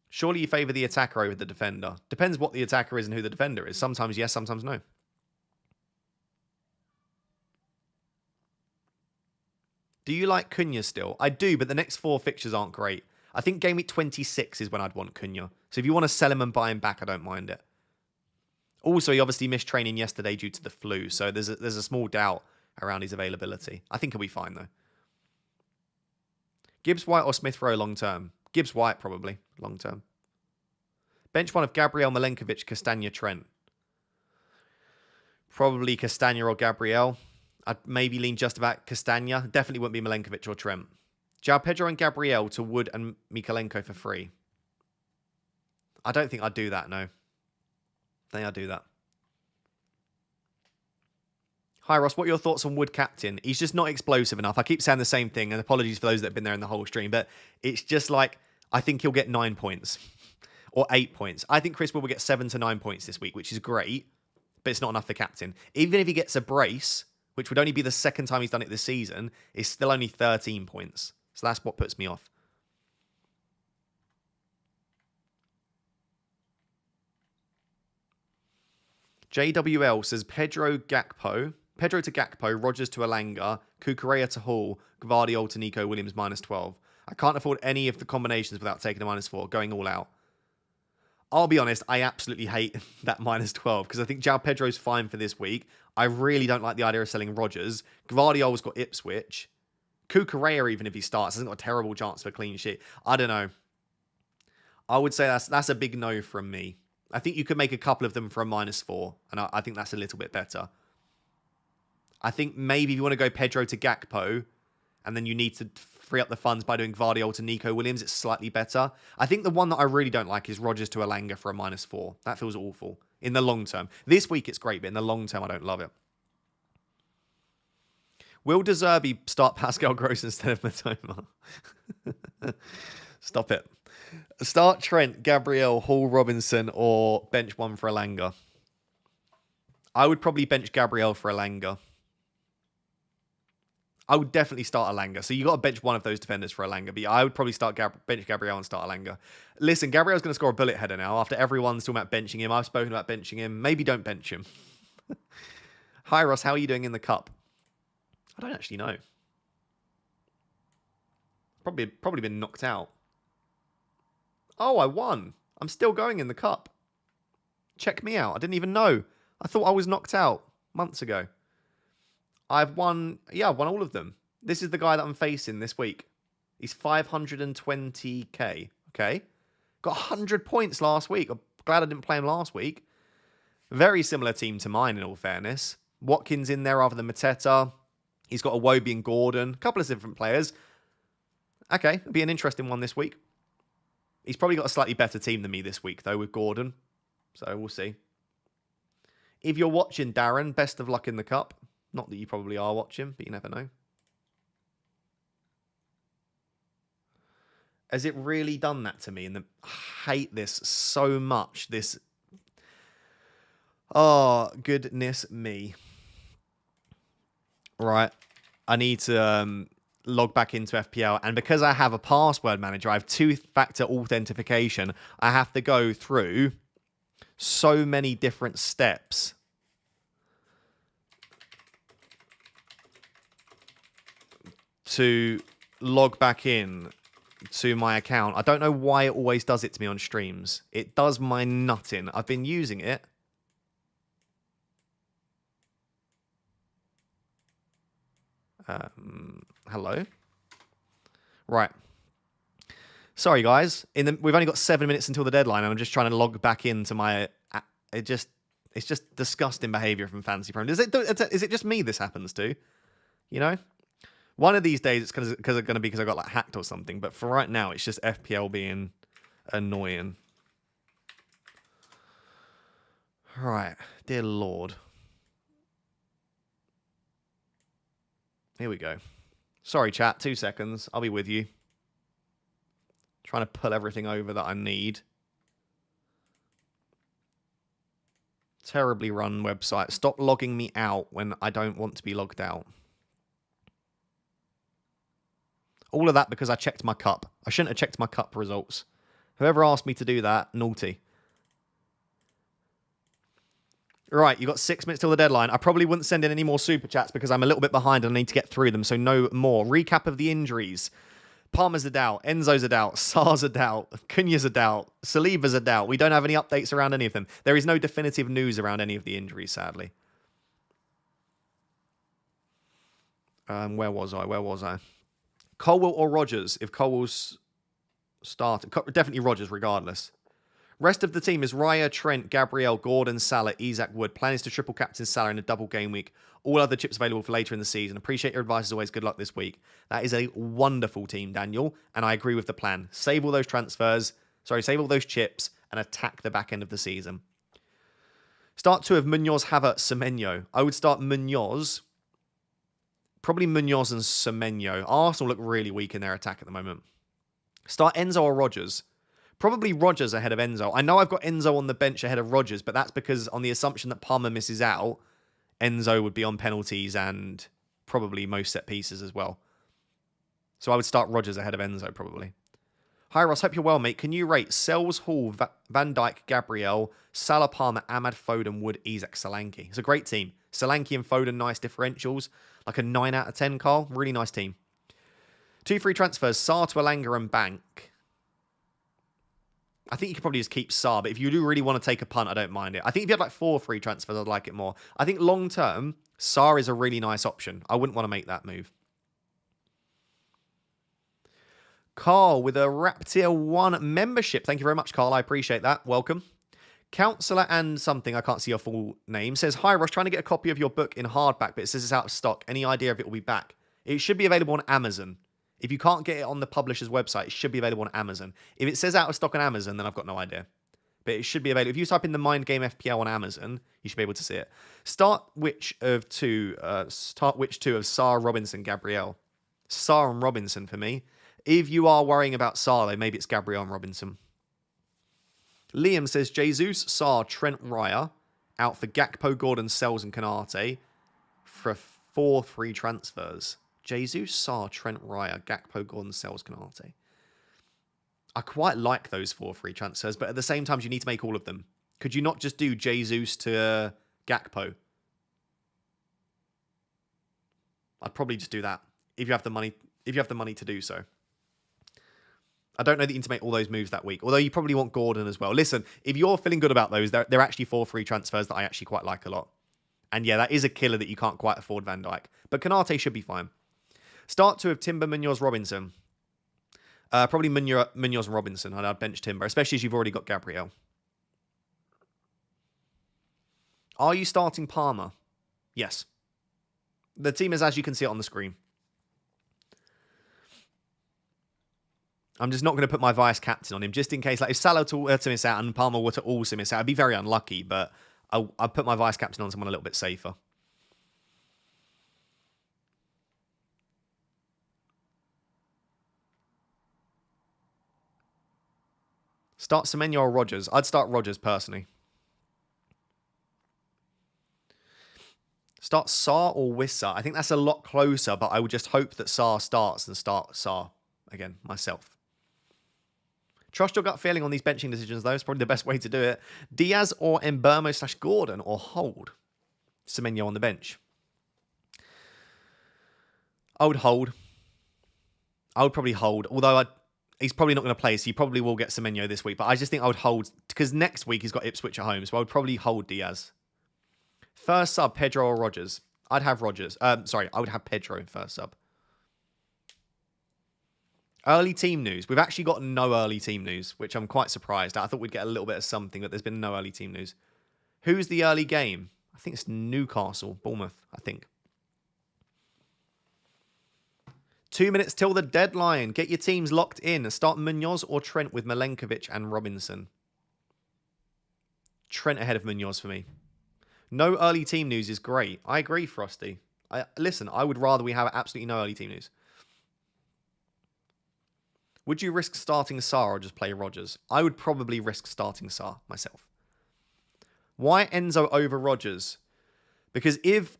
Surely you favour the attacker over the defender. Depends what the attacker is and who the defender is. Sometimes yes, sometimes no. Do you like Cunha still? I do, but the next 4 fixtures aren't great. I think Game Week 26 is when I'd want Cunha. So if you want to sell him and buy him back, I don't mind it. Also, he obviously missed training yesterday due to the flu, so there's a small doubt around his availability. I think he'll be fine, though. Gibbs-White or Smith-Rowe long-term? Gibbs-White, probably, long-term. Bench 1 of Gabriel, Milenkovic, Castagna, Trent. Probably Castagna or Gabriel. I'd maybe lean just about Castagna. Definitely wouldn't be Milenkovic or Trent. João Pedro and Gabriel to Wood and Mikalenko for free. I don't think I'd do that, no. Then I'll do that. Hi, Ross. What are your thoughts on Wood captain? He's just not explosive enough. I keep saying the same thing, and apologies for those that have been there in the whole stream, but it's just like, I think he'll get 9 points or 8 points. I think Chris Wood will get 7 to 9 points this week, which is great, but it's not enough for captain. Even if he gets a brace, which would only be the second time he's done it this season, it's still only 13 points. So that's what puts me off. JWL says Pedro to Gakpo, Rogers to Alanga, Cucurella to Hall, Gvardiol to Nico Williams -12. I can't afford any of the combinations without taking a -4, going all out. I'll be honest, I absolutely hate that -12 because I think João Pedro's fine for this week. I really don't like the idea of selling Rogers. Gvardiol's got Ipswich. Cucurella, even if he starts, hasn't got a terrible chance for a clean sheet. I don't know. I would say that's a big no from me. I think you could make a couple of them for a -4, and I think that's a little bit better. I think maybe if you want to go Pedro to Gakpo, and then you need to free up the funds by doing Gvardiol to Nico Williams, it's slightly better. I think the one that I really don't like is Rogers to Alanga for a -4. That feels awful in the long term. This week it's great, but in the long term I don't love it. Will De Zerbi start Pascal Gross instead of Matoma? Stop it. Start Trent, Gabriel, Hall, Robinson, or bench one for Alanga. I would probably bench Gabriel for Alanga. I would definitely start Alanga. So you got to bench one of those defenders for Alanga. But I would probably bench Gabriel and start Alanga. Listen, Gabriel's going to score a bullet header now. After everyone's talking about benching him, I've spoken about benching him. Maybe don't bench him. Hi, Ross. How are you doing in the cup? I don't actually know. Probably been knocked out. Oh, I won. I'm still going in the cup. Check me out. I didn't even know. I thought I was knocked out months ago. I've won. Yeah, I've won all of them. This is the guy that I'm facing this week. He's 520k. Okay. Got 100 points last week. I'm glad I didn't play him last week. Very similar team to mine, in all fairness. Watkins in there rather than Mateta. He's got Iwobi and Gordon. A couple of different players. Okay, it'll be an interesting one this week. He's probably got a slightly better team than me this week, though, with Gordon. So we'll see. If you're watching, Darren, best of luck in the cup. Not that you probably are watching, but you never know. Has it really done that to me? And I hate this so much. This. Oh, goodness me. Right. I need to log back into FPL. And because I have a password manager, I have two-factor authentication. I have to go through so many different steps to log back in to my account. I don't know why it always does it to me on streams. It does my nutting. I've been using it. Hello? Right. Sorry, guys. We've only got 7 minutes until the deadline, and I'm just trying to log back into my... It's just disgusting behavior from Fantasy Pro. Is it just me this happens to? You know? One of these days, it's going to be because I got like hacked or something. But for right now, it's just FPL being annoying. Right. Dear Lord. Here we go. Sorry, chat. 2 seconds. I'll be with you. Trying to pull everything over that I need. Terribly run website. Stop logging me out when I don't want to be logged out. All of that because I checked my cup. I shouldn't have checked my cup results. Whoever asked me to do that, naughty. Right, you got 6 minutes till the deadline. I probably wouldn't send in any more super chats because I'm a little bit behind and I need to get through them, so no more. Recap of the injuries. Palmer's a doubt. Enzo's a doubt. Sar's a doubt. Cunha's a doubt. Saliba's a doubt. We don't have any updates around any of them. There is no definitive news around any of the injuries, sadly. Where was I? Colwell or Rogers? If Colwell's started. Definitely Rogers, regardless. Rest of the team is Raya, Trent, Gabriel, Gordon, Salah, Isaac, Wood. Plan is to triple captain Salah in a double game week. All other chips available for later in the season. Appreciate your advice as always. Good luck this week. That is a wonderful team, Daniel. And I agree with the plan. Save all those transfers. Save all those chips and attack the back end of the season. Start 2 of Munoz, Havertz, Semenyo. I would start Munoz. Probably Munoz and Semenyo. Arsenal look really weak in their attack at the moment. Start Enzo or Rodgers. Probably Rodgers ahead of Enzo. I know I've got Enzo on the bench ahead of Rodgers, but that's because on the assumption that Palmer misses out, Enzo would be on penalties and probably most set pieces as well. So I would start Rodgers ahead of Enzo probably. Hi Ross, hope you're well, mate. Can you rate Sells, Hall, Van Dijk, Gabriel, Salah, Palmer, Ahmad, Foden, Wood, Isak, Solanke? It's a great team. Solanke and Foden, nice differentials. Like a 9 out of 10, Carl. Really nice team. 2 free transfers, Sarr to Alanga and Bank. I think you could probably just keep Sarr, but if you do really want to take a punt, I don't mind it. I think if you had like 4 free transfers, I'd like it more. I think long term, Sarr is a really nice option. I wouldn't want to make that move. Carl with a Rap Tier 1 membership. Thank you very much, Carl. I appreciate that. Welcome. Counsellor and something, I can't see your full name, says, hi, Ross, trying to get a copy of your book in hardback, but it says it's out of stock. Any idea if it will be back? It should be available on Amazon. If you can't get it on the publisher's website, it should be available on Amazon. If it says out of stock on Amazon, then I've got no idea. But it should be available. If you type in the Mind Game FPL on Amazon, you should be able to see it. Start which two of Sarr, Robinson, Gabriel. Sarr and Robinson for me. If you are worrying about Sarr, though, maybe it's Gabriel and Robinson. Liam says, Jesus, Sarr, Trent, Raya, out for Gakpo, Gordon, Sells and Canate for 4 free transfers. Jesus, Sarr, Trent, Raya, Gakpo, Gordon, Sells, Canate. I quite like those 4 free transfers, but at the same time, you need to make all of them. Could you not just do Jesus to Gakpo? I'd probably just do that if you have the money. If you have the money to do so. I don't know that you need to make all those moves that week. Although you probably want Gordon as well. Listen, if you're feeling good about those, they're actually 4 free transfers that I actually quite like a lot. And yeah, that is a killer that you can't quite afford Van Dijk. But Canate should be fine. Start 2 of Timber, Munoz, Robinson. Probably Munoz and Robinson. I'd bench Timber, especially as you've already got Gabriel. Are you starting Palmer? Yes. The team is as you can see it on the screen. I'm just not going to put my vice captain on him, just in case, like if Salah were to miss out and Palmer were to also miss out, I'd be very unlucky, but I'll put my vice captain on someone a little bit safer. Start Semenyo or Rodgers? I'd start Rodgers, personally. Start Sarr or Wissa? I think that's a lot closer, but I would just hope that Sarr starts and start Sarr again, myself. Trust your gut feeling on these benching decisions, though. It's probably the best way to do it. Diaz or Mbermo / Gordon or hold? Semenyo on the bench. I would hold. I would probably hold. Although he's probably not going to play, so you probably will get Semenyo this week. But I just think I would hold, because next week he's got Ipswich at home. So I would probably hold Diaz. First sub, Pedro or Rodgers? I'd have Rodgers. Sorry, I would have Pedro first sub. Early team news. We've actually got no early team news, which I'm quite surprised at. I thought we'd get a little bit of something, but there's been no early team news. Who's the early game? I think it's Newcastle, Bournemouth, I think. 2 minutes till the deadline. Get your teams locked in. Start Munoz or Trent with Milenkovic and Robinson. Trent ahead of Munoz for me. No early team news is great. I agree, Frosty. Listen, I would rather we have absolutely no early team news. Would you risk starting Sarr or just play Rodgers? I would probably risk starting Sarr myself. Why Enzo over Rodgers? Because if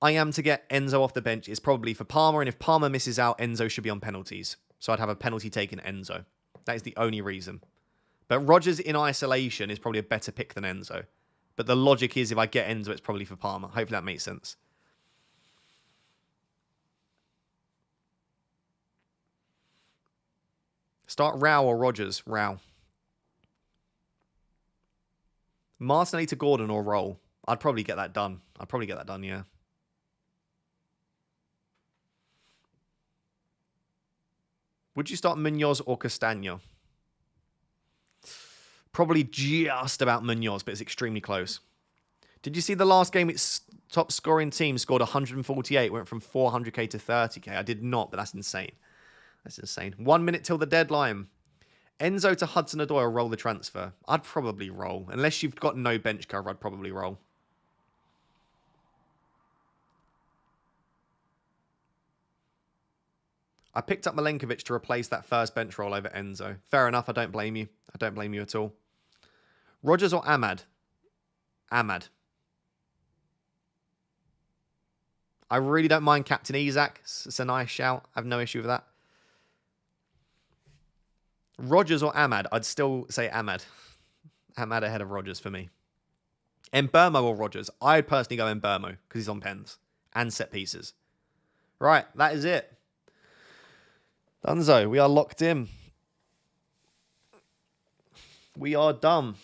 I am to get Enzo off the bench, it's probably for Palmer, and if Palmer misses out, Enzo should be on penalties. So I'd have a penalty taken Enzo. That is the only reason. But Rodgers in isolation is probably a better pick than Enzo. But the logic is if I get Enzo, it's probably for Palmer. Hopefully that makes sense. Start Rao or Rodgers? Rao. Martinelli to Gordon or Roll? I'd probably get that done. Yeah. Would you start Munoz or Castagno? Probably just about Munoz, but it's extremely close. Did you see the last game? Its top scoring team scored 148, went from 400k to 30k. I did not, but that's insane. That's insane. 1 minute till the deadline. Enzo to Hudson-Odoi or roll the transfer? I'd probably roll. Unless you've got no bench cover, I'd probably roll. I picked up Milenkovic to replace that first bench roll over Enzo. Fair enough. I don't blame you. I don't blame you at all. Rodgers or Ahmad? Ahmad. I really don't mind Captain Isak. It's a nice shout. I have no issue with that. Rodgers or Ahmad? I'd still say Ahmad. Ahmad ahead of Rodgers for me. Mbeumo or Rodgers? I'd personally go Mbeumo because he's on pens and set pieces. Right, that is it. Dunzo, we are locked in. We are done.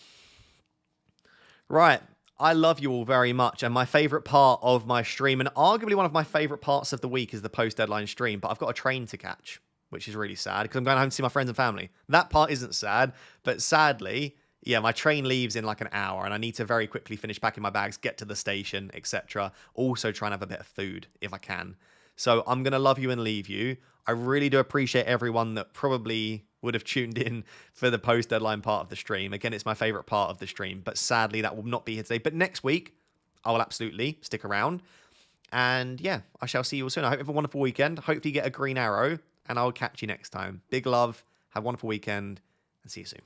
Right, I love you all very much, and my favourite part of my stream, and arguably one of my favourite parts of the week, is the post-deadline stream, but I've got a train to catch, which is really sad, because I'm going home to see my friends and family. That part isn't sad, but sadly, yeah, my train leaves in like an hour, and I need to very quickly finish packing my bags, get to the station, etc. Also try and have a bit of food, if I can. So I'm going to love you and leave you. I really do appreciate everyone that probably would have tuned in for the post-deadline part of the stream. Again, it's my favorite part of the stream, but sadly that will not be here today. But next week, I will absolutely stick around. And yeah, I shall see you all soon. I hope you have a wonderful weekend. Hopefully you get a green arrow, and I'll catch you next time. Big love, have a wonderful weekend, and see you soon.